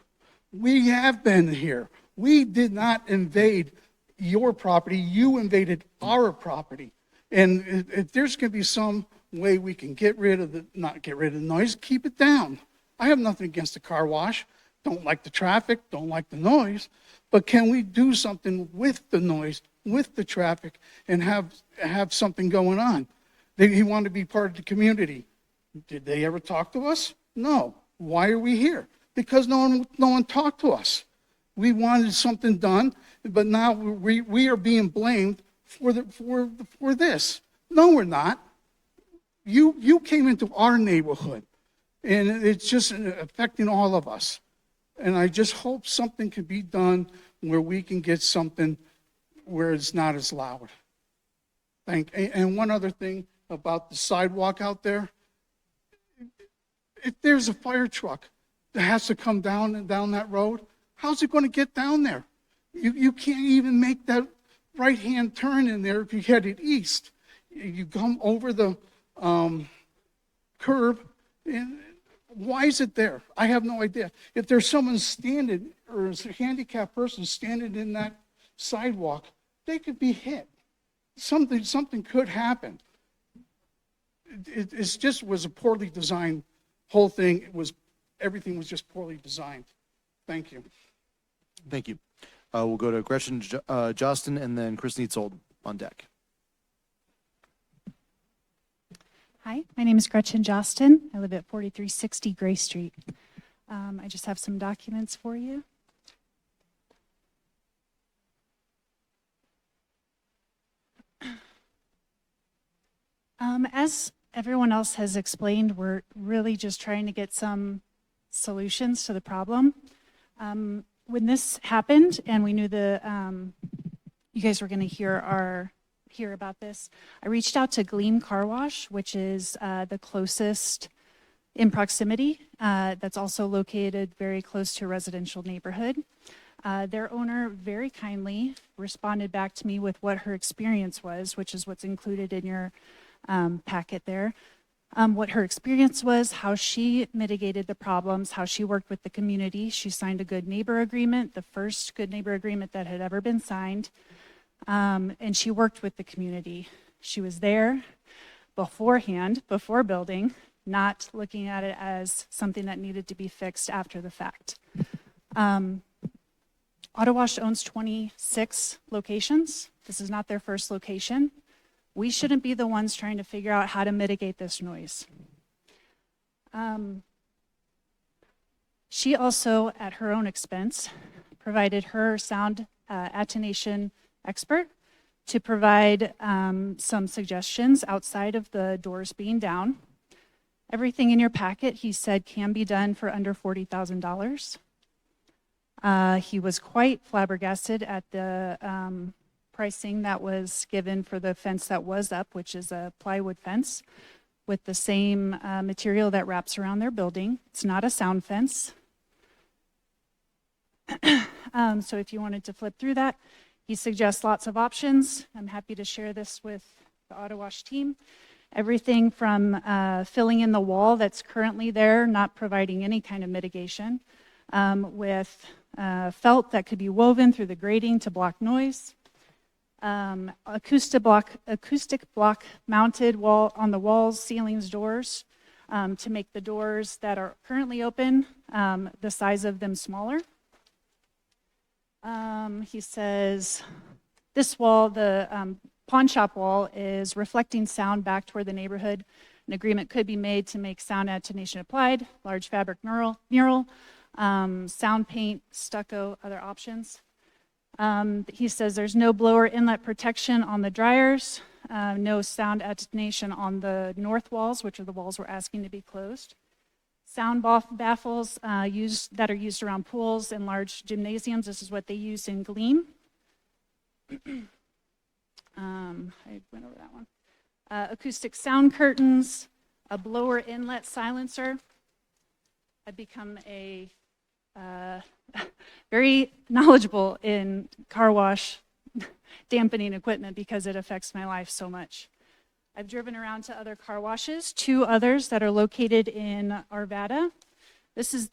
We have been here. We did not invade your property, you invaded our property. And if there's going to be some way we can get rid of not get rid of the noise, keep it down. I have nothing against the car wash. Don't like the traffic, don't like the noise. But can we do something with the noise, with the traffic, and have something going on? He wanted to be part of the community. Did they ever talk to us? No. Why are we here? Because no one talked to us. We wanted something done, but now we are being blamed for this. No, we're not. You came into our neighborhood, and it's just affecting all of us. And I just hope something can be done where we can get something where it's not as loud. And one other thing about the sidewalk out there. If there's a fire truck that has to come down that road, how's it going to get down there? You can't even make that right-hand turn in there if you headed east. You come over the curb, and why is it there? I have no idea. If there's someone standing, or a handicapped person standing in that sidewalk, they could be hit. Something could happen. It just was a poorly designed whole thing. Everything was just poorly designed. Thank you. Thank you. We'll go to Gretchen Justin and then Chris Neitzold on deck. Hi, my name is Gretchen Justin. I live at 4360 Gray Street. I just have some documents for you. As everyone else has explained, we're really just trying to get some solutions to the problem. When this happened and we knew you guys were going to hear about this, I reached out to Gleam Car Wash, which is the closest in proximity. That's also located very close to a residential neighborhood. Their owner very kindly responded back to me with what her experience was, which is what's included in your packet there. What her experience was, how she mitigated the problems, how she worked with the community. She signed a good neighbor agreement, the first good neighbor agreement that had ever been signed. And she worked with the community. She was there beforehand, before building, not looking at it as something that needed to be fixed after the fact. Autowash owns 26 locations. This is not their first location. We shouldn't be the ones trying to figure out how to mitigate this noise. She also, at her own expense, provided her sound attenuation expert to provide some suggestions outside of the doors being down. Everything in your packet, he said, can be done for under $40,000. He was quite flabbergasted at the pricing that was given for the fence that was up, which is a plywood fence with the same material that wraps around their building. It's not a sound fence. So if you wanted to flip through that, he suggests lots of options. I'm happy to share this with the Autowash team. Everything from filling in the wall that's currently there, not providing any kind of mitigation, with felt that could be woven through the grating to block noise. Acoustic block mounted wall on the walls, ceilings, doors, to make the doors that are currently open the size of them smaller. He says this wall, the pawn shop wall, is reflecting sound back toward the neighborhood. An agreement could be made to make sound attenuation applied, large fabric mural, sound paint, stucco, other options. He says there's no blower inlet protection on the dryers, no sound attenuation on the north walls, which are the walls we're asking to be closed. Sound baffles that are used around pools and large gymnasiums. This is what they use in Gleam. I went over that one. Acoustic sound curtains, a blower inlet silencer. I've become a very knowledgeable in car wash dampening equipment because it affects my life so much. I've driven around to other car washes, 2 others that are located in Arvada. This is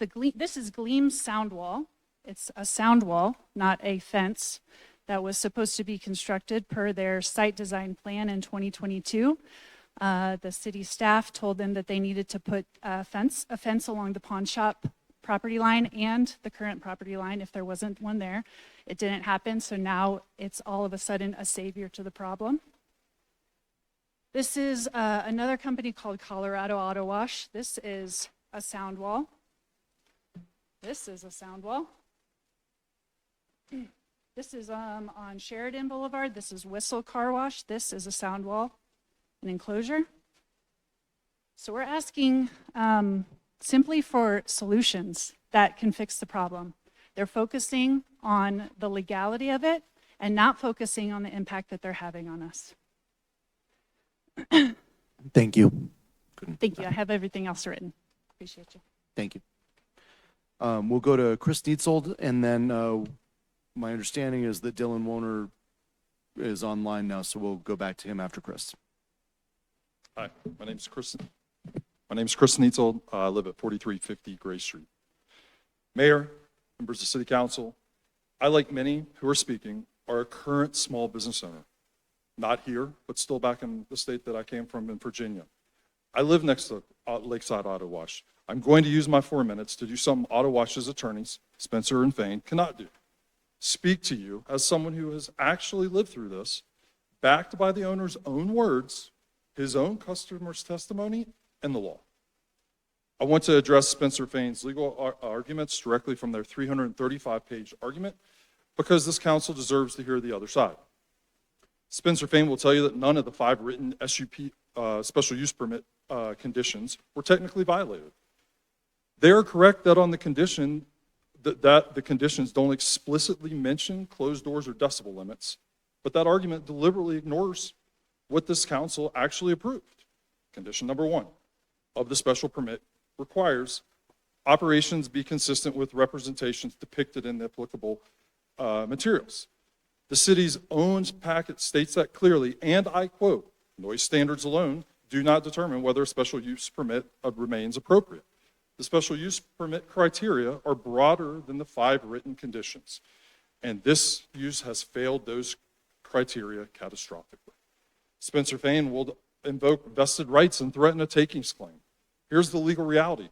Gleam's sound wall. It's a sound wall, not a fence. that was supposed to be constructed per their site design plan in 2022. The city staff told them that they needed to put a fence along the pawn shop property line and the current property line if there wasn't one there. It didn't happen, so now it's all of a sudden a savior to the problem. This is another company called Colorado Auto Wash. This is a sound wall. This is a sound wall. This is on Sheridan Boulevard. This is Whistle Car Wash. This is a sound wall, an enclosure. So we're asking simply for solutions that can fix the problem. They're focusing on the legality of it and not focusing on the impact that they're having on us. Thank you. Thank you. I have everything else written. Appreciate you. Thank you. We'll go to Chris Neitzold, and then my understanding is that Dylan Woner is online now, so we'll go back to him after Chris. Hi, my name's Chris Neitzold. I live at 4350 Gray Street. Mayor, members of City Council, I, like many who are speaking, are a current small business owner. Not here, but still back in the state that I came from in Virginia. I live next to Lakeside Auto Wash. I'm going to use my 4 minutes to do something Auto Wash's attorneys, Spencer and Fain, cannot do. Speak to you as someone who has actually lived through this, backed by the owner's own words, his own customer's testimony, and the law. I want to address Spencer Fain's legal arguments directly from their 335-page argument because this council deserves to hear the other side. Spencer Fain will tell you that none of the 5 written SUP, special use permit conditions were technically violated. They are correct that on the condition that the conditions don't explicitly mention closed doors or decibel limits, but that argument deliberately ignores what this council actually approved. Condition number 1 of the special permit requires operations be consistent with representations depicted in the applicable materials. The city's own packet states that clearly, and I quote, noise standards alone do not determine whether a special use permit remains appropriate. The special use permit criteria are broader than the 5 written conditions, and this use has failed those criteria catastrophically. Spencer Fain will invoke vested rights and threaten a takings claim. Here's the legal reality.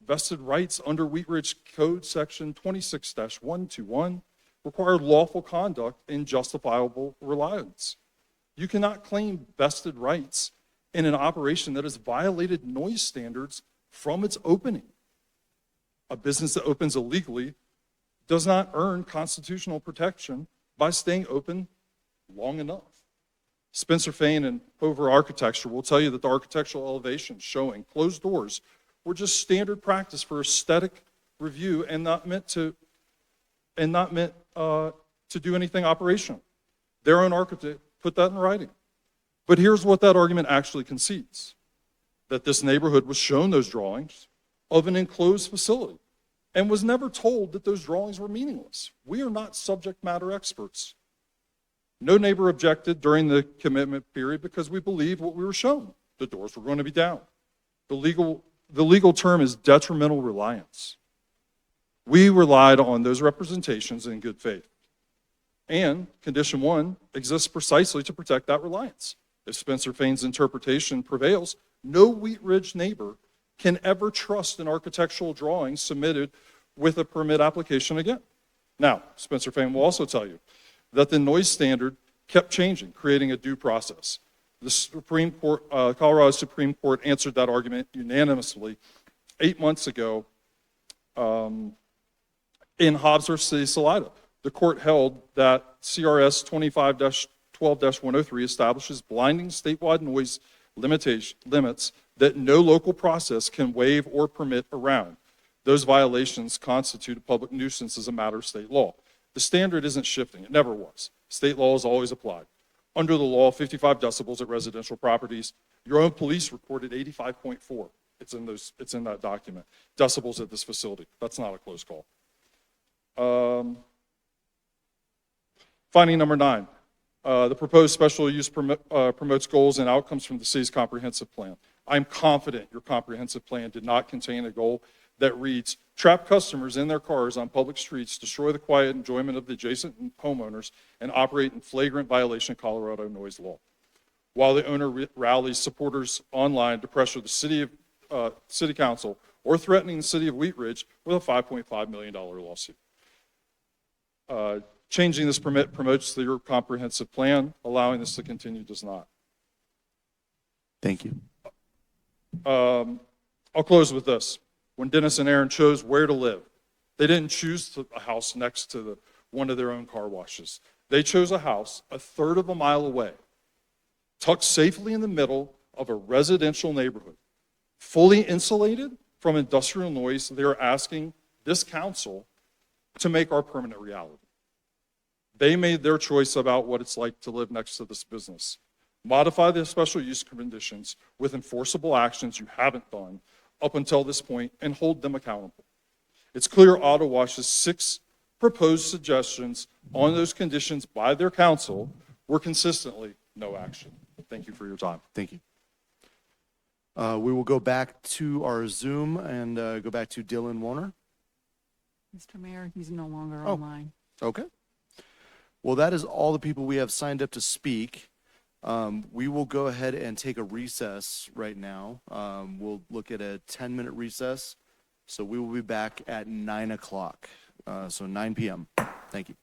Vested rights under Wheat Ridge Code Section 26-121 require lawful conduct and justifiable reliance. You cannot claim vested rights in an operation that has violated noise standards from its opening. A business that opens illegally does not earn constitutional protection by staying open long enough. Spencer Fain and Hover Architecture will tell you that the architectural elevations showing closed doors were just standard practice for aesthetic review and not meant to do anything operational. Their own architect put that in writing. But here's what that argument actually concedes: that this neighborhood was shown those drawings of an enclosed facility and was never told that those drawings were meaningless. We are not subject matter experts. No neighbor objected during the commitment period because we believed what we were shown. The doors were going to be down. The legal term is detrimental reliance. We relied on those representations in good faith. And condition 1 exists precisely to protect that reliance. If Spencer Fain's interpretation prevails, no Wheat Ridge neighbor can ever trust an architectural drawing submitted with a permit application again. Now, Spencer Fain will also tell you that the noise standard kept changing, creating a due process. The Supreme Court, Colorado Supreme Court answered that argument unanimously 8 months ago in Hobbs v. City Salida. The court held that CRS 25-12-103 establishes blinding statewide noise limits that no local process can waive or permit around. Those violations constitute a public nuisance as a matter of state law. The standard isn't shifting. It never was. State law is always applied. Under the law, 55 decibels at residential properties. Your own police reported 85.4. It's in that document. Decibels at this facility. That's not a close call. Finding number 9. The proposed special use promotes goals and outcomes from the city's comprehensive plan. I'm confident your comprehensive plan did not contain a goal that reads, trap customers in their cars on public streets, destroy the quiet enjoyment of the adjacent homeowners, and operate in flagrant violation of Colorado noise law. While the owner rallies supporters online to pressure the city council or threatening the city of Wheat Ridge with a $5.5 million lawsuit. Changing this permit promotes your comprehensive plan. Allowing this to continue does not. Thank you. I'll close with this. When Dennis and Aaron chose where to live, they didn't choose a house next to one of their own car washes. They chose a house a third of a mile away, tucked safely in the middle of a residential neighborhood, fully insulated from industrial noise. They are asking this council to make our permanent reality. They made their choice about what it's like to live next to this business. Modify the special use conditions with enforceable actions you haven't done up until this point and hold them accountable. It's clear Auto Wash's 6 proposed suggestions on those conditions by their council were consistently no action. Thank you for your time. Thank you. We will go back to our Zoom and go back to Dylan Warner. Mr. Mayor, he's no longer Oh. online. Okay. Well, that is all the people we have signed up to speak. We will go ahead and take a recess right now. We'll look at a 10-minute recess. So we will be back at 9 o'clock. So 9 p.m. Thank you.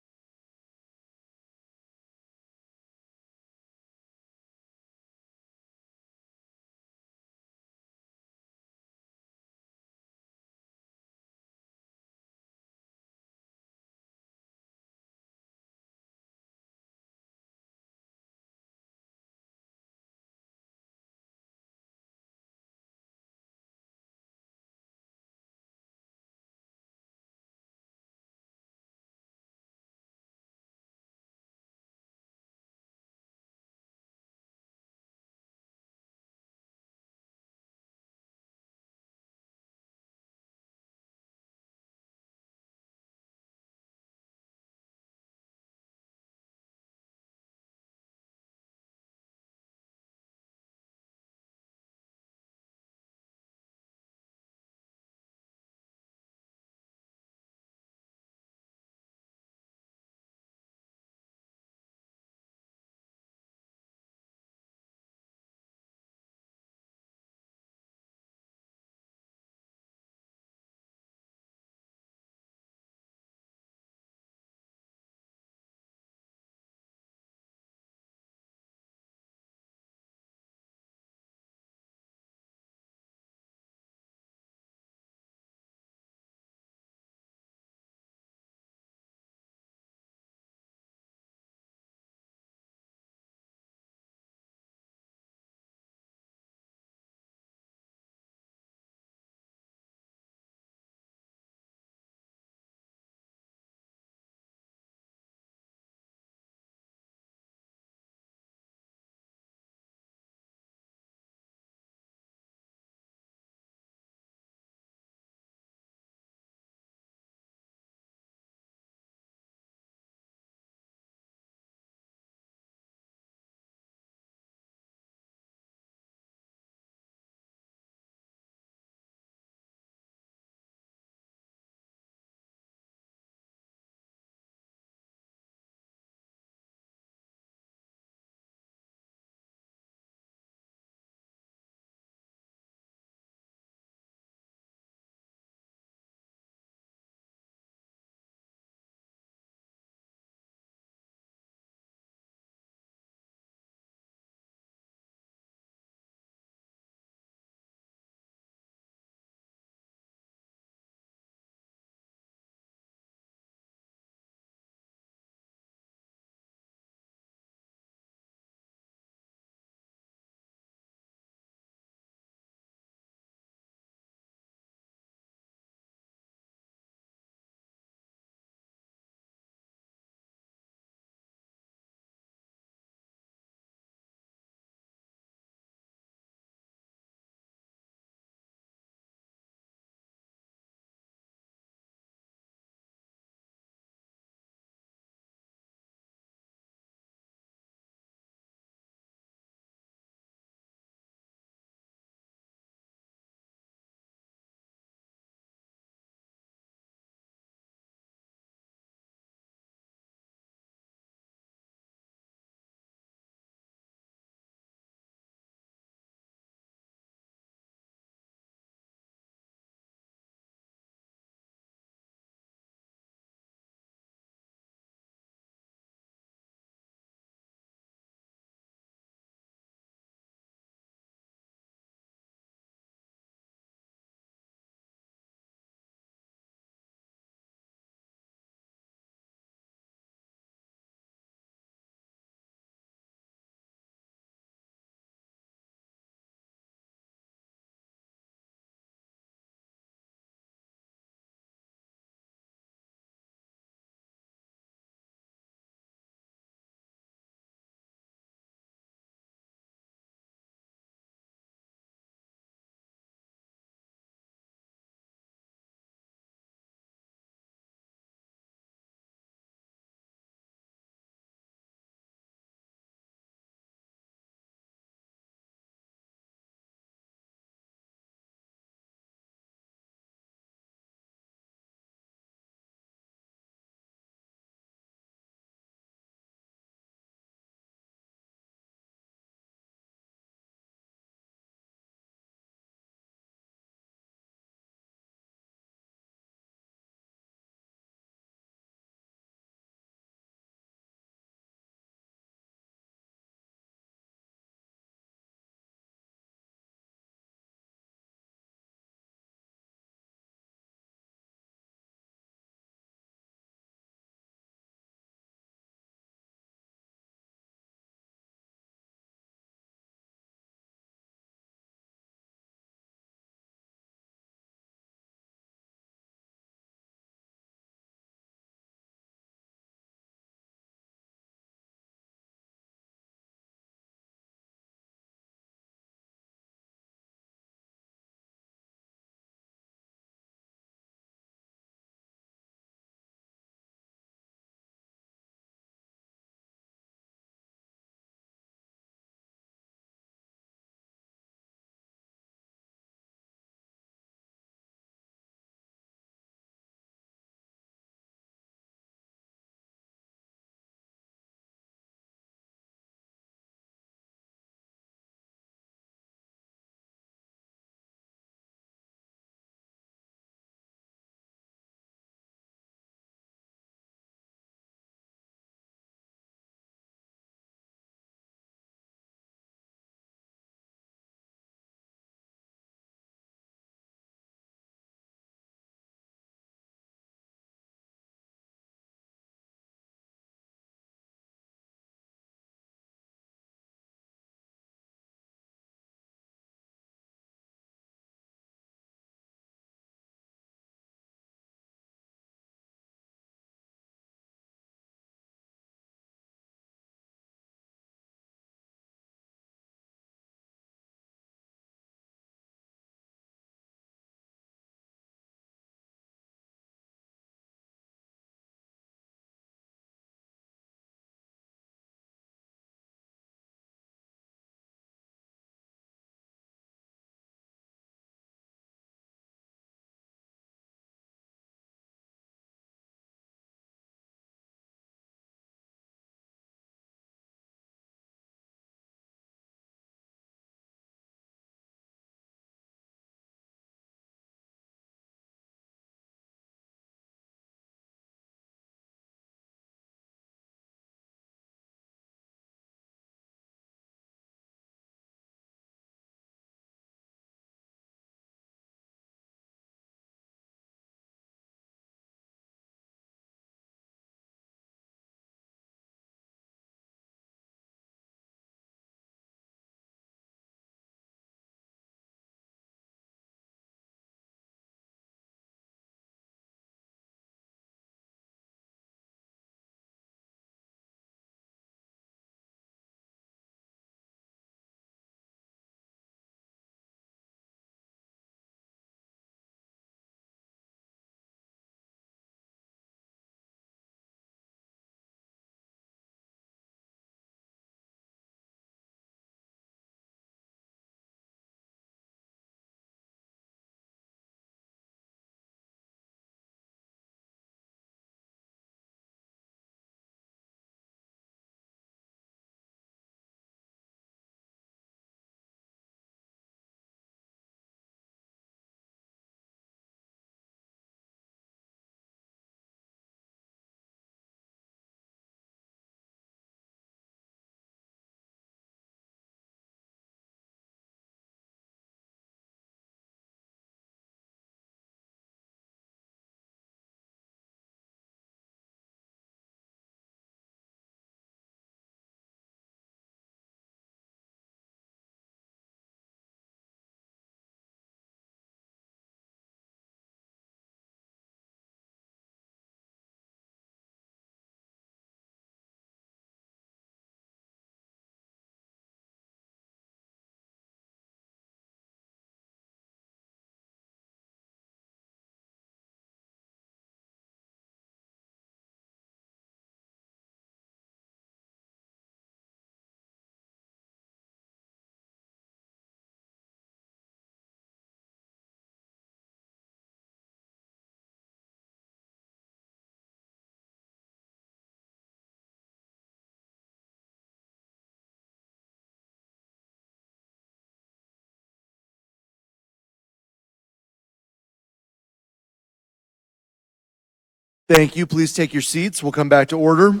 Thank you. Please take your seats. We'll come back to order.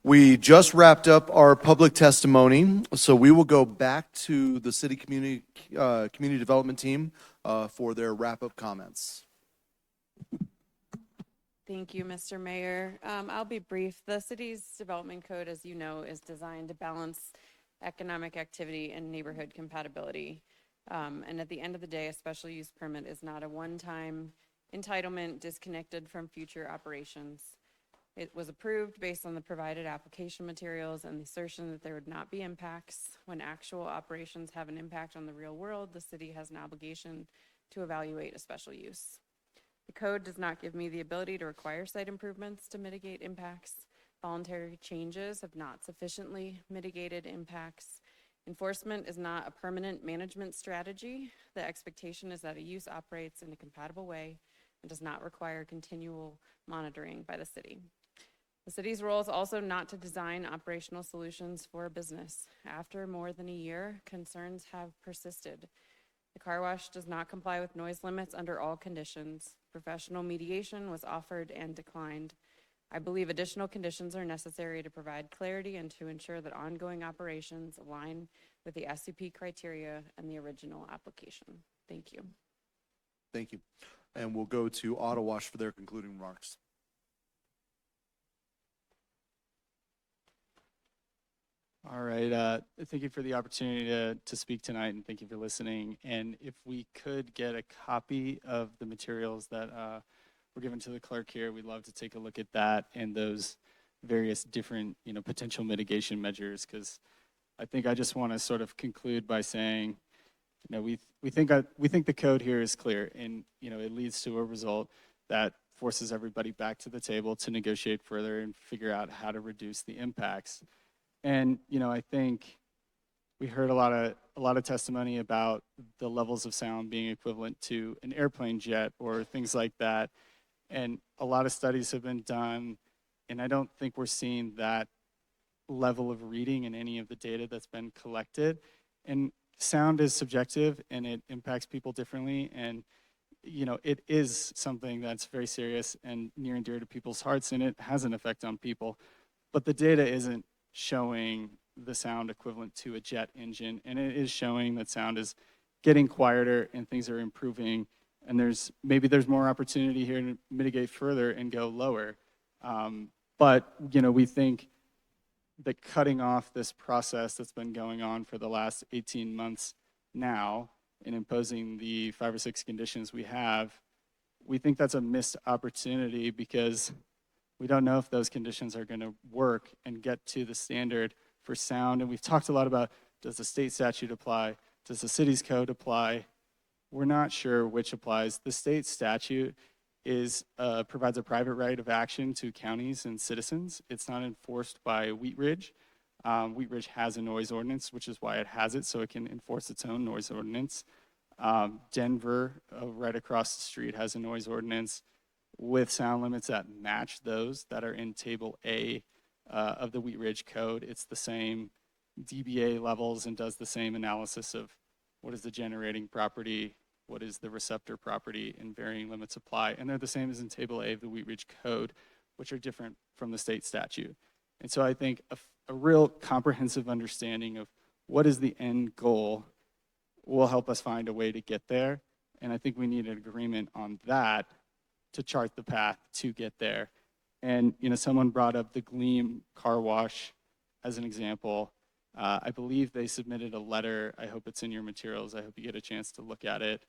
We just wrapped up our public testimony, so we will go back to the city community development team for their wrap-up comments. Thank you, Mr. Mayor. I'll be brief. The city's development code, as you know, is designed to balance economic activity and neighborhood compatibility. And at the end of the day, a special use permit is not a one-time entitlement disconnected from future operations. It was approved based on the provided application materials and the assertion that there would not be impacts. When actual operations have an impact on the real world, the city has an obligation to evaluate a special use. The code does not give me the ability to require site improvements to mitigate impacts. Voluntary changes have not sufficiently mitigated impacts. Enforcement is not a permanent management strategy. The expectation is that a use operates in a compatible way and does not require continual monitoring by the city. The city's role is also not to design operational solutions for a business. After more than a year, concerns have persisted. The car wash does not comply with noise limits under all conditions. Professional mediation was offered and declined. I believe additional conditions are necessary to provide clarity and to ensure that ongoing operations align with the SCP criteria and the original application. Thank you. Thank you. And we'll go to Auto Wash for their concluding remarks. All right. Thank you for the opportunity to speak tonight, and thank you for listening. And if we could get a copy of the materials that were given to the clerk here, we'd love to take a look at that and those various different, potential mitigation measures. Because I think I just want to sort of conclude by saying, we think the code here is clear, and it leads to a result that forces everybody back to the table to negotiate further and figure out how to reduce the impacts. And I think we heard a lot of testimony about the levels of sound being equivalent to an airplane jet or things like that. And a lot of studies have been done, and I don't think we're seeing that level of reading in any of the data that's been collected. And sound is subjective, and it impacts people differently. And it is something that's very serious and near and dear to people's hearts, and it has an effect on people. But the data isn't showing the sound equivalent to a jet engine, and it is showing that sound is getting quieter and things are improving, and maybe there's more opportunity here to mitigate further and go lower. But we think that cutting off this process that's been going on for the last 18 months now and imposing the 5 or 6 conditions we have, we think that's a missed opportunity because we don't know if those conditions are going to work and get to the standard for sound. And we've talked a lot about, does the state statute apply? Does the city's code apply? We're not sure which applies. The state statute provides a private right of action to counties and citizens. It's not enforced by Wheat Ridge. Wheat Ridge has a noise ordinance, which is why it has it, so it can enforce its own noise ordinance. Denver, right across the street, has a noise ordinance with sound limits that match those that are in Table A of the Wheat Ridge Code. It's the same dBA levels and does the same analysis of what is the generating property, what is the receptor property, and varying limits apply. And they're the same as in Table A of the Wheat Ridge Code, which are different from the state statute. And so I think a real comprehensive understanding of what is the end goal will help us find a way to get there. And I think we need an agreement on that to chart the path to get there. And someone brought up the Gleam car wash as an example. I believe they submitted a letter. I hope it's in your materials. I hope you get a chance to look at it.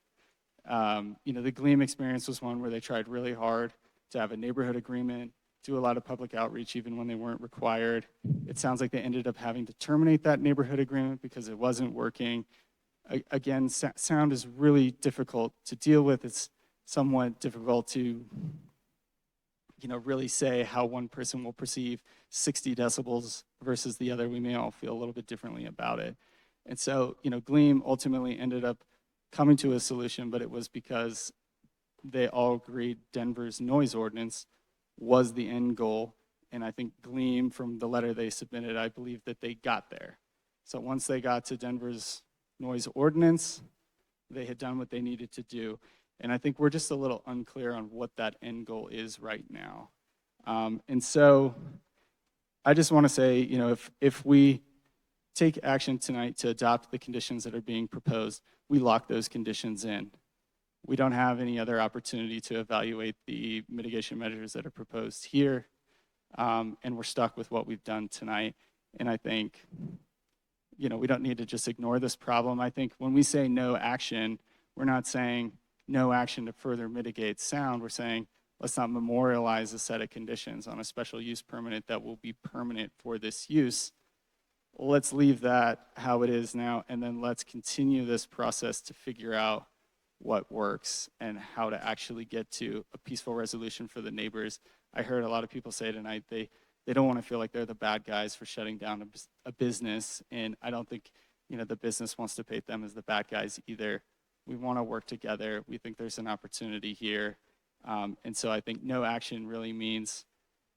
The Gleam experience was one where they tried really hard to have a neighborhood agreement, do a lot of public outreach even when they weren't required. It sounds like they ended up having to terminate that neighborhood agreement because it wasn't working. Again, sound is really difficult to deal with. It's somewhat difficult to really say how one person will perceive 60 decibels versus the other. We may all feel a little bit differently about it. And so, Gleam ultimately ended up coming to a solution, but it was because they all agreed Denver's noise ordinance was the end goal. And I think Gleam, from the letter they submitted, I believe that they got there. So once they got to Denver's noise ordinance, they had done what they needed to do. And I think we're just a little unclear on what that end goal is right now. And so I just want to say, you know, if we take action tonight to adopt the conditions that are being proposed, we lock those conditions in. We don't have any other opportunity to evaluate the mitigation measures that are proposed here, and we're stuck with what we've done tonight. And I think, you know, we don't need to just ignore this problem. I think when we say no action, we're not saying no action to further mitigate sound. We're saying let's not memorialize a set of conditions on a special use permit that will be permanent for this use. Let's leave that how it is now, and then let's continue this process to figure out what works and how to actually get to a peaceful resolution for the neighbors. I heard a lot of people say tonight they don't want to feel like they're the bad guys for shutting down a business, and I don't think, you know, the business wants to paint them as the bad guys either. We want to work together. We think there's an opportunity here, and so I think no action really means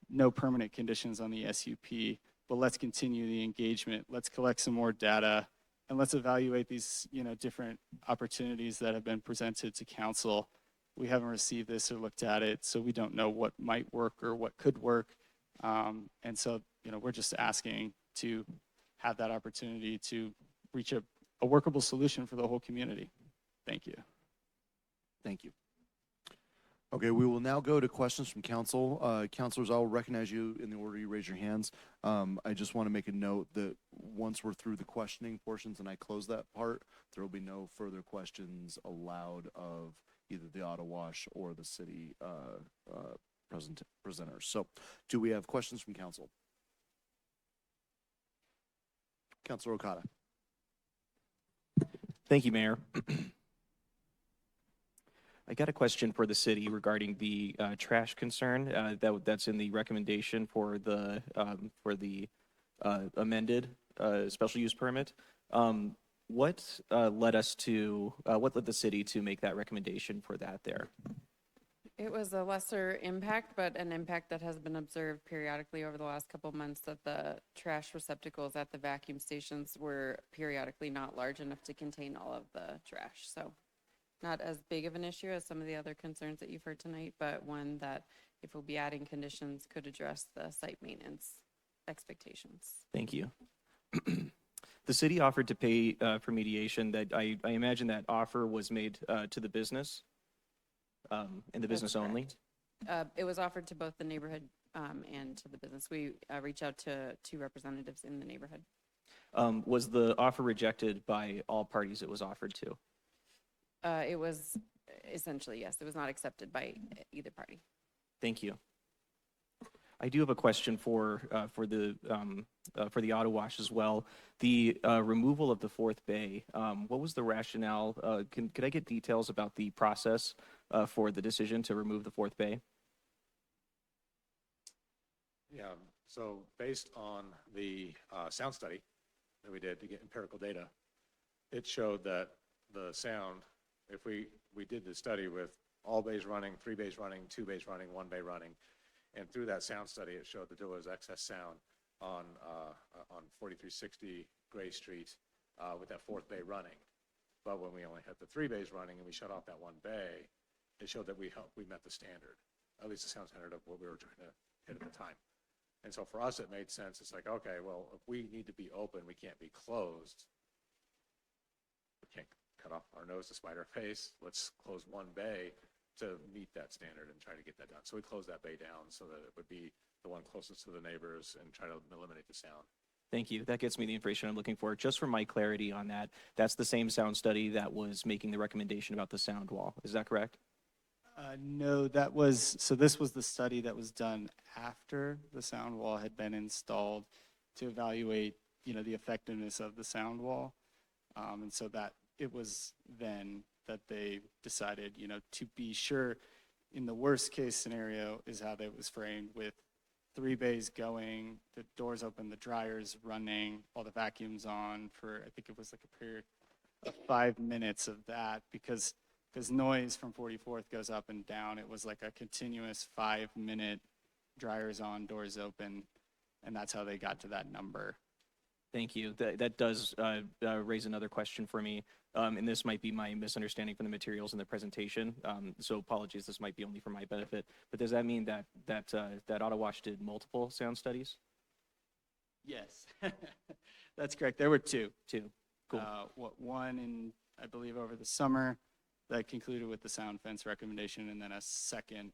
no permanent conditions on the SUP, but let's continue the engagement. Let's collect some more data, and let's evaluate these, you know, different opportunities that have been presented to council. We haven't received this or looked at it, so we don't know what might work or what could work. And so, you know, we're just asking to have that opportunity to reach a workable solution for the whole community. Thank you. Thank you. Okay, we will now go to questions from council. Councilors, I'll recognize you in the order you raise your hands. I just want to make a note that once we're through the questioning portions and I close that part, there will be no further questions allowed of either the auto wash or the city presenters. So do we have questions from council? Councilor Okada. Thank you, Mayor. I got a question for the city regarding the trash concern that's in the recommendation for the amended special use permit. What led the city to make that recommendation for that there? It was a lesser impact, but an impact that has been observed periodically over the last couple of months, that the trash receptacles at the vacuum stations were periodically not large enough to contain all of the trash. So not as big of an issue as some of the other concerns that you've heard tonight, but one that, if we'll be adding conditions, could address the site maintenance expectations. Thank you. The city offered to pay for mediation. That I imagine that offer was made to the business, and the business only. It was offered to both the neighborhood and to the business. We reached out to two representatives in the neighborhood. Was the offer rejected by all parties it was offered to? It was essentially, yes. It was not accepted by either party. Thank you. I do have a question for the auto wash as well. The removal of the fourth bay. What was the rationale? Could I get details about the process for the decision to remove the fourth bay? Yeah. So based on the sound study that we did to get empirical data, it showed that the sound, if we did the study with all bays running, 3 bays running, 2 bays running, 1 bay running, and through that sound study, it showed that there was excess sound on 4360 Gray Street with that fourth bay running. But when we only had the 3 bays running and we shut off that 1 bay, it showed that we met the standard, at least the sound standard of what we were trying to hit at the time. And so for us, it made sense. It's like, okay, well, if we need to be open, we can't be closed. We can't cut off our nose to spite our face. Let's close 1 bay to meet that standard and try to get that done. So we closed that bay down so that it would be the one closest to the neighbors and try to eliminate the sound. Thank you. That gets me the information I'm looking for. Just for my clarity on that, that's the same sound study that was making the recommendation about the sound wall. Is that correct? No, this was the study that was done after the sound wall had been installed to evaluate, you know, the effectiveness of the sound wall. And so that it was then that they decided, you know, to be sure in the worst case scenario is how that was framed, with 3 bays going, the doors open, the dryers running, all the vacuums on for, I think it was like a period of 5 minutes of that, because noise from 44th goes up and down. It was like a continuous 5-minute dryers on, doors open, and that's how they got to that number. Thank you. That does raise another question for me, and this might be my misunderstanding from the materials in the presentation. So apologies, this might be only for my benefit. But does that mean that Autowash did multiple sound studies? Yes, that's correct. There were two. Cool. One in, I believe, over the summer that concluded with the sound fence recommendation, and then a second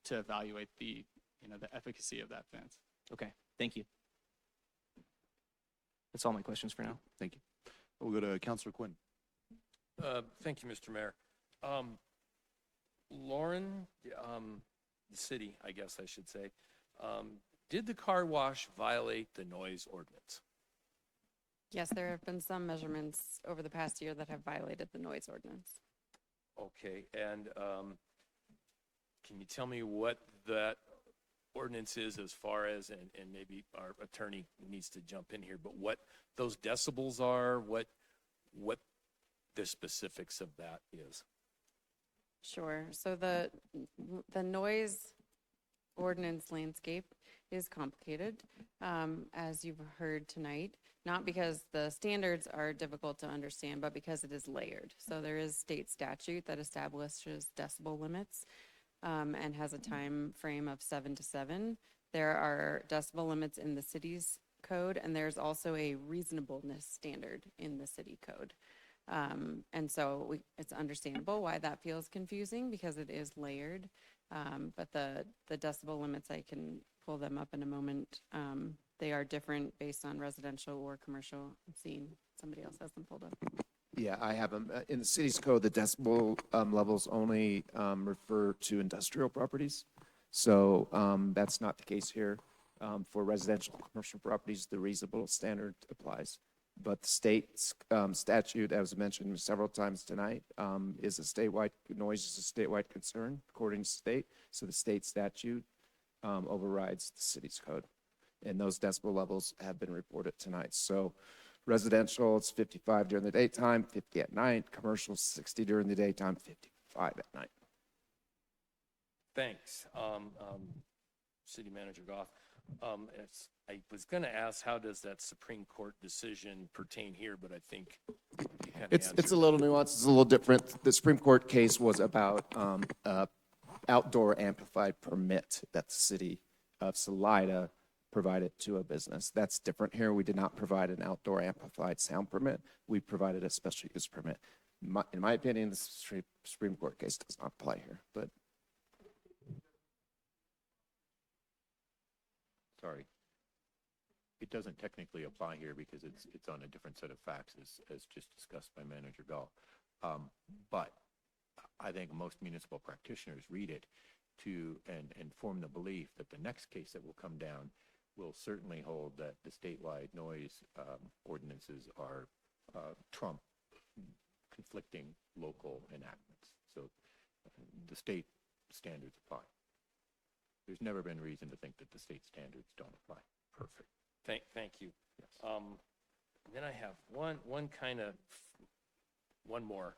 to evaluate the efficacy of that fence. Okay, thank you. That's all my questions for now. Thank you. We'll go to Councilor Quinn. Thank you, Mr. Mayor. Lauren, the city, I guess I should say, did the car wash violate the noise ordinance? Yes, there have been some measurements over the past year that have violated the noise ordinance. Okay, and can you tell me what that ordinance is as far as, and maybe our attorney needs to jump in here, but what those decibels are, what the specifics of that is? Sure. So the noise ordinance landscape is complicated, as you've heard tonight, not because the standards are difficult to understand, but because it is layered. So there is state statute that establishes decibel limits and has a time frame of 7 to 7. There are decibel limits in the city's code, and there's also a reasonableness standard in the city code. And so it's understandable why that feels confusing because it is layered. But the decibel limits, I can pull them up in a moment. They are different based on residential or commercial. I'm seeing somebody else has them pulled up. Yeah, I have them. In the city's code, the decibel levels only refer to industrial properties. So that's not the case here. For residential commercial properties, the reasonable standard applies. But the state statute, as mentioned several times tonight, is a statewide, noise is a statewide concern according to state. So the state statute overrides the city's code. And those decibel levels have been reported tonight. So residential, it's 55 during the daytime, 50 at night. Commercial, 60 during the daytime, 55 at night. Thanks. City Manager Goff. I was going to ask, how does that Supreme Court decision pertain here? But I think you kind of It's a little nuanced. It's a little different. The Supreme Court case was about outdoor amplified permit that the city of Salida provided to a business. That's different here. We did not provide an outdoor amplified sound permit. We provided a special use permit. In my opinion, the Supreme Court case does not apply here, but. Sorry. It doesn't technically apply here because it's on a different set of facts as just discussed by Manager Gall. But I think most municipal practitioners read it and form the belief that the next case that will come down will certainly hold that the statewide noise ordinances are trump conflicting local enactments. So the state standards apply. There's never been reason to think that the state standards don't apply. Perfect. Thank you. Yes. Then I have one more.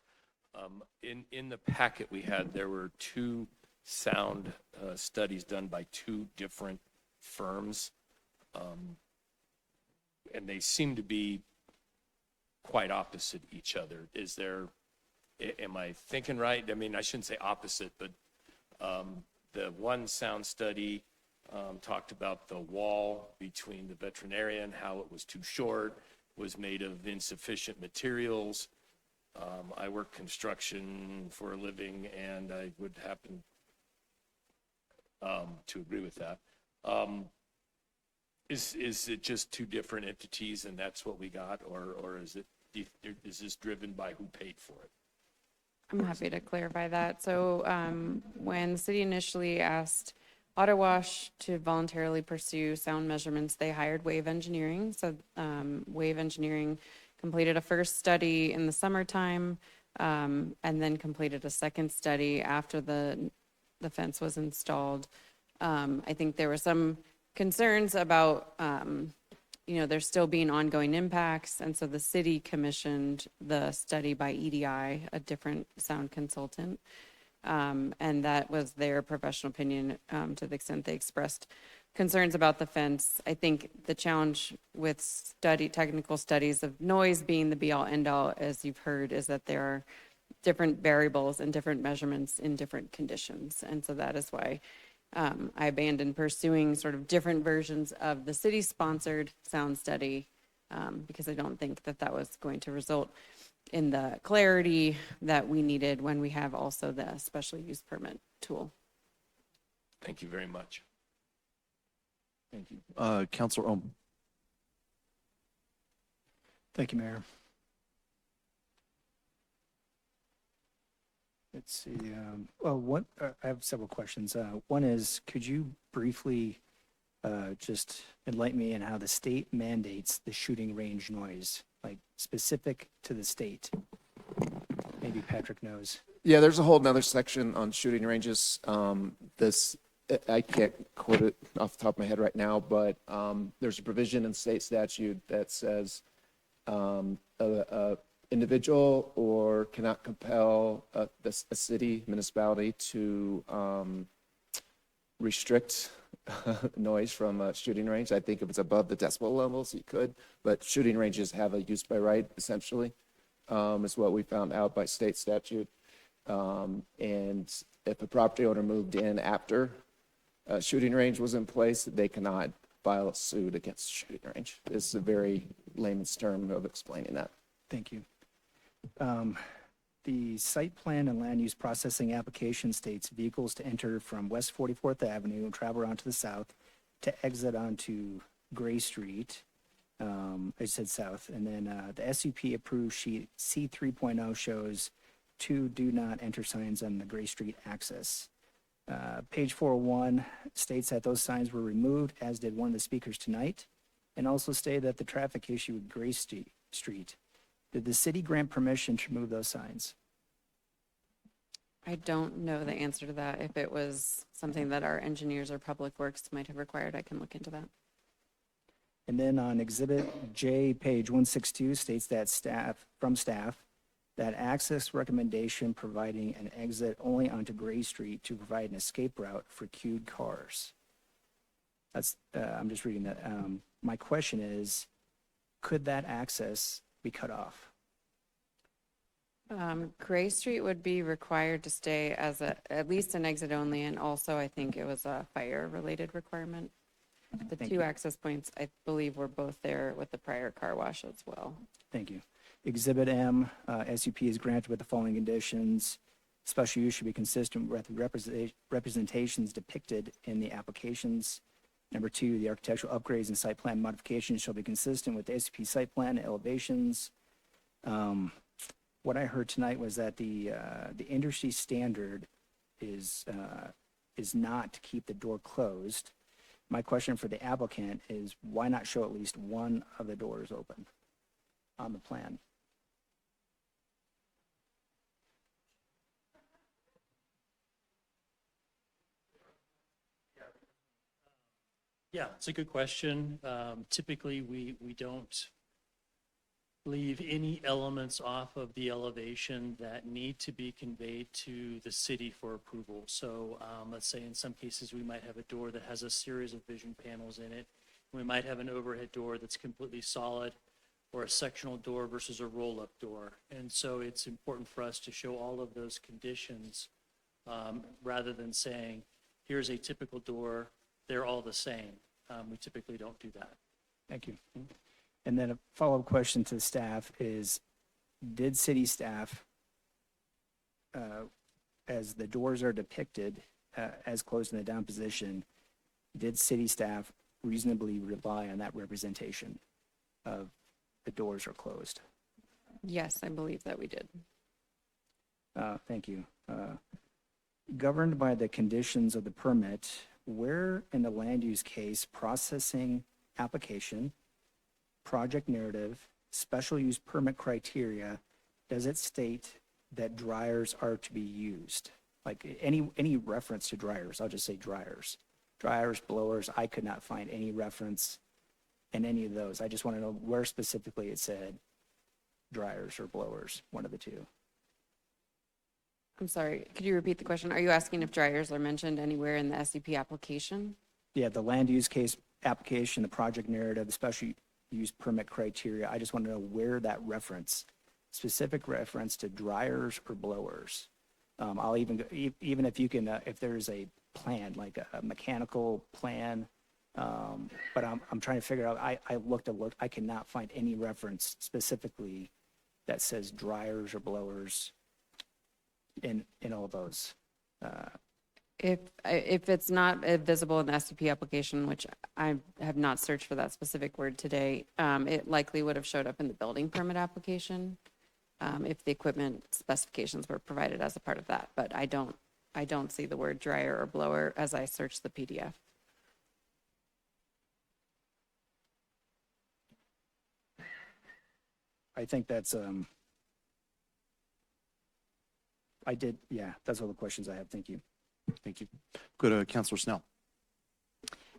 In the packet we had, there were two sound studies done by two different firms, and they seem to be quite opposite each other. Am I thinking right? I mean, I shouldn't say opposite, but the one sound study talked about the wall between the veterinarian, how it was too short, was made of insufficient materials. I work construction for a living, and I would happen to agree with that. Is it just two different entities, and that's what we got, or is this driven by who paid for it? I'm happy to clarify that. So when the city initially asked Autowash to voluntarily pursue sound measurements, they hired Wave Engineering. So Wave Engineering completed a first study in the summertime and then completed a second study after the fence was installed. I think there were some concerns about there still being ongoing impacts, and so the city commissioned the study by EDI, a different sound consultant, and that was their professional opinion to the extent they expressed concerns about the fence. I think the challenge with technical studies of noise being the be-all, end-all, as you've heard, is that there are different variables and different measurements in different conditions. And so that is why I abandoned pursuing sort of different versions of the city-sponsored sound study, because I don't think that that was going to result in the clarity that we needed when we have also the special use permit tool. Thank you very much. Thank you. Counselor Ohm. Thank you, Mayor. Let's see. I have several questions. One is, could you briefly just enlighten me on how the state mandates the shooting range noise, like specific to the state? Maybe Patrick knows. Yeah, there's a whole nother section on shooting ranges. I can't quote it off the top of my head right now, but there's a provision in state statute that says a individual or cannot compel a city, municipality to restrict noise from a shooting range. I think if it's above the decibel levels, you could, but shooting ranges have a use by right, essentially, is what we found out by state statute. And if a property owner moved in after a shooting range was in place, they cannot file a suit against the shooting range. It's a very layman's term of explaining that. Thank you. The site plan and land use processing application states vehicles to enter from West 44th Avenue and travel around to the south to exit onto Gray Street. I said south. And then the SUP approved sheet C3.0 shows 2 do not enter signs on the Gray Street access. Page 401 states that those signs were removed, as did one of the speakers tonight, and also stated that the traffic issue with Gray Street. Did the city grant permission to remove those signs? I don't know the answer to that. If it was something that our engineers or public works might have required, I can look into that. And then on Exhibit J, page 162, states that staff, that access recommendation providing an exit only onto Gray Street to provide an escape route for queued cars. That's, I'm just reading that. My question is, could that access be cut off? Gray Street would be required to stay as at least an exit only, and also I think it was a fire-related requirement. The Thank two you. access points, I believe, were both there with the prior car wash as well. Thank you. Exhibit M, SUP is granted with the following conditions. Special use should be consistent with the representations depicted in the applications. Number 2, the architectural upgrades and site plan modifications shall be consistent with the SUP site plan elevations. What I heard tonight was that the industry standard is not to keep the door closed. My question for the applicant is, why not show at least one of the doors open on the plan? Yeah, it's a good question. Typically, we don't leave any elements off of the elevation that need to be conveyed to the city for approval. So let's say in some cases, we might have a door that has a series of vision panels in it. We might have an overhead door that's completely solid, or a sectional door versus a roll-up door. And so it's important for us to show all of those conditions rather than saying, here's a typical door, they're all the same. We typically don't do that. Thank you. And then a follow-up question to the staff is, did city staff, as the doors are depicted as closed in the down position, did city staff reasonably rely on that representation of the doors are closed? Yes, I believe that we did. Thank you. Governed by the conditions of the permit, where in the land use case processing application, project narrative, special use permit criteria, does it state that dryers are to be used? Like any reference to dryers, I'll just say dryers. Dryers, blowers, I could not find any reference in any of those. I just want to know where specifically it said dryers or blowers, one of the two. I'm sorry, could you repeat the question? Are you asking if dryers are mentioned anywhere in the SUP application? yeah, the land use case application, the project narrative, the special use permit criteria, I just want to know where that reference, specific reference to dryers or blowers. I'll even, even if you can, if there's a plan, like a mechanical plan, but I'm trying to figure out, I looked, I cannot find any reference specifically that says dryers or blowers in all those. If it's not visible in the SUP application, which I have not searched for that specific word today, it likely would have showed up in the building permit application if the equipment specifications were provided as a part of that. But I don't see the word dryer or blower as I search the PDF. I think that's, that's all the questions I have. Thank you. Thank you. Go to Councilor Snell.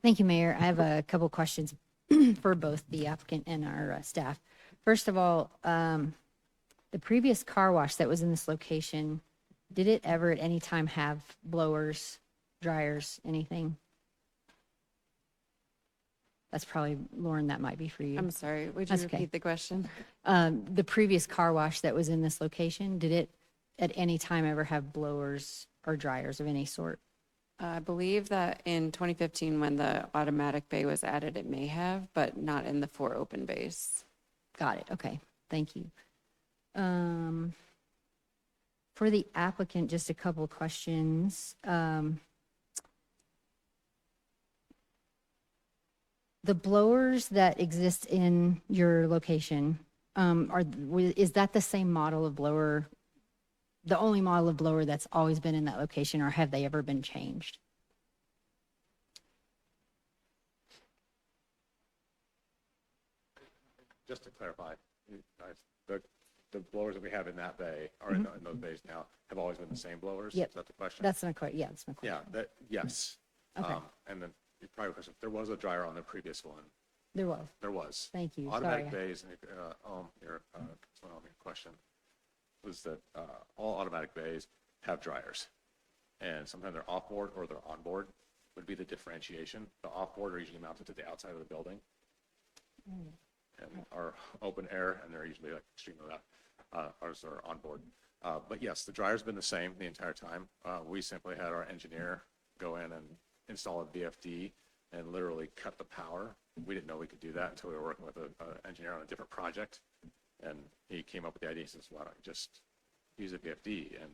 Thank you, Mayor. I have a couple questions for both the applicant and our staff. First of all, the previous car wash that was in this location, did it ever at any time have blowers, dryers, anything? That's probably, Lauren, that might be for you. I'm sorry, would you repeat the question? The previous car wash that was in this location, did it at any time ever have blowers or dryers of any sort? I believe that in 2015, when the automatic bay was added, it may have, but not in the 4 open bays. Got it. Okay. Thank you. For the applicant, just a couple of questions. The blowers that exist in your location, is that the same model of blower, the only model of blower that's always been in that location, or have they ever been changed? Just to clarify, the blowers that we have in that bay, or in those bays now, have always been the same blowers? Yep. Is that the question? That's my question. Yeah, that's my question. Yeah, yes. Okay. And then your private question, there was a dryer on the previous one. There was. There was. Thank you. Automatic Sorry. bays, your question was that all automatic bays have dryers. And sometimes they're off-board or they're on-board would be the differentiation. The off-board are usually mounted to the outside of the building and are open air, and they're usually like extremely loud. Ours are on-board. But yes, the dryer's been the same the entire time. We simply had our engineer go in and install a VFD and literally cut the power. We didn't know we could do that until we were working with an engineer on a different project. And he came up with the idea. He says, why don't you just use a VFD and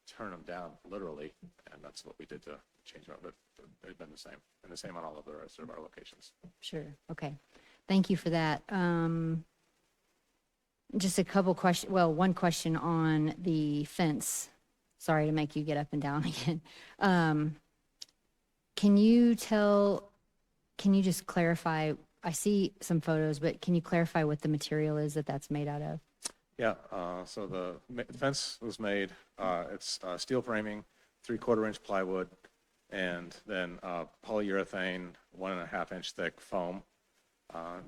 turn them down literally? And that's what we did to change them. But they've been the same, and the same on all of the rest of our locations. Sure. Okay. Thank you for that. Just a couple questions. Well, one question on the fence. Sorry to make you get up and down again. Can you just clarify, I see some photos, but can you clarify what the material is that's made out of? Yeah, so the fence was made, it's steel framing, 3/4 inch plywood, and then polyurethane, 1.5 inch thick foam.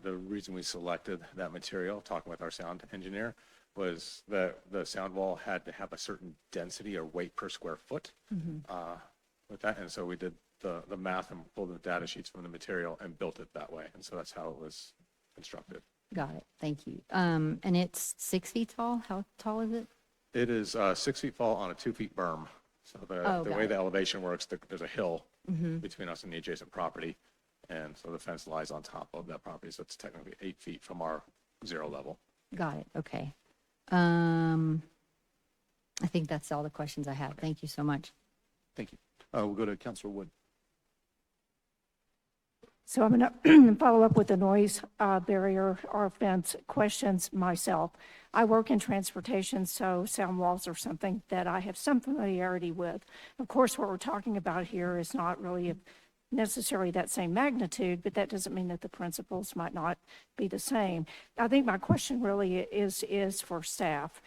The reason we selected that material, talking with our sound engineer, was that the sound wall had to have a certain density or weight per square foot with that. And so we did the math and pulled the data sheets from the material and built it that way. And so that's how it was constructed. Got it. Thank you. And it's 6 feet tall? How tall is it? It is 6 feet tall on a 2 feet berm. So the way the elevation works, there's a hill between us and the adjacent property. And so the fence lies on top of that property. So it's technically 8 feet from our 0 level. Got it. Okay. I think that's all the questions I have. Thank you so much. Thank you. We'll go to Councilor Wood. So I'm going to follow up with the noise barrier or fence questions myself. I work in transportation, so sound walls are something that I have some familiarity with. Of course, what we're talking about here is not really necessarily that same magnitude, but that doesn't mean that the principles might not be the same. I think my question really is for staff.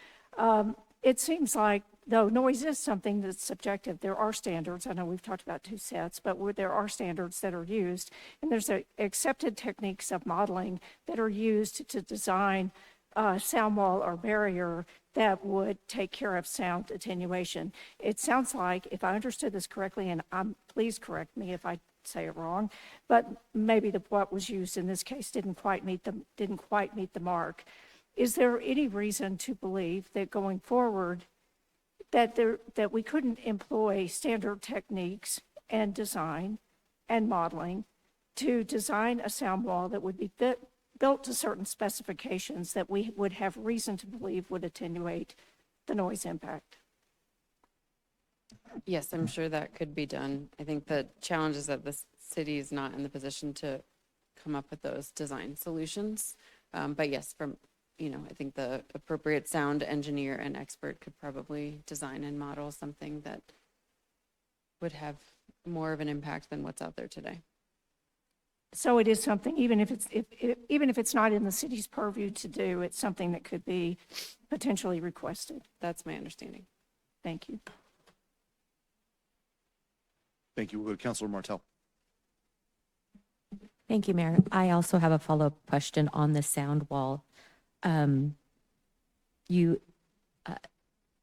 It seems like, though noise is something that's subjective, there are standards. I know we've talked about 2 sets, but there are standards that are used, and there's accepted techniques of modeling that are used to design a sound wall or barrier that would take care of sound attenuation. It sounds like, if I understood this correctly, and please correct me if I say it wrong, but maybe what was used in this case didn't quite meet the mark. Is there any reason to believe that going forward that we couldn't employ standard techniques and design and modeling to design a sound wall that would be built to certain specifications that we would have reason to believe would attenuate the noise impact? Yes, I'm sure that could be done. I think the challenge is that the city is not in the position to come up with those design solutions. But yes, I think the appropriate sound engineer and expert could probably design and model something that would have more of an impact than what's out there today. So it is something, even if it's not in the city's purview to do, it's something that could be potentially requested. That's my understanding. Thank you. Thank you. We'll go to Councilor Martell. Thank you, Mayor. I also have a follow-up question on the sound wall. You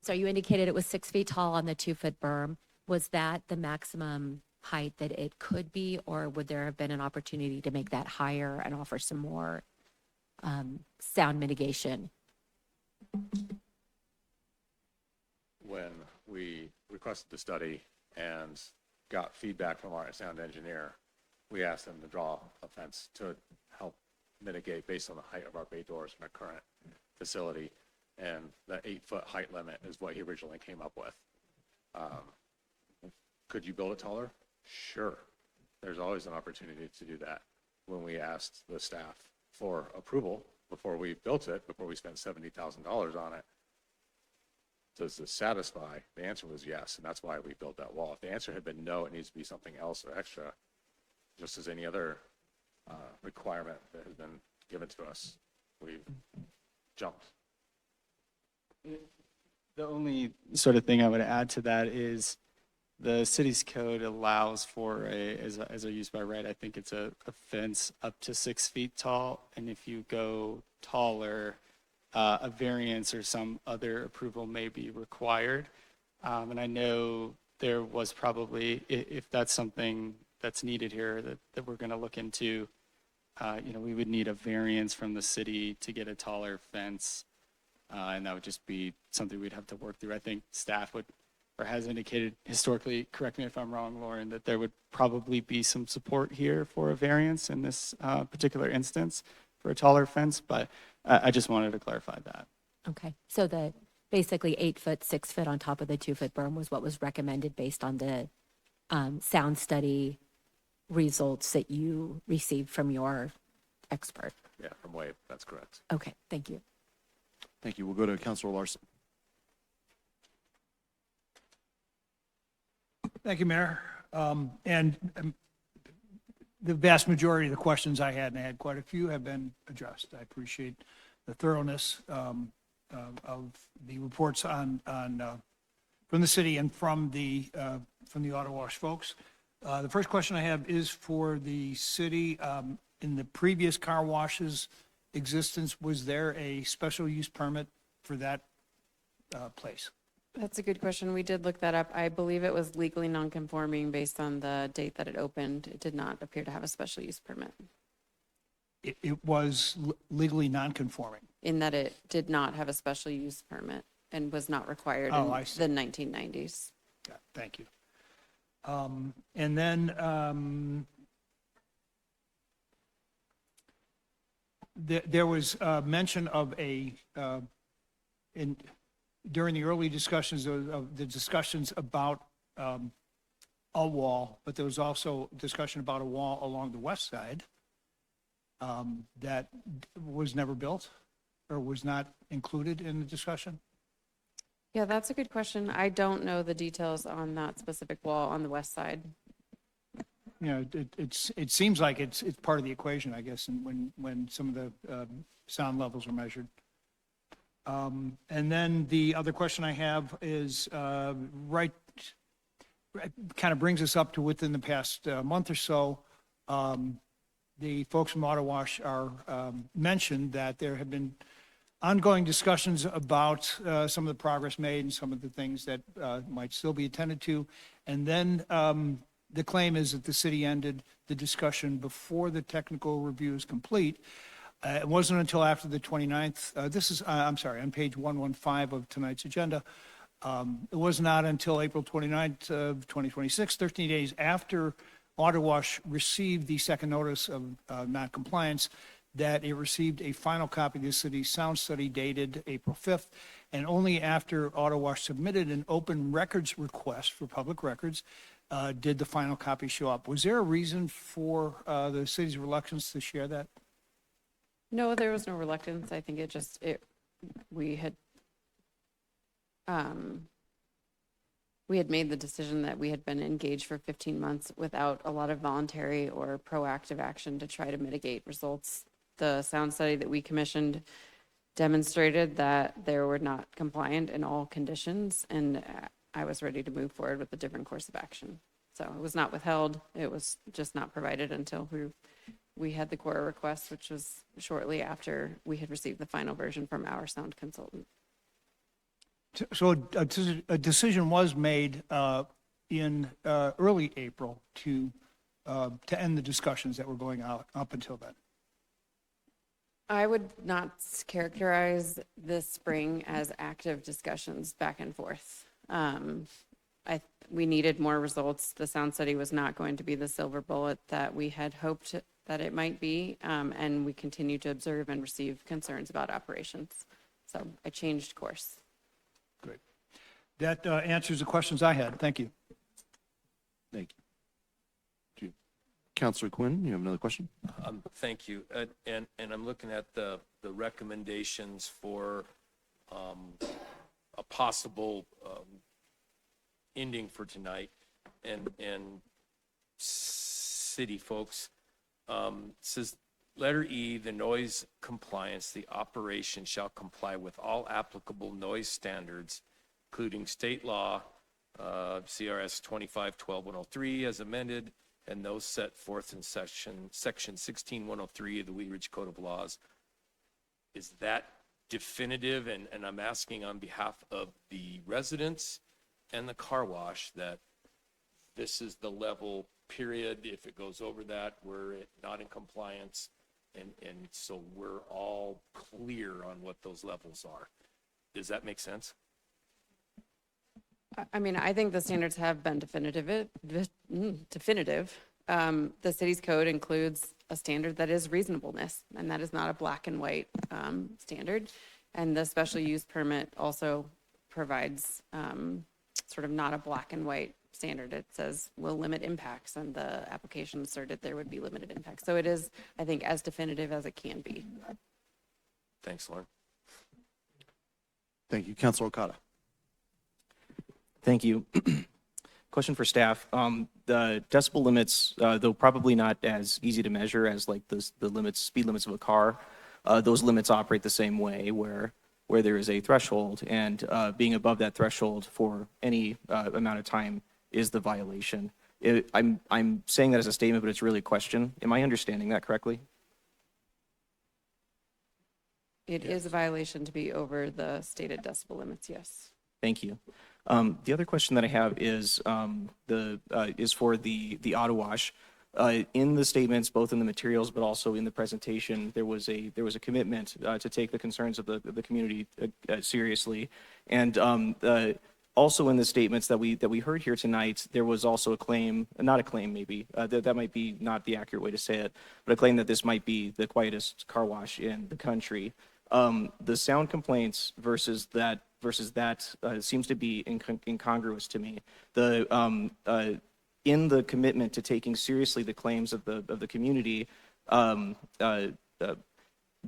indicated it was 6 feet tall on the 2-foot berm. Was that the maximum height that it could be, or would there have been an opportunity to make that higher and offer some more sound mitigation? When we requested the study and got feedback from our sound engineer, we asked them to draw a fence to help mitigate based on the height of our bay doors in our current facility. And the 8-foot height limit is what he originally came up with. Could you build it taller? Sure. There's always an opportunity to do that. When we asked the staff for approval before we built it, before we spent $70,000 on it, does this satisfy? The answer was yes, and that's why we built that wall. If the answer had been no, it needs to be something else or extra, just as any other requirement that has been given to us, we've jumped. The only sort of thing I would add to that is the city's code allows for as a use by right, I think it's a fence up to 6 feet tall. And if you go taller, a variance or some other approval may be required. And I know there was probably, if that's something that's needed here that we're going to look into, we would need a variance from the city to get a taller fence. And that would just be something we'd have to work through. I think staff would, or has indicated historically, correct me if I'm wrong, Lauren, that there would probably be some support here for a variance in this particular instance for a taller fence, but I just wanted to clarify that. Okay, so the basically 8 foot, 6 foot on top of the 2-foot berm was what was recommended based on the sound study results that you received from your expert. Yeah, from WAVE, that's correct. Okay, thank you. Thank you. We'll go to Councilor Larson. Thank you, Mayor. And the vast majority of the questions I had, and I had quite a few, have been addressed. I appreciate the thoroughness of the reports from the city and from the Auto Wash folks. The first question I have is for the city. In the previous car wash's existence, was there a special use permit for that place? That's a good question. We did look that up. I believe it was legally non-conforming based on the date that it opened. It did not appear to have a special use permit. It was legally non-conforming. In that it did not have a special use permit and was not required in the 1990s. Yeah, thank you. And then there was mention of during the early discussions of the discussions about a wall, but there was also discussion about a wall along the west side that was never built or was not included in the discussion. Yeah, that's a good question. I don't know the details on that specific wall on the west side. You know, it seems like it's part of the equation, I guess, and when some of the sound levels are measured. And then the other question I have is kind of brings us up to within the past month or so. The folks from Auto Wash are mentioned that there have been ongoing discussions about some of the progress made and some of the things that might still be attended to. And then the claim is that the city ended the discussion before the technical review is complete. It wasn't until after the 29th, this is, I'm sorry, on page 115 of tonight's agenda. It was not until April 29th of 2026, 13 days after Auto Wash received the second notice of noncompliance, that it received a final copy of the city's sound study dated April 5th, and only after Auto Wash submitted an open records request for public records did the final copy show up. Was there a reason for the city's reluctance to share that? No, there was no reluctance. I think we had made the decision that we had been engaged for 15 months without a lot of voluntary or proactive action to try to mitigate results. The sound study that we commissioned demonstrated that they were not compliant in all conditions, and I was ready to move forward with a different course of action. So it was not withheld. It was just not provided until we had the core request, which was shortly after we had received the final version from our sound consultant. So a decision was made in early April to end the discussions that were going on up until then. I would not characterize this spring as active discussions back and forth. We needed more results. The sound study was not going to be the silver bullet that we had hoped that it might be, and we continue to observe and receive concerns about operations. So I changed course. Great. That answers the questions I had. Thank you. Thank you. Councilor Quinn, you have another question? Thank you. And I'm looking at the recommendations for a possible ending for tonight, and city folks. Says letter E, the noise compliance, the operation shall comply with all applicable noise standards, including state law, CRS 25-12-103 as amended, and those set forth in section 16-103 of the Wheat Ridge Code of Laws. Is that definitive? And I'm asking on behalf of the residents and the car wash that this is the level, period. If it goes over that, we're not in compliance. And so we're all clear on what those levels are. Does that make sense? I mean, I think the standards have been definitive. The city's code includes a standard that is reasonableness, and that is not a black and white standard. And the special use permit also provides sort of not a black and white standard. It says will limit impacts, and the application asserted there would be limited impacts. So it is, I think, as definitive as it can be. Thanks, Lauren. Thank you. Councilor Okada. Thank you. Question for staff. The decibel limits, though probably not as easy to measure as like the speed limits of a car, those limits operate the same way where there is a threshold, and being above that threshold for any amount of time is the violation. I'm saying that as a statement, but it's really a question. Am I understanding that correctly? It is a violation to be over the stated decibel limits, yes. Thank you. The other question that I have is for the auto wash. In the statements, both in the materials but also in the presentation, there was a commitment to take the concerns of the community seriously, and also in the statements that we heard here tonight, there was also a claim, not a claim maybe, that might be not the accurate way to say it, but a claim that this might be the quietest car wash in the country. The sound complaints versus that seems to be incongruous to me. In the commitment to taking seriously the claims of the community,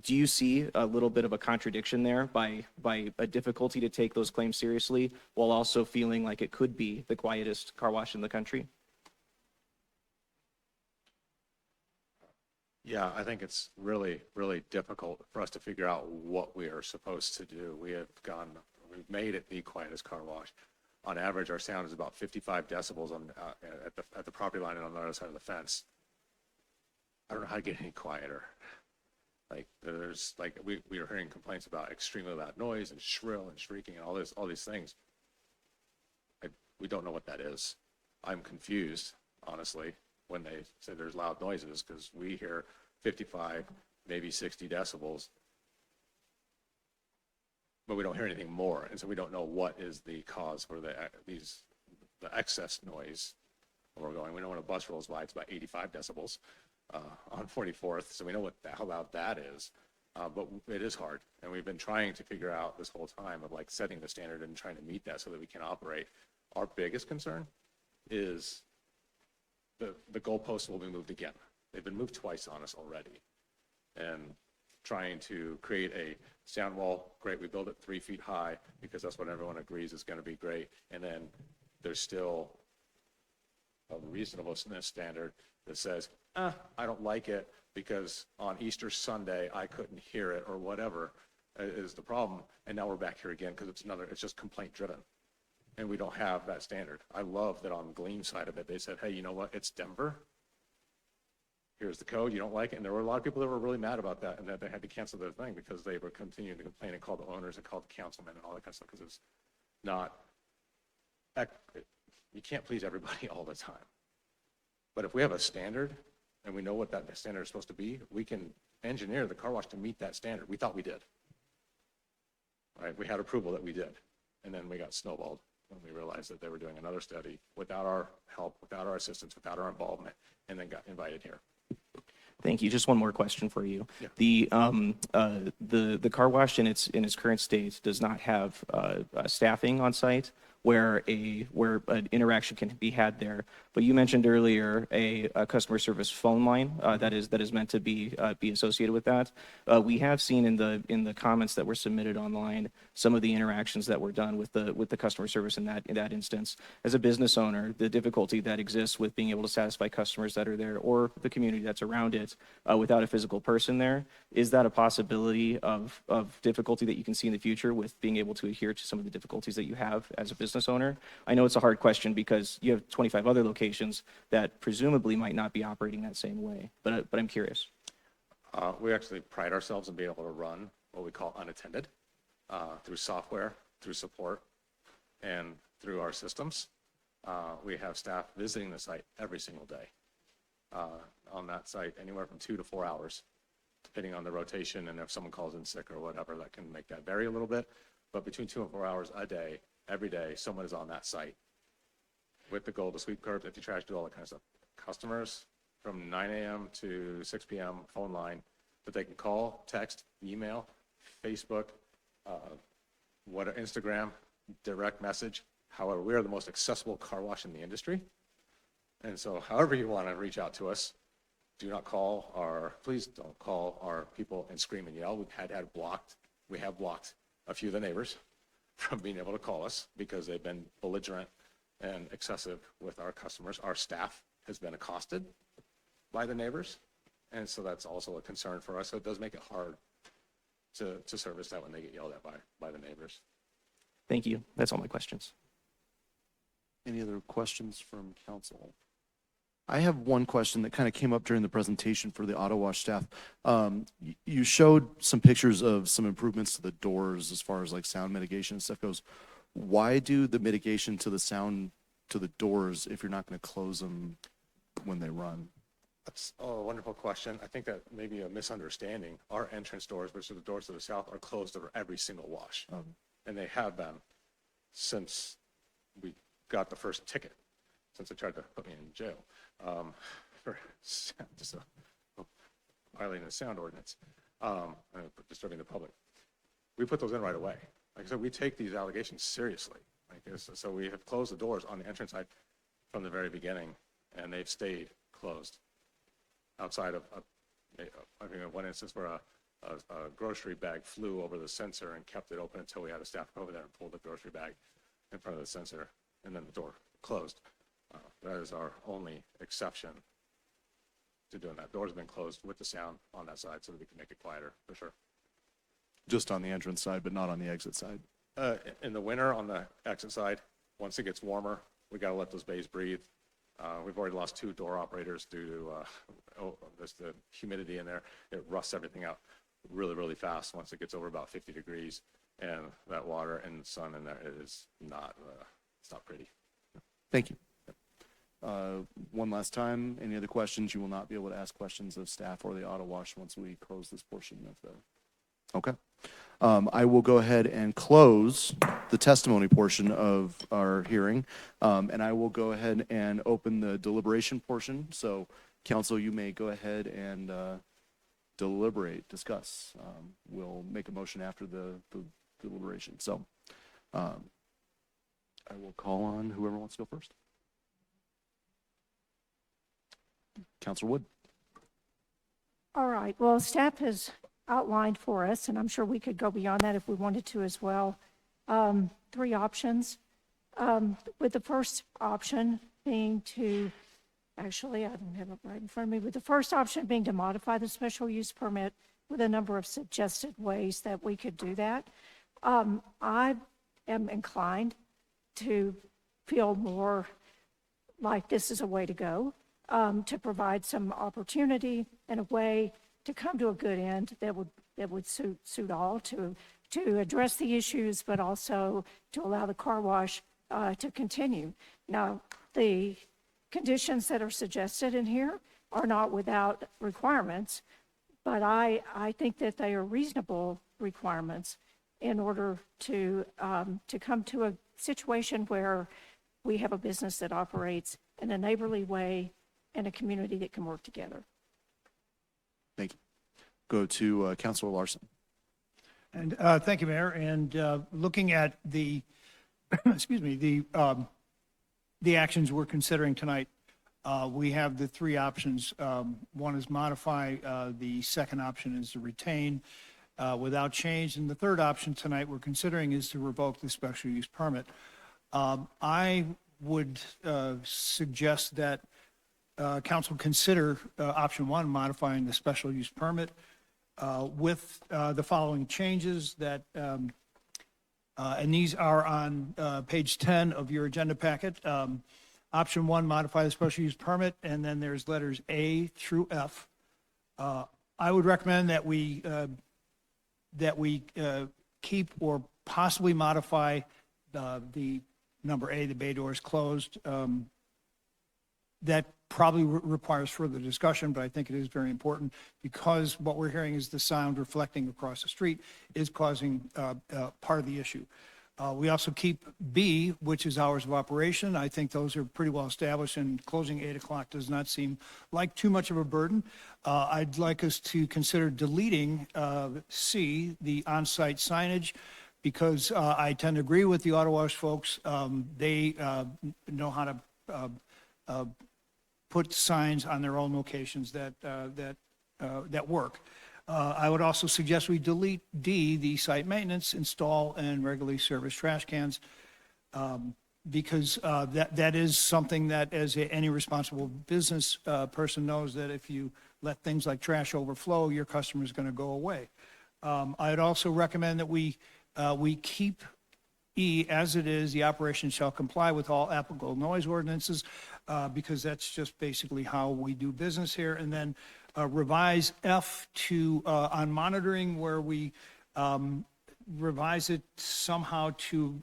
do you see a little bit of a contradiction there by a difficulty to take those claims seriously while also feeling like it could be the quietest car wash in the country? Yeah, I think it's really, really difficult for us to figure out what we are supposed to do. We've made it the quietest car wash. On average, our sound is about 55 decibels at the property line and on the other side of the fence. I don't know how to get any quieter. Like we are hearing complaints about extremely loud noise and shrill and shrieking and all these things. We don't know what that is. I'm confused. honestly, when they say there's loud noises, because we hear 55, maybe 60 decibels, but we don't hear anything more, and so we don't know what is the cause for the excess noise where we're going. We know when a bus rolls by, it's about 85 decibels on 44th, so we know how loud that is. But it is hard, and we've been trying to figure out this whole time of like setting the standard and trying to meet that so that we can operate. Our biggest concern is the goalposts will be moved again. They've been moved twice on us already, and trying to create a sound wall, great, we build it 3 feet high because that's what everyone agrees is going to be great, and then there's still a reasonableness standard that says, I don't like it because on Easter Sunday I couldn't hear it or whatever is the problem. And now we're back here again because it's just complaint driven. And we don't have that standard. I love that on the Gleam side of it, they said, hey, you know what? It's Denver. Here's the code. You don't like it. And there were a lot of people that were really mad about that and that they had to cancel their thing because they were continuing to complain and call the owners and call the councilmen and all that kind of stuff because it's not, you can't please everybody all the time. But if we have a standard and we know what that standard is supposed to be, we can engineer the car wash to meet that standard. We thought we did. Right? We had approval that we did. And then we got snowballed when we realized that they were doing another study without our help, without our assistance, without our involvement, and then got invited here. Thank you. Just one more question for you. Yeah. The car wash in its current state does not have staffing on site where an interaction can be had there. But you mentioned earlier a customer service phone line that is meant to be associated with that. We have seen in the comments that were submitted online some of the interactions that were done with the customer service in that instance. As a business owner, the difficulty that exists with being able to satisfy customers that are there or the community that's around it without a physical person there, is that a possibility of difficulty that you can see in the future with being able to adhere to some of the difficulties that you have as a business owner? I know it's a hard question because you have 25 other locations that presumably might not be operating that same way, but I'm curious. We actually pride ourselves in being able to run what we call unattended through software, through support, and through our systems. We have staff visiting the site every single day. On that site, anywhere from 2 to 4 hours, depending on the rotation, and if someone calls in sick or whatever, that can make that vary a little bit. But between 2 and 4 hours a day, every day, someone is on that site with the goal to sweep curbs, empty trash, do all that kind of stuff. Customers from 9 a.m. to 6 p.m. phone line that they can call, text, email, Facebook, Instagram, direct message. However, we are the most accessible car wash in the industry. And so however you want to reach out to us, please don't call our people and scream and yell. We have blocked a few of the neighbors from being able to call us because they've been belligerent and excessive with our customers. Our staff has been accosted by the neighbors, and so that's also a concern for us. So it does make it hard to service that when they get yelled at by the neighbors. Thank you. That's all my questions. Any other questions from council? I have one question that kind of came up during the presentation for the auto wash staff. You showed some pictures of some improvements to the doors as far as like sound mitigation and stuff goes. Why do the mitigation to the sound to the doors if you're not going to close them when they run? That's a wonderful question. I think that may be a misunderstanding. Our entrance doors, which are the doors to the south, are closed over every single wash. And they have been since we got the first ticket, since they tried to put me in jail for just violating the sound ordinance, disturbing the public. We put those in right away. Like I said, we take these allegations seriously. So we have closed the doors on the entrance side from the very beginning, and they've stayed closed. Outside of, I think one instance where a grocery bag flew over the sensor and kept it open until we had a staff go over there and pull the grocery bag in front of the sensor, and then the door closed. That is our only exception to doing that. Doors have been closed with the sound on that side so that we can make it quieter, for sure. Just on the entrance side, but not on the exit side? In the winter on the exit side, once it gets warmer, we got to let those bays breathe. We've already lost 2 door operators due to the humidity in there. It rusts everything out really, really fast once it gets over about 50 degrees. And that water and sun in there is not, it's not pretty. Thank you. one last time, any other questions? You will not be able to ask questions of staff or the auto wash once we close this portion of the, okay. I will go ahead and close the testimony portion of our hearing, and I will go ahead and open the deliberation portion. So, council, you may go ahead and deliberate, discuss. We'll make a motion after the deliberation. So, I will call on whoever wants to go first. Councilor Wood. All right, well, staff has outlined for us, and I'm sure we could go beyond that if we wanted to as well, 3 options. With the first option being to, actually, I don't have it right in front of me, with the first option being to modify the special use permit with a number of suggested ways that we could do that. I am inclined to feel more like this is a way to go, to provide some opportunity and a way to come to a good end that would suit all, to address the issues, but also to allow the car wash to continue. Now, the conditions that are suggested in here are not without requirements, but I think that they are reasonable requirements in order to come to a situation where we have a business that operates in a neighborly way and a community that can work together. Thank you. Go to Councilor Larson. And thank you, Mayor. And looking at the, excuse me, the actions we're considering tonight, we have the 3 options. One is modify. The second option is to retain without change. And the third option tonight we're considering is to revoke the special use permit. I would suggest that council consider option 1, modifying the special use permit with the following changes that, and these are on page 10 of your agenda packet. Option 1, modify the special use permit, and then there's letters A through F. I would recommend that we keep or possibly modify the number A, the bay doors closed. That probably requires further discussion, but I think it is very important because what we're hearing is the sound reflecting across the street is causing part of the issue. We also keep B, which is hours of operation. I think those are pretty well established, and closing 8 o'clock does not seem like too much of a burden. I'd like us to consider deleting C, the on-site signage, because I tend to agree with the auto wash folks. They know how to put signs on their own locations that work. I would also suggest we delete D, the site maintenance, install, and regularly service trash cans, because that is something that, as any responsible business person knows, that if you let things like trash overflow, your customer is going to go away. I'd also recommend that we keep E as it is. The operation shall comply with all applicable noise ordinances, because that's just basically how we do business here. And then revise F to on monitoring, where we revise it somehow to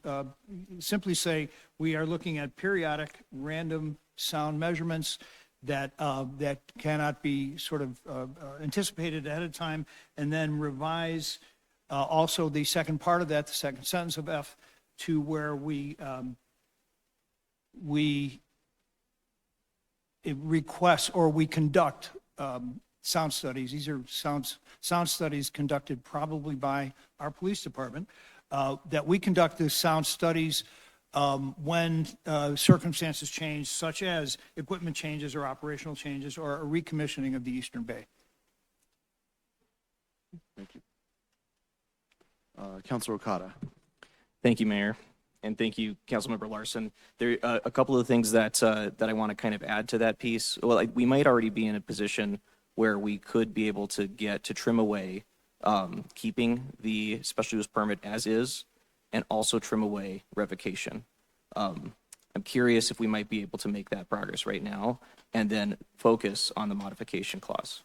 simply say we are looking at periodic random sound measurements that cannot be sort of anticipated ahead of time, and then revise also the second part of that, the second sentence of F, to where we request or we conduct sound studies. These are sound studies conducted probably by our police department, that we conduct the sound studies when circumstances change, such as equipment changes or operational changes or a recommissioning of the Eastern Bay. Thank you. Councilor Okada. Thank you, Mayor, and thank you, Councilmember Larson. There are a couple of things that I want to kind of add to that piece. Well, we might already be in a position where we could be able to get to trim away keeping the special use permit as is, and also trim away revocation. I'm curious if we might be able to make that progress right now, and then focus on the modification clause.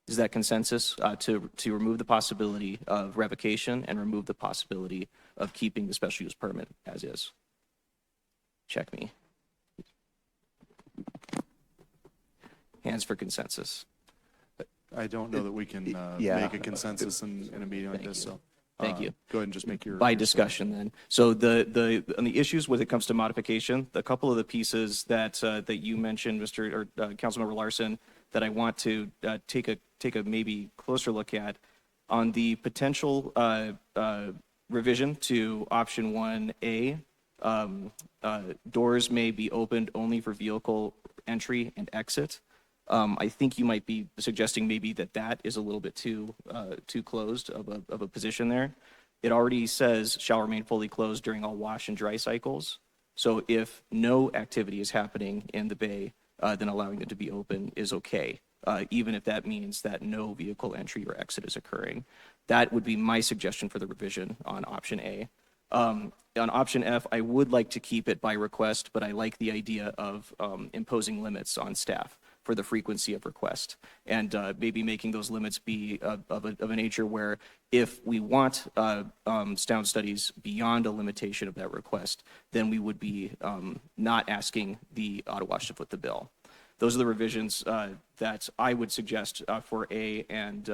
Is that consensus to remove the possibility of revocation and remove the possibility of keeping the special use permit as is? Check me. Hands for consensus. I don't know that we can Yeah. make a consensus in a meeting like this, so. Thank you. Go ahead and just make your. By your discussion then. So on the issues when it comes to modification, a couple of the pieces that you mentioned, Councilmember Larson, that I want to take a maybe closer look at on the potential revision to option 1A. Doors may be opened only for vehicle entry and exit. I think you might be suggesting maybe that is a little bit too closed of a position there. It already says shall remain fully closed during all wash and dry cycles. So if no activity is happening in the bay, then allowing it to be open is okay, even if that means that no vehicle entry or exit is occurring. That would be my suggestion for the revision on option A. On option F, I would like to keep it by request, but I like the idea of imposing limits on staff for the frequency of request, and maybe making those limits be of a nature where if we want sound studies beyond a limitation of that request, then we would be not asking the Auto Wash to foot the bill. Those are the revisions that I would suggest for A and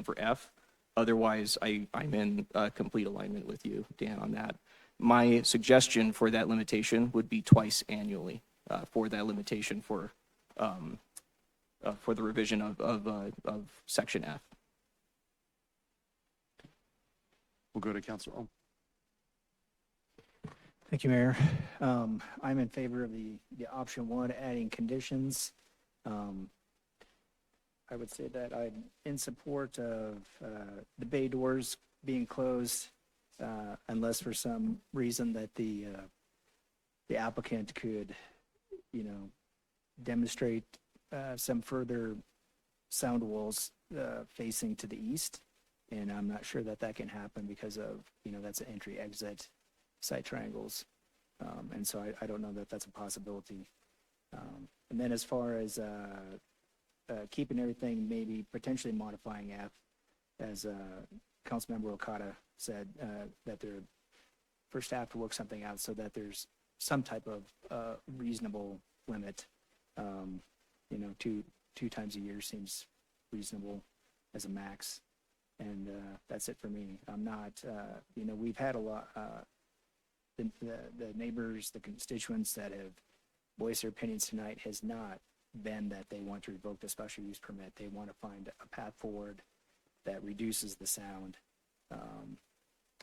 for F. Otherwise, I'm in complete alignment with you, Dan, on that. My suggestion for that limitation would be twice annually for that limitation for the revision of section F. We'll go to Councilor Ohm. Thank you, Mayor. I'm in favor of the option 1, adding conditions. I would say that I'm in support of the bay doors being closed unless for some reason that the applicant could, demonstrate some further sound walls facing to the east. And I'm not sure that can happen because of, that's an entry-exit side triangles. And so I don't know that that's a possibility. And then as far as keeping everything, maybe potentially modifying F, as Councilmember Okada said, that they're for staff to work something out so that there's some type of reasonable limit. Two times a year seems reasonable as a max. And that's it for me. I'm not, we've had a lot, the neighbors, the constituents that have voiced their opinions tonight has not been that they want to revoke the special use permit. They want to find a path forward that reduces the sound.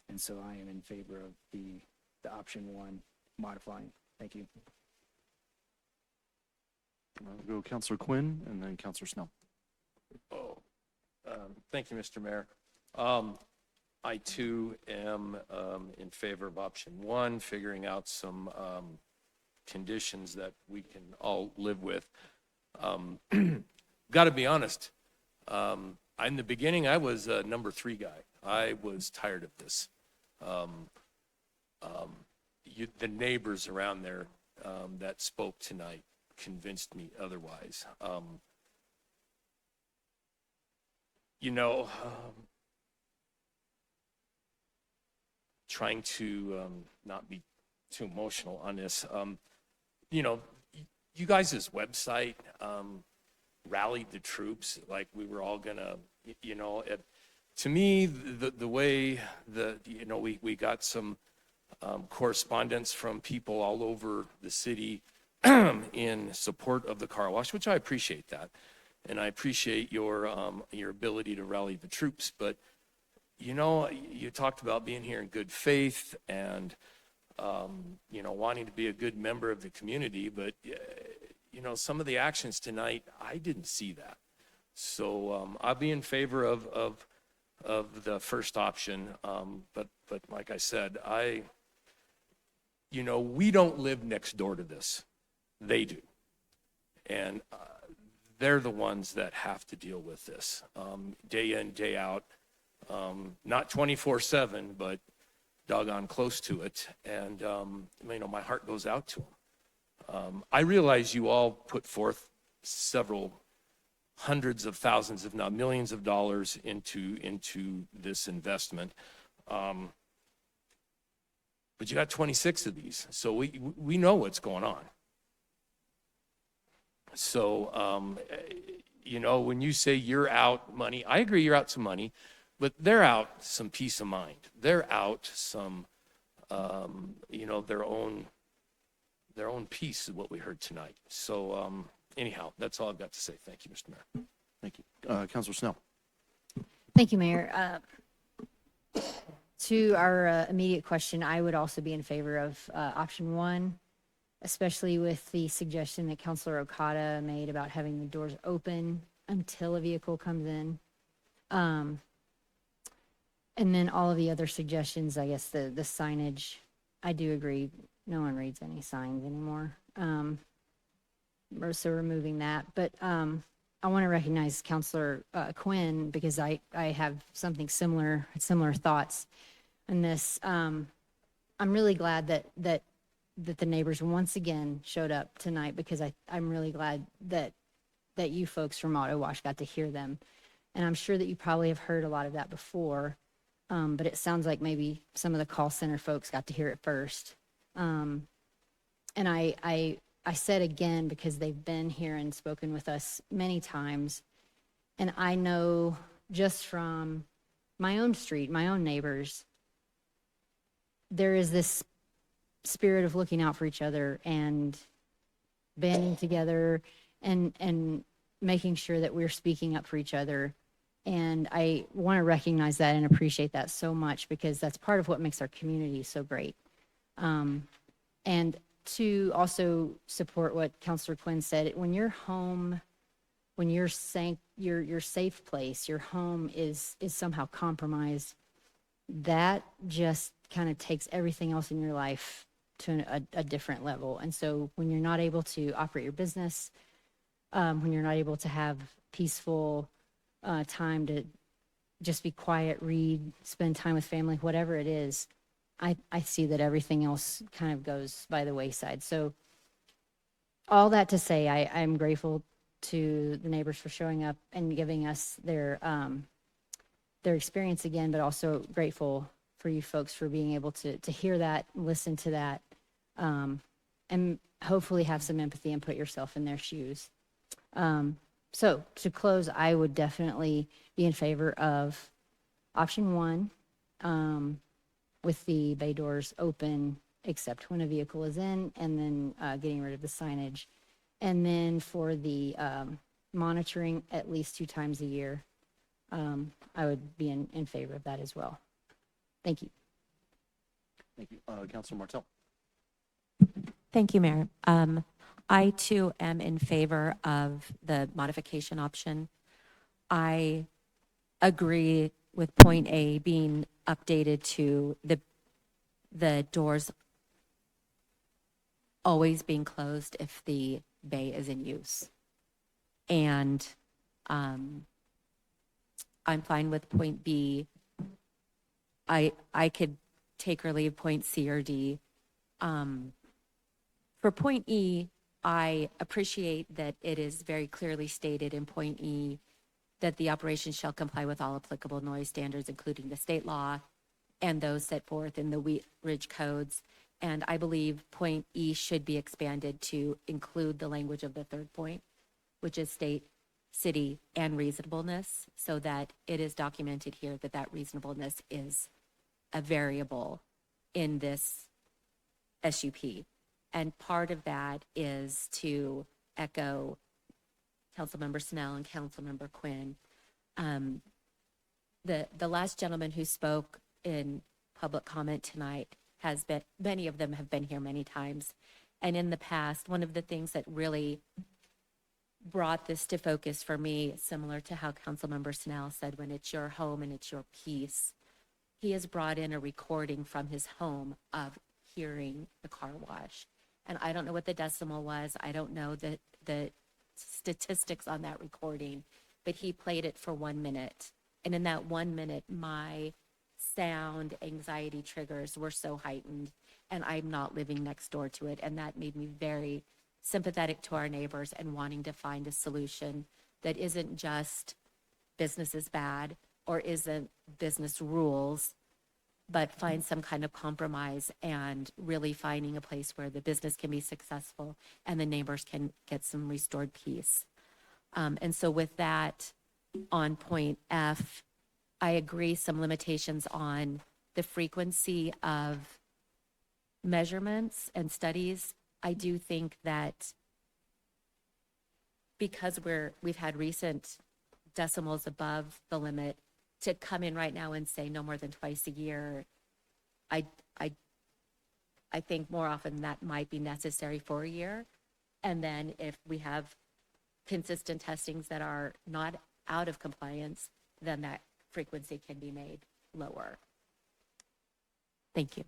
And so I am in favor of the option 1 modifying. Thank you. We'll go Councilor Quinn and then Councilor Snell. Thank you, Mr. Mayor. I too am in favor of option 1, figuring out some conditions that we can all live with. Got to be honest. In the beginning, I was a number 3 guy. I was tired of this. The neighbors around there that spoke tonight convinced me otherwise. Trying to not be too emotional on this. You guys' website rallied the troops like we were all gonna, to me, the way we got some correspondence from people all over the city in support of the car wash, which I appreciate that. And I appreciate your ability to rally the troops. But, you talked about being here in good faith and, wanting to be a good member of the community. But, some of the actions tonight, I didn't see that. So I'll be in favor of the first option. But like I said, we don't live next door to this. They do. And they're the ones that have to deal with this day in, day out. Not 24/7, but doggone close to it. And, my heart goes out to them. I realize you all put forth several hundreds of thousands, if not millions of dollars into this investment. but you got 26 of these. So we know what's going on. So, you know, when you say you're out money, I agree you're out some money, but they're out some peace of mind. They're out some, you know, their own piece of what we heard tonight. So anyhow, that's all I've got to say. Thank you, Mr. Mayor. Thank you. Councilor Snell. Thank you, Mayor. To our immediate question, I would also be in favor of option one, especially with the suggestion that Councilor Okada made about having the doors open until a vehicle comes in. And then all of the other suggestions, I guess the signage, I do agree, no one reads any signs anymore. So removing that. But I want to recognize Councilor Quinn because I have something similar thoughts in this. I'm really glad that the neighbors once again showed up tonight because I'm really glad that you folks from Auto Wash got to hear them. And I'm sure that you probably have heard a lot of that before, but it sounds like maybe some of the call center folks got to hear it first. And I said again because they've been here and spoken with us many times, and I know just from my own street, my own neighbors, there is this spirit of looking out for each other and banding together and making sure that we're speaking up for each other. And I want to recognize that and appreciate that so much because that's part of what makes our community so great. And to also support what Councilor Quinn said, when you're home, when you're your safe place, your home is somehow compromised, that just kind of takes everything else in your life to a different level. And so when you're not able to operate your business, when you're not able to have peaceful time to just be quiet, read, spend time with family, whatever it is, I see that everything else kind of goes by the wayside. So all that to say, I'm grateful to the neighbors for showing up and giving us their experience again, but also grateful for you folks for being able to hear that, listen to that, and hopefully have some empathy and put yourself in their shoes. So to close, I would definitely be in favor of option one, with the bay doors open except when a vehicle is in, and then getting rid of the signage. And then for the monitoring at least 2 times a year, I would be in favor of that as well. Thank you. Thank you. Councilor Martell. Thank you, Mayor. I too am in favor of the modification option. I agree with point A being updated to the doors always being closed if the bay is in use. And I'm fine with point B. I could take or leave point C or D. For point E, I appreciate that it is very clearly stated in point E that the operation shall comply with all applicable noise standards, including the state law and those set forth in the Wheat Ridge codes. And I believe point E should be expanded to include the language of the third point, which is state, city, and reasonableness, so that it is documented here that that reasonableness is a variable in this SUP. And part of that is to echo Councilmember Snell and Councilmember Quinn. The last gentleman who spoke in public comment tonight has been, many of them have been here many times. And in the past, one of the things that really brought this to focus for me, similar to how Councilmember Snell said, when it's your home and it's your peace, he has brought in a recording from his home of hearing the car wash. And I don't know what the decimal was. I don't know the statistics on that recording, but he played it for 1 minute. And in that 1 minute, my sound anxiety triggers were so heightened, and I'm not living next door to it. And that made me very sympathetic to our neighbors and wanting to find a solution that isn't just business is bad or isn't business rules, but find some kind of compromise and really finding a place where the business can be successful and the neighbors can get some restored peace. And so with that, on point F, I agree some limitations on the frequency of measurements and studies. I do think that because we've had recent decimals above the limit, to come in right now and say no more than twice a year, I think more often that might be necessary for a year. And then if we have consistent testings that are not out of compliance, then that frequency can be made lower. Thank you.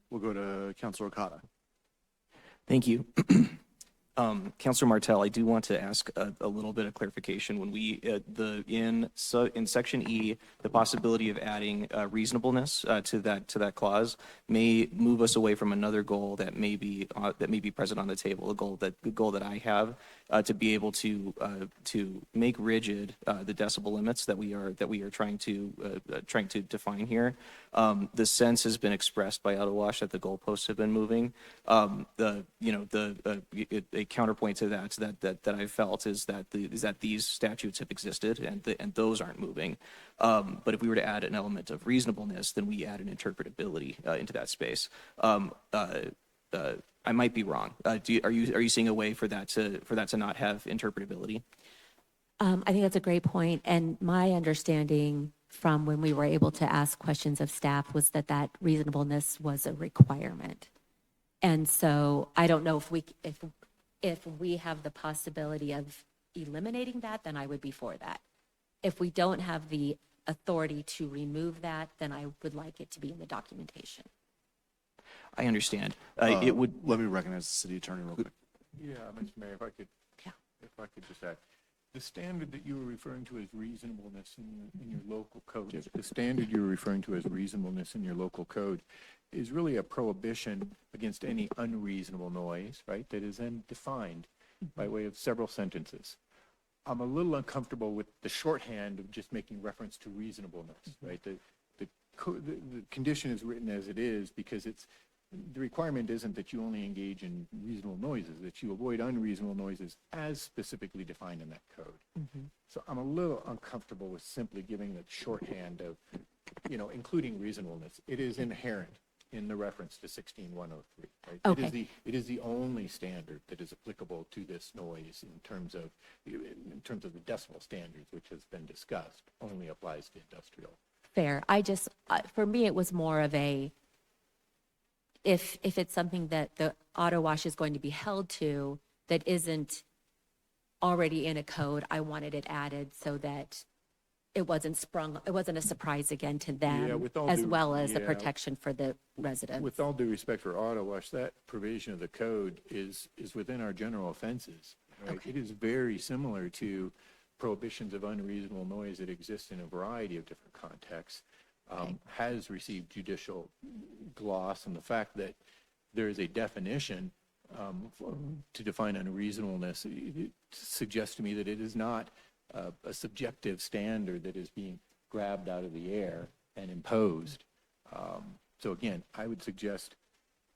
We'll go to Councilor Okada. Thank you. Councilor Martell, I do want to ask a little bit of clarification. When we, in section E, the possibility of adding reasonableness to that clause may move us away from another goal that may be present on the table. The goal that I have to be able to make rigid the decibel limits that we are trying to define here. The sense has been expressed by Autowash that the goalposts have been moving. A counterpoint to that I felt is that these statutes have existed and those aren't moving. But if we were to add an element of reasonableness, then we add an interpretability into that space. I might be wrong. Are you seeing a way for that to not have interpretability? I think that's a great point. And my understanding from when we were able to ask questions of staff was that reasonableness was a requirement. And so I don't know if we have the possibility of eliminating that, then I would be for that. If we don't have the authority to remove that, then I would like it to be in the documentation. I understand. Let me recognize the city attorney real quick. Yeah, Mr. Mayor, if I could just add, the standard that you were referring to as reasonableness in your local code, the standard you're referring to as reasonableness in your local code is really a prohibition against any unreasonable noise, right, that is then defined by way of several sentences. I'm a little uncomfortable with the shorthand of just making reference to reasonableness, right? The condition is written as it is because the requirement isn't that you only engage in reasonable noises, that you avoid unreasonable noises as specifically defined in that code. So I'm a little uncomfortable with simply giving that shorthand of, including reasonableness. It is inherent in the reference to 16103, right? Okay. It is the only standard that is applicable to this noise in terms of the decimal standards, which has been discussed, only applies to industrial. Fair. For me, it was more of if it's something that the auto wash is going to be held to that isn't already in a code, I wanted it added so that it wasn't a surprise again to them, as well as a protection for the residents. With all due respect for auto wash, that provision of the code is within our general offenses, right? Okay. It is very similar to prohibitions of unreasonable noise that exist in a variety of different contexts. Has received judicial gloss, and the fact that there is a definition to define unreasonableness, it suggests to me that it is not a subjective standard that is being grabbed out of the air and imposed. So again, I would suggest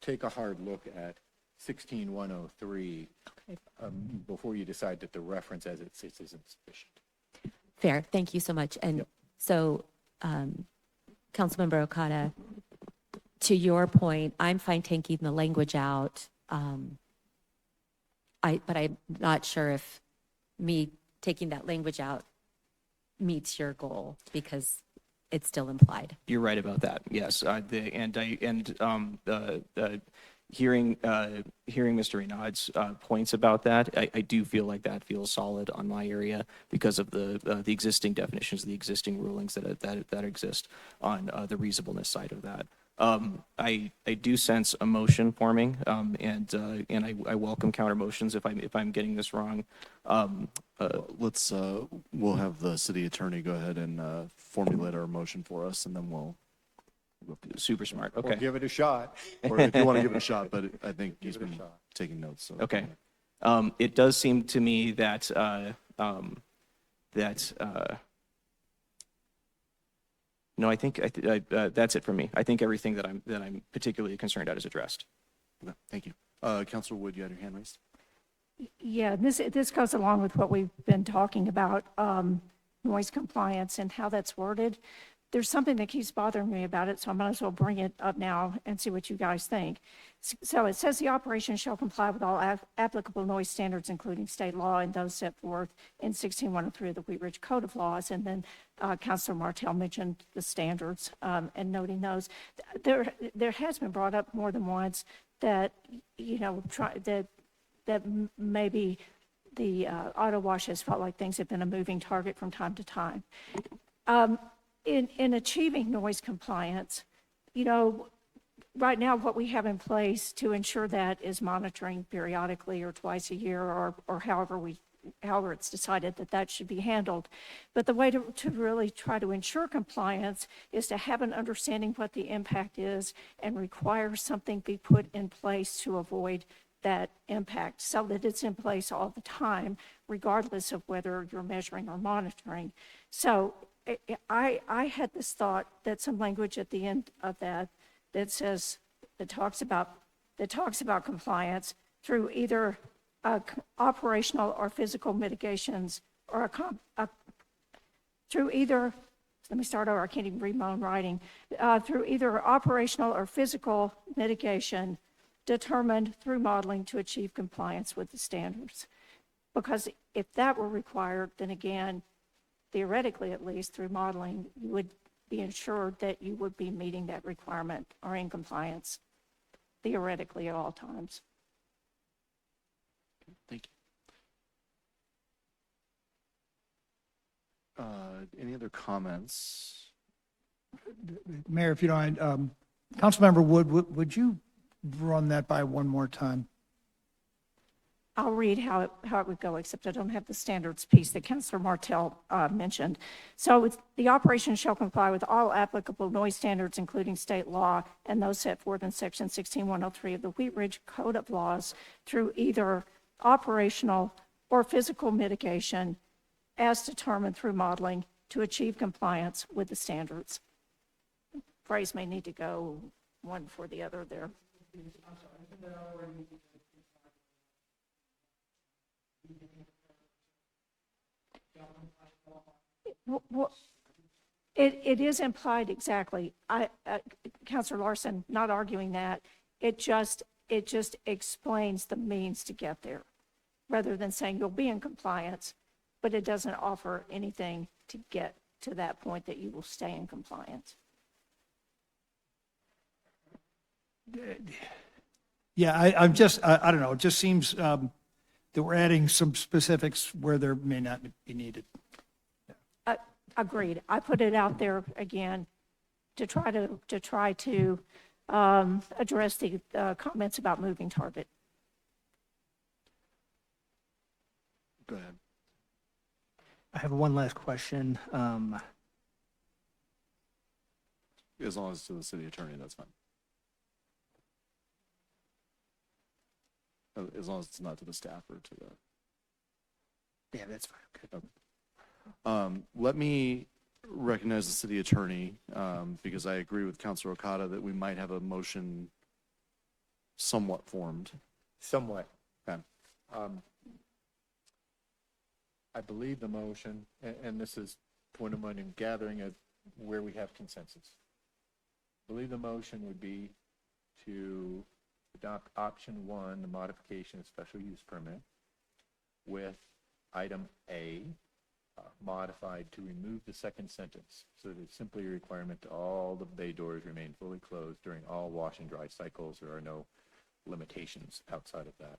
take a hard look at 16103 before you decide that the reference as it sits isn't sufficient. Fair. Thank you so much. And so, Councilmember Okada, to your point, I'm fine taking the language out. But I'm not sure if me taking that language out meets your goal because it's still implied. You're right about that. Yes. Hearing Mr. Renaud's points about that, I do feel like that feels solid on my area because of the existing definitions, the existing rulings that exist on the reasonableness side of that. I do sense a motion forming, and I welcome counter motions if I'm getting this wrong. We'll have the city attorney go ahead and formulate our motion for us, and then we'll. Super smart. Okay. Or give it a shot. Or if you want to give it a shot, but I think he's been taking notes. So. Okay. It does seem to me that No, I think that's it for me. I think everything that I'm particularly concerned about is addressed. Okay, thank you. Councilor Wood, you had your hand raised. Yeah, this goes along with what we've been talking about, noise compliance and how that's worded. There's something that keeps bothering me about it, so I might as well bring it up now and see what you guys think. So it says the operation shall comply with all applicable noise standards, including state law and those set forth in 16103 of the Wheat Ridge Code of Laws. And then Councilor Martell mentioned the standards and noting those. There has been brought up more than once that, you know, that maybe the auto wash has felt like things have been a moving target from time to time. In achieving noise compliance, you know, right now what we have in place to ensure that is monitoring periodically or twice a year or however it's decided that should be handled. But the way to really try to ensure compliance is to have an understanding what the impact is and require something be put in place to avoid that impact so that it's in place all the time, regardless of whether you're measuring or monitoring. So I had this thought that some language at the end of that says, that talks about compliance through either operational or physical mitigations or through either, let me start over, I can't even read my own writing, through either operational or physical mitigation determined through modeling to achieve compliance with the standards. Because if that were required, then again, theoretically at least through modeling, you would be ensured that you would be meeting that requirement or in compliance theoretically at all times. Thank you. Any other comments? Mayor, if you don't mind, Councilmember Wood, would you run that by one more time? I'll read how it would go, except I don't have the standards piece that Councilor Martell mentioned. So the operation shall comply with all applicable noise standards, including state law and those set forth in section 16103 of the Wheat Ridge Code of Laws through either operational or physical mitigation as determined through modeling to achieve compliance with the standards. Phrase may need to go one before the other there. Well, it is implied exactly. Councilor Larson, not arguing that. It just explains the means to get there, rather than saying you'll be in compliance, but it doesn't offer anything to get to that point that you will stay in compliance. Yeah, I don't know. It just seems that we're adding some specifics where there may not be needed. Agreed. I put it out there again to try to address the comments about moving target. Go ahead. I have one last question. As long as it's to the city attorney, that's fine. As long as it's not to the staff or to the. Yeah, that's fine. Okay. Let me recognize the city attorney because I agree with Councilor Okada that we might have a motion somewhat formed. Somewhat. Okay. I believe the motion, and this is point of money gathering of where we have consensus. I believe the motion would be to adopt option 1, the modification of special use permit, with item A modified to remove the second sentence, so that it's simply a requirement that all the bay doors remain fully closed during all wash and dry cycles. There are no limitations outside of that.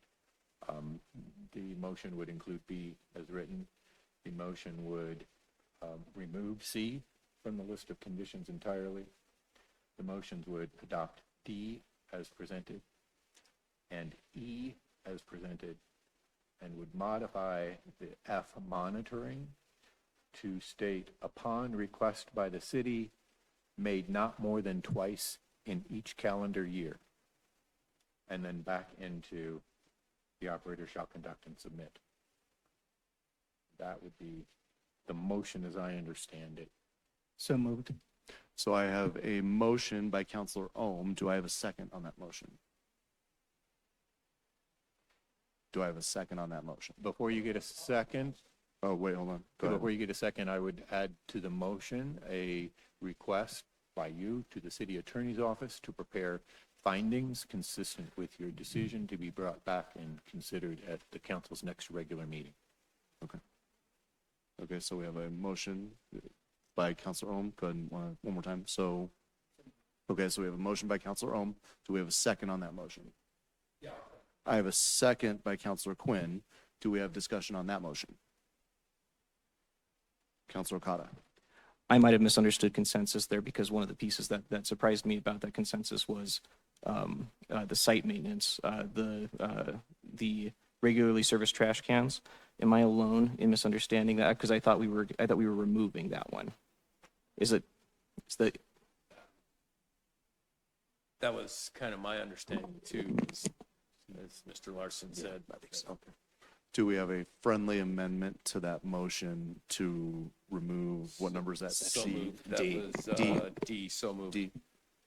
The motion would include B as written. The motion would remove C from the list of conditions entirely. The motions would adopt D as presented and E as presented, and would modify the F monitoring to state, upon request by the city, made not more than twice in each calendar year, and then back into the operator shall conduct and submit. That would be the motion as I understand it. So moved. So I have a motion by Counselor Ohm. Do I have a second on that motion? Do I have a second on that motion? Before you get a second, Oh, wait, hold on. Go ahead. before you get a second, I would add to the motion a request by you to the city attorney's office to prepare findings consistent with your decision to be brought back and considered at the council's next regular meeting. Okay, so we have a motion by Counselor Ohm. Go ahead and one more time. So, okay, so we have a motion by Counselor Ohm. Do we have a second on that motion? Yeah. I have a second by Counselor Quinn. Do we have discussion on that motion? Counselor Okada. I might have misunderstood consensus there because one of the pieces that surprised me about that consensus was the site maintenance, the regularly serviced trash cans. Am I alone in misunderstanding that? Because I thought we were removing that one. That was kind of my understanding too, as Mr. Larson said. I think so. Do we have a friendly amendment to that motion to remove, what number is that? So C? moved. That D. was, D. D, so moved. D.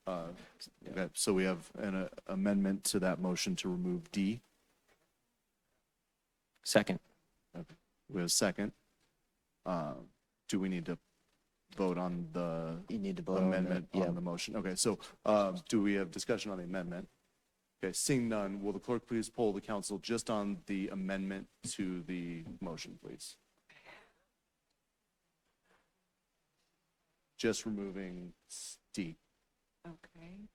Okay, so we have an amendment to that motion to remove D. Second. Okay. We have a second. Do we need to vote on the You need to vote on amendment that, yeah. on the motion? Okay, so do we have discussion on the amendment? Okay, seeing none, will the clerk please poll the council just on the amendment to the motion, please? Just removing D. Okay.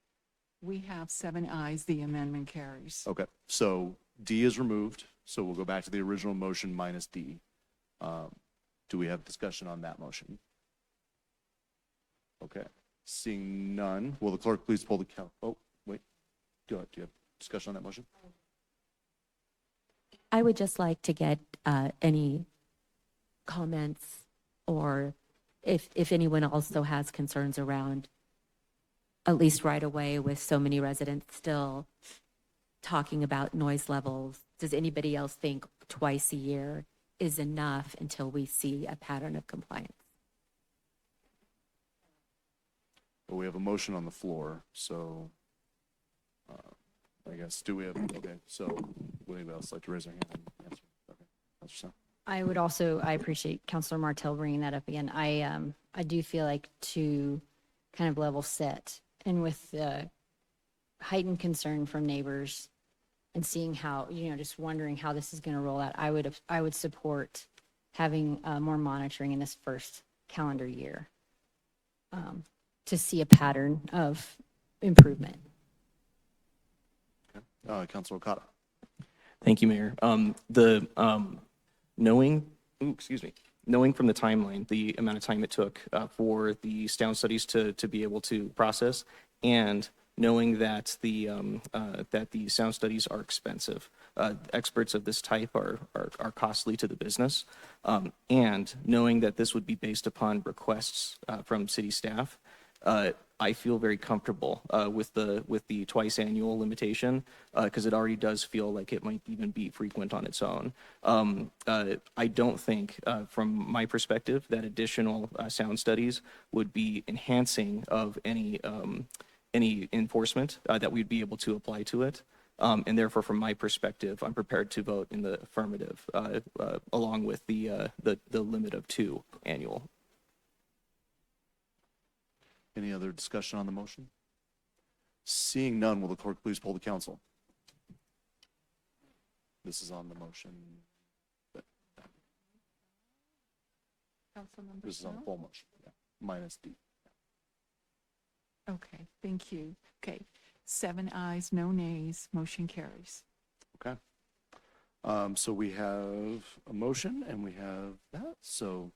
We have 7 ayes. The amendment carries. Okay, so D is removed, so we'll go back to the original motion minus D. Do we have discussion on that motion? Okay, seeing none, will the clerk please poll the count? Oh, wait, do you have discussion on that motion? I would just like to get any comments, or if anyone also has concerns around, at least right away, with so many residents still talking about noise levels. Does anybody else think twice a year is enough until we see a pattern of compliance? Well, we have a motion on the floor, so I guess, do we have, okay, so would anybody else like to raise their hand and answer? Okay, Counselor Snow. I appreciate Counselor Martell bringing that up again. I do feel like to kind of level set, and with the heightened concern from neighbors and seeing how, just wondering how this is going to roll out, I would support having more monitoring in this first calendar year to see a pattern of improvement. Counselor Okada. Thank you, Mayor. Knowing from the timeline, the amount of time it took for the sound studies to be able to process, and knowing that the sound studies are expensive, experts of this type are costly to the business, and knowing that this would be based upon requests from city staff, I feel very comfortable with the twice annual limitation because it already does feel like it might even be frequent on its own. I don't think, from my perspective, that additional sound studies would be enhancing of any enforcement that we'd be able to apply to it. And therefore, from my perspective, I'm prepared to vote in the affirmative, along with the limit of 2 annual. Any other discussion on the motion? Seeing none, will the clerk please poll the council? This is on the motion. Councilmember This is on the Snow? full motion, yeah, minus D. Okay, thank you. Okay, 7 ayes, no nays, motion carries. Okay. So we have a motion and we have that, so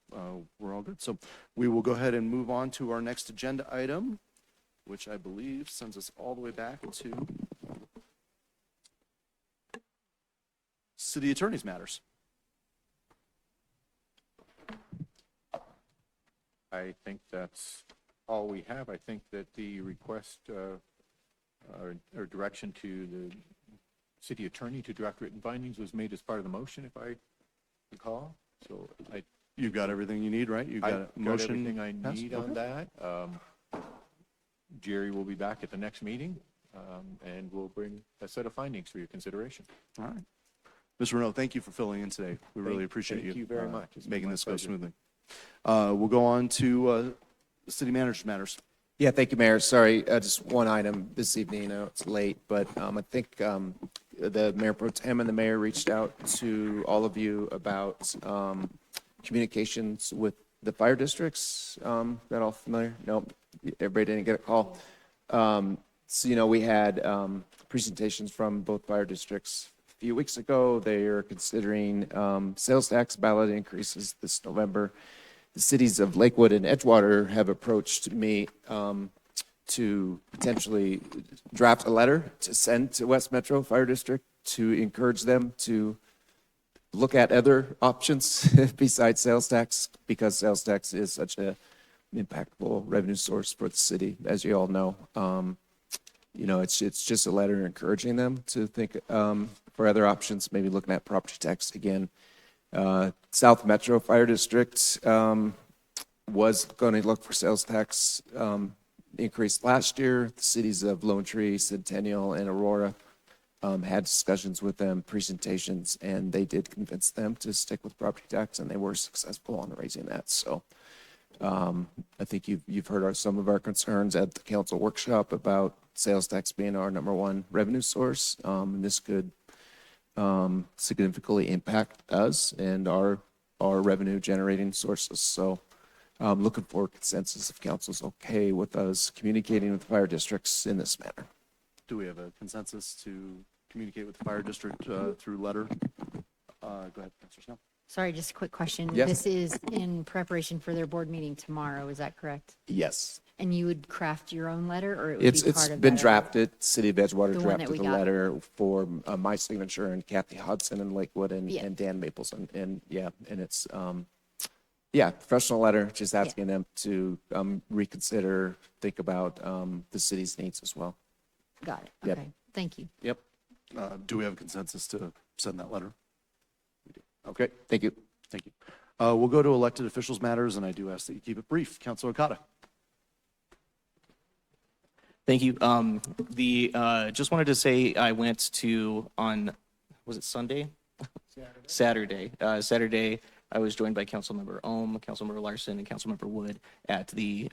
we're all good. So we will go ahead and move on to our next agenda item, which I believe sends us all the way back to City Attorney's Matters. I think that's all we have. I think that the request or direction to the city attorney to draft written findings was made as part of the motion, if I recall. So You've got everything you need, right? You've got a got motion? everything I passed? need Okay. on that. Jerry will be back at the next meeting, and we'll bring a set of findings for your consideration. All right. Mr. Renault, thank you for filling in today. We really appreciate you. Thank you very much. It's been Making my this go pleasure. smoothly. We'll go on to city manager's matters. Yeah, thank you, Mayor. Sorry, just one item this evening. I know it's late, but I think the Mayor Pro Tem and the mayor reached out to all of you about communications with the fire districts. That all familiar? Nope, everybody didn't get a call. So, we had presentations from both fire districts a few weeks ago. They are considering sales tax ballot increases this November. The cities of Lakewood and Edgewater have approached me to potentially draft a letter to send to West Metro Fire District to encourage them to look at other options besides sales tax, because sales tax is such an impactful revenue source for the city, as you all know. It's just a letter encouraging them to think for other options, maybe looking at property tax again. South Metro Fire District was going to look for sales tax increase last year. The cities of Lone Tree, Centennial, and Aurora had discussions with them, presentations, and they did convince them to stick with property tax, and they were successful in raising that. So I think you've heard some of our concerns at the council workshop about sales tax being our #1 revenue source. And this could significantly impact us and our revenue generating sources. So looking for consensus if council's okay with us communicating with fire districts in this manner. Do we have a consensus to communicate with the fire district through letter? Go ahead, Councilor Snell. Sorry, just a quick question. Yes. This is in preparation for their board meeting tomorrow, is that correct? Yes. And you would craft your own letter, or it would be It's part of been that? drafted. City of Edgewater The one that drafted we the got. letter for my signature and Kathy Hudson and Lakewood and, Yeah. and Dan Maples and it's professional letter, just asking them to reconsider, think about the city's needs as well. Got it, Yep. okay, thank you. Yep. Do we have a consensus to send that letter? We do. Okay, thank you. Thank you. We'll go to elected officials matters, and I do ask that you keep it brief. Councilor Okada. Thank you. Just wanted to say I went to was it Sunday? Saturday. Saturday, I was joined by Councilmember Ohm, Councilmember Larson, and Councilmember Wood at the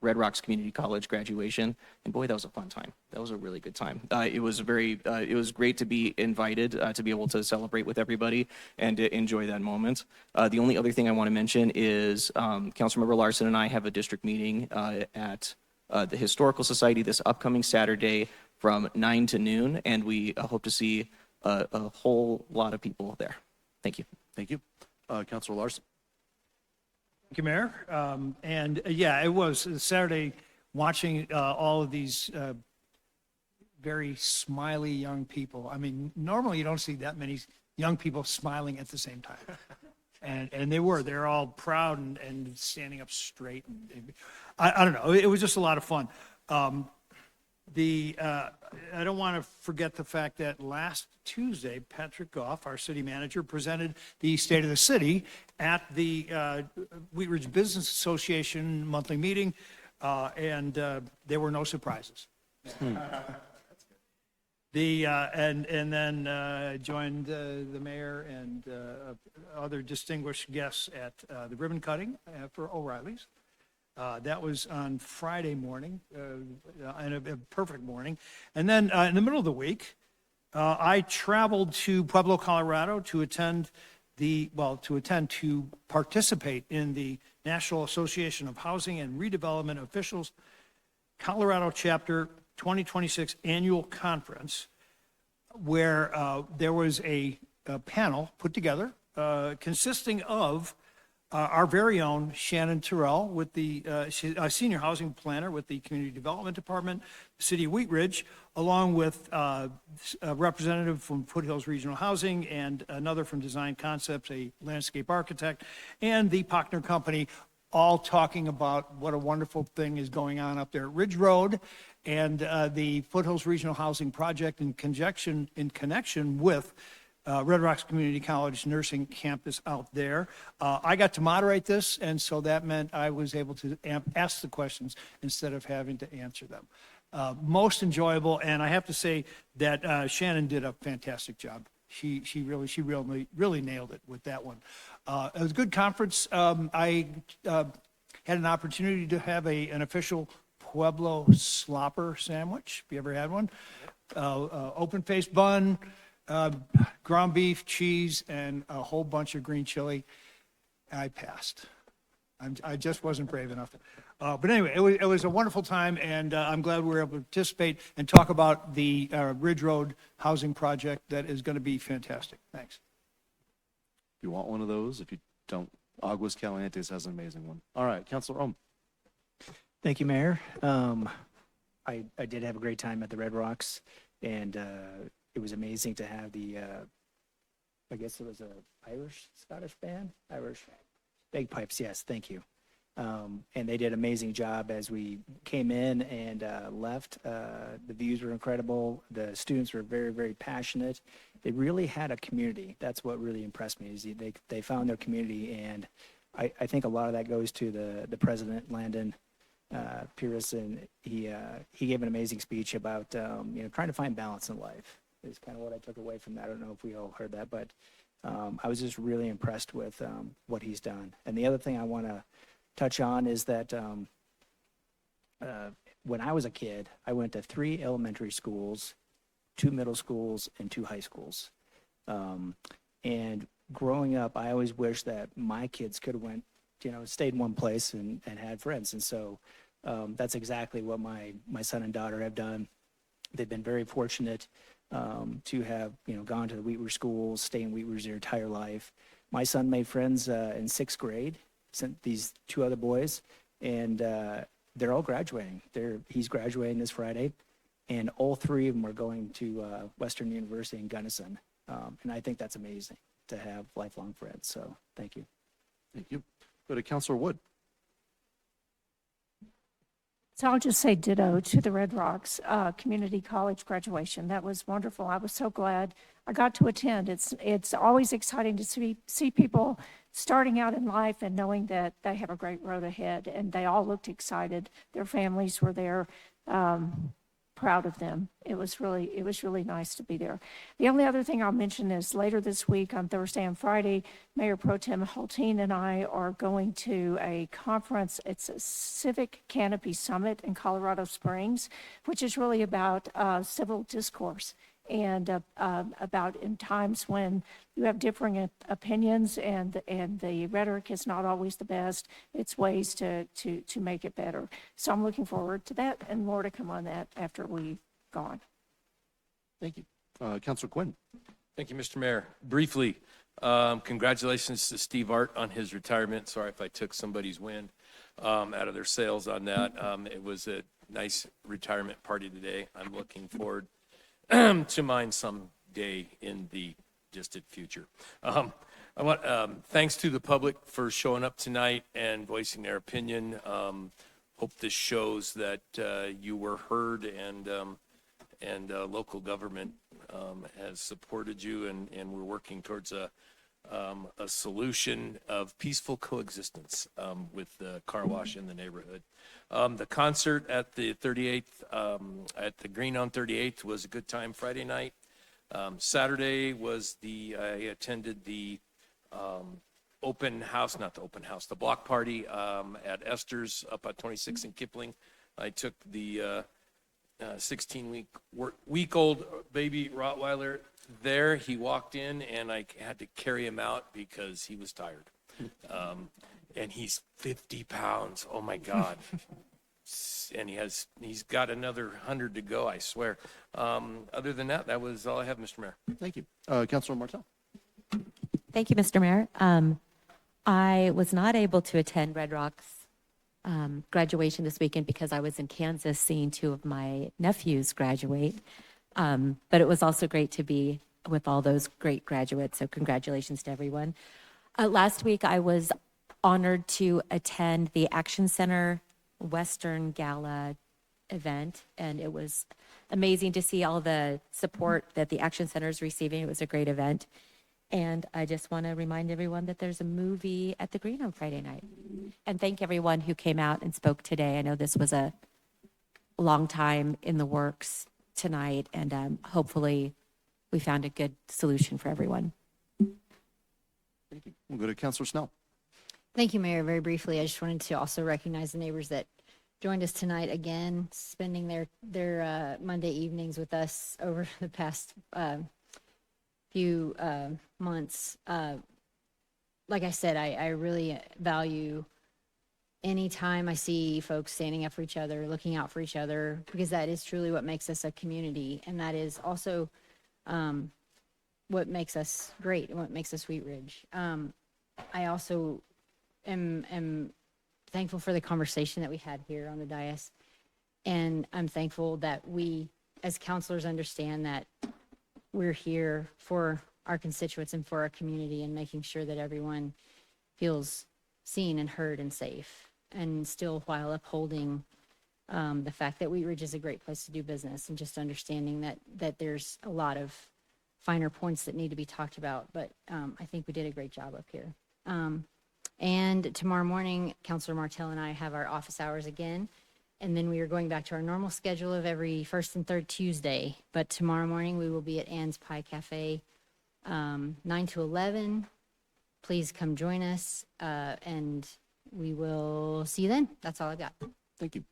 Red Rocks Community College graduation. And boy, that was a fun time. That was a really good time. It was great to be invited to be able to celebrate with everybody and to enjoy that moment. The only other thing I want to mention is Councilmember Larson and I have a district meeting at the Historical Society this upcoming Saturday from 9 to noon, and we hope to see a whole lot of people there. Thank you. Thank you. Councilor Larson. Thank you, Mayor. It was Saturday watching all of these very smiley young people. I mean, normally you don't see that many young people smiling at the same time. And they're all proud and standing up straight. And I don't know, it was just a lot of fun. I don't want to forget the fact that last Tuesday, Patrick Goff, our city manager, presented the State of the City at the Wheat Ridge Business Association monthly meeting, and there were no surprises. And then joined the mayor and other distinguished guests at the ribbon cutting for O'Reilly's. That was on Friday morning, and a perfect morning. And then in the middle of the week, I traveled to Pueblo, Colorado to participate in the National Association of Housing and Redevelopment Officials Colorado Chapter 2026 Annual Conference, where there was a panel put together consisting of our very own Shannon Terrell, with the senior housing planner with the Community Development Department, the City of Wheat Ridge, along with a representative from Foothills Regional Housing and another from Design Concepts, a landscape architect, and the Pochner Company, all talking about what a wonderful thing is going on up there at Ridge Road and the Foothills Regional Housing Project in connection with Red Rocks Community College nursing campus out there. I got to moderate this, and so that meant I was able to ask the questions instead of having to answer them. Most enjoyable, and I have to say that Shannon did a fantastic job. She really nailed it with that one. It was a good conference. I had an opportunity to have an official Pueblo slopper sandwich. Have you ever had one? Open-faced bun, ground beef, cheese, and a whole bunch of green chili. I passed. I just wasn't brave enough. But anyway, it was a wonderful time, and I'm glad we were able to participate and talk about the Ridge Road housing project that is going to be fantastic. Thanks. If you want one of those, if you don't, Aguas Calientes has an amazing one. All right, Councilor Ohm. Thank you, Mayor. I did have a great time at the Red Rocks, and it was amazing to have the, I guess it was a Scottish band? Irish bagpipes, yes, thank you. And they did an amazing job as we came in and left. The views were incredible. The students were very, very passionate. They really had a community. That's what really impressed me, is they found their community, and I think a lot of that goes to the president, Landon Pires, and he gave an amazing speech about trying to find balance in life. Is kind of what I took away from that. I don't know if we all heard that, but I was just really impressed with what he's done. And the other thing I want to touch on is that when I was a kid, I went to 3 elementary schools, 2 middle schools, and 2 high schools. And growing up, I always wished that my kids could have stayed in one place and had friends. And so that's exactly what my son and daughter have done. They've been very fortunate to have gone to the Wheat Ridge schools, stay in Wheat Ridge their entire life. My son made friends in 6th grade. Sent these 2 other boys, and they're all graduating. He's graduating this Friday, and all 3 of them are going to Western University in Gunnison. And I think that's amazing to have lifelong friends. So thank you. Thank you. Go to Councilor Wood. So I'll just say ditto to the Red Rocks Community College graduation. That was wonderful. I was so glad I got to attend. It's always exciting to see people starting out in life and knowing that they have a great road ahead. And they all looked excited. Their families were there, proud of them. It was really nice to be there. The only other thing I'll mention is later this week on Thursday and Friday, Mayor Pro Tem Hulteen and I are going to a conference. It's a Civic Canopy Summit in Colorado Springs, which is really about civil discourse and about in times when you have differing opinions and the rhetoric is not always the best. It's ways to make it better. So I'm looking forward to that and more to come on that after we've gone. Thank you. Councilor Quinn. Thank you, Mr. Mayor. Briefly, congratulations to Steve Art on his retirement. Sorry if I took somebody's wind out of their sails on that. It was a nice retirement party today. I'm looking forward to mine someday in the distant future. I want thanks to the public for showing up tonight and voicing their opinion. Hope this shows that you were heard and local government has supported you, and we're working towards a solution of peaceful coexistence with the car wash in the neighborhood. The concert at the 38th, at the Green on 38th was a good time Friday night. Saturday was I attended the open house, not the open house, the block party at Esther's up at 26 and Kipling. I took the 16-week-old baby Rottweiler there. He walked in and I had to carry him out because he was tired. And he's 50 pounds. Oh my God. And he's got another 100 to go, I swear. Other than that, that was all I have, Mr. Mayor. Thank you. Councilor Martel. Thank you, Mr. Mayor. I was not able to attend Red Rocks graduation this weekend because I was in Kansas seeing 2 of my nephews graduate. But it was also great to be with all those great graduates. So congratulations to everyone. Last week, I was honored to attend the Action Center Western Gala event, and it was amazing to see all the support that the Action Center is receiving. It was a great event. And I just want to remind everyone that there's a movie at the Green on Friday night. And thank everyone who came out and spoke today. I know this was a long time in the works tonight, and hopefully we found a good solution for everyone. Thank you. We'll go to Councilor Snell. Thank you, Mayor. Very briefly, I just wanted to also recognize the neighbors that joined us tonight again, spending their Monday evenings with us over the past few months. Like I said, I really value any time I see folks standing up for each other, looking out for each other, because that is truly what makes us a community, and that is also what makes us great and what makes us Wheat Ridge. I also am thankful for the conversation that we had here on the dais, and I'm thankful that we as counselors understand that we're here for our constituents and for our community, and making sure that everyone feels seen and heard and safe, and still while upholding the fact that Wheat Ridge is a great place to do business, and just understanding that there's a lot of finer points that need to be talked about. But I think we did a great job up here. And tomorrow morning, Councilor Martell and I have our office hours again. And then we are going back to our normal schedule of every first and third Tuesday. But tomorrow morning, we will be at Ann's Pie Cafe, 9 to 11. Please come join us, and we will see you then. That's all I've got. Thank you.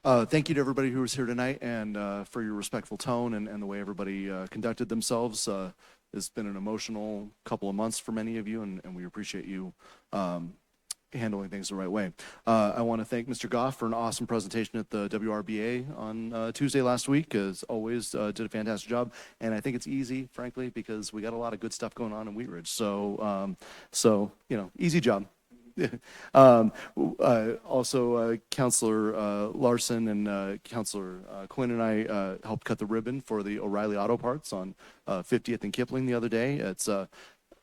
Thank you to everybody who was here tonight, and for your respectful tone and the way everybody conducted themselves. It's been an emotional couple of months for many of you, and we appreciate you handling things the right way. I want to thank Mr. Goff for an awesome presentation at the WRBA on Tuesday last week. As always, did a fantastic job, and I think it's easy, frankly, because we got a lot of good stuff going on in Wheat Ridge. So, easy job. Also, Councilor Larson and Councilor Quinn and I helped cut the ribbon for the O'Reilly Auto Parts on 50th and Kipling the other day.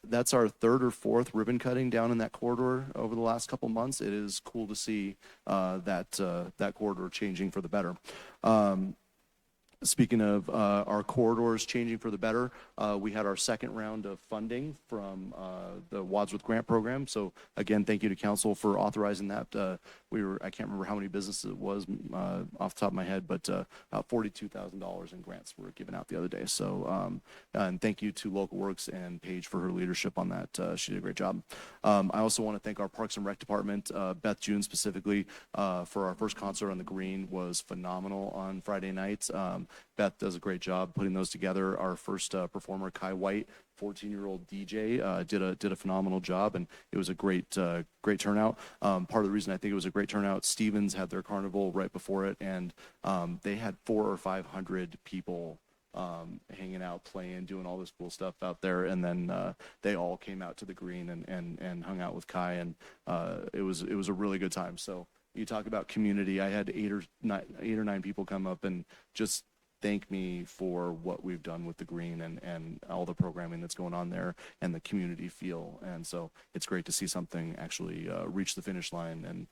That's our third or fourth ribbon cutting down in that corridor over the last couple months. It is cool to see that corridor changing for the better. Speaking of our corridors changing for the better, we had our second round of funding from the Wadsworth Grant Program. So again, thank you to council for authorizing that. I can't remember how many businesses it was off the top of my head, but about $42,000 in grants were given out the other day. So, and thank you to Local Works and Paige for her leadership on that. She did a great job. I also want to thank our Parks and Rec Department, Beth June specifically, for our first concert on the Green was phenomenal on Friday night. Beth does a great job putting those together. Our first performer, Kai White, 14-year-old DJ, did a phenomenal job, and it was a great turnout. Part of the reason I think it was a great turnout, Stevens had their carnival right before it, and they had 400 or 500 people hanging out, playing, doing all this cool stuff out there, and then they all came out to the Green and hung out with Kai, and it was a really good time. So you talk about community. I had eight or nine people come up and just thank me for what we've done with the Green and all the programming that's going on there and the community feel. And so it's great to see something actually reach the finish line and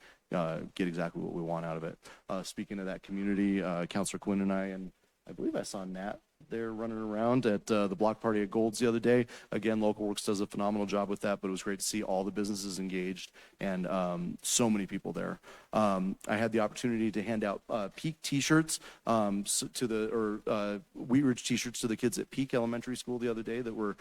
get exactly what we want out of it. Speaking of that community, Councilor Quinn and I believe I saw Nat there running around at the block party at Gold's the other day. Again, Local Works does a phenomenal job with that, but it was great to see all the businesses engaged and so many people there. I had the opportunity to hand out Peak T-shirts Wheat Ridge T-shirts to the kids at Peak Elementary School the other day that were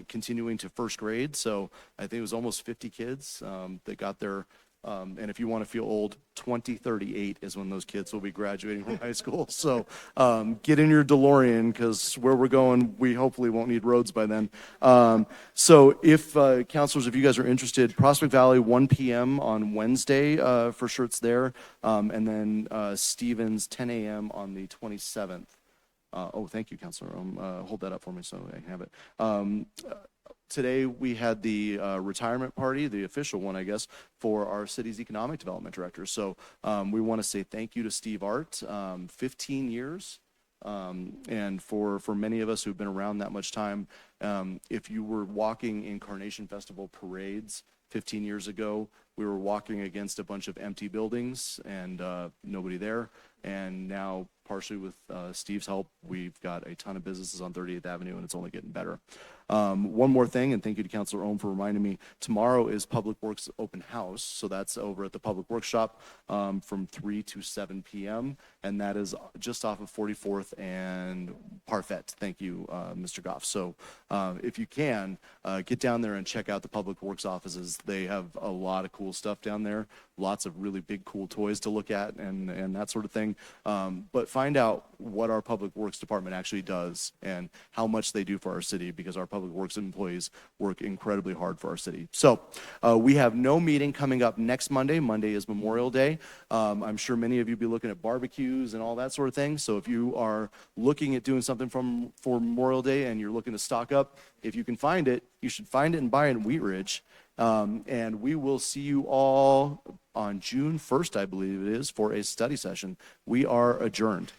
continuing to first grade. So I think it was almost 50 kids that got their and if you want to feel old, 2038 is when those kids will be graduating from high school. So get in your DeLorean, because where we're going, we hopefully won't need roads by then. So if counselors, if you guys are interested, Prospect Valley, 1 p.m. on Wednesday for shirts there. And then Stevens, 10 a.m. on the 27th. Thank you, Counselor. Hold that up for me so I can have it. Today we had the retirement party, the official one, I guess, for our city's economic development director. So we want to say thank you to Steve Art, 15 years. And for many of us who've been around that much time, if you were walking in Carnation Festival parades 15 years ago, we were walking against a bunch of empty buildings and nobody there. And now, partially with Steve's help, we've got a ton of businesses on 38th Avenue, and it's only getting better. One more thing, and thank you to Councilor Ohm for reminding me. Tomorrow is Public Works Open House, so that's over at the Public Works Shop from 3 to 7 p.m., and that is just off of 44th and Parfait. Thank you, Mr. Goff. So if you can, get down there and check out the Public Works offices. They have a lot of cool stuff down there, lots of really big, cool toys to look at and that sort of thing. But find out what our Public Works Department actually does and how much they do for our city, because our Public Works employees work incredibly hard for our city. So we have no meeting coming up next Monday. Monday is Memorial Day. I'm sure many of you will be looking at barbecues and all that sort of thing. So if you are looking at doing something for Memorial Day and you're looking to stock up, if you can find it, you should find it and buy it in Wheat Ridge. And we will see you all on June 1st, I believe it is, for a study session. We are adjourned.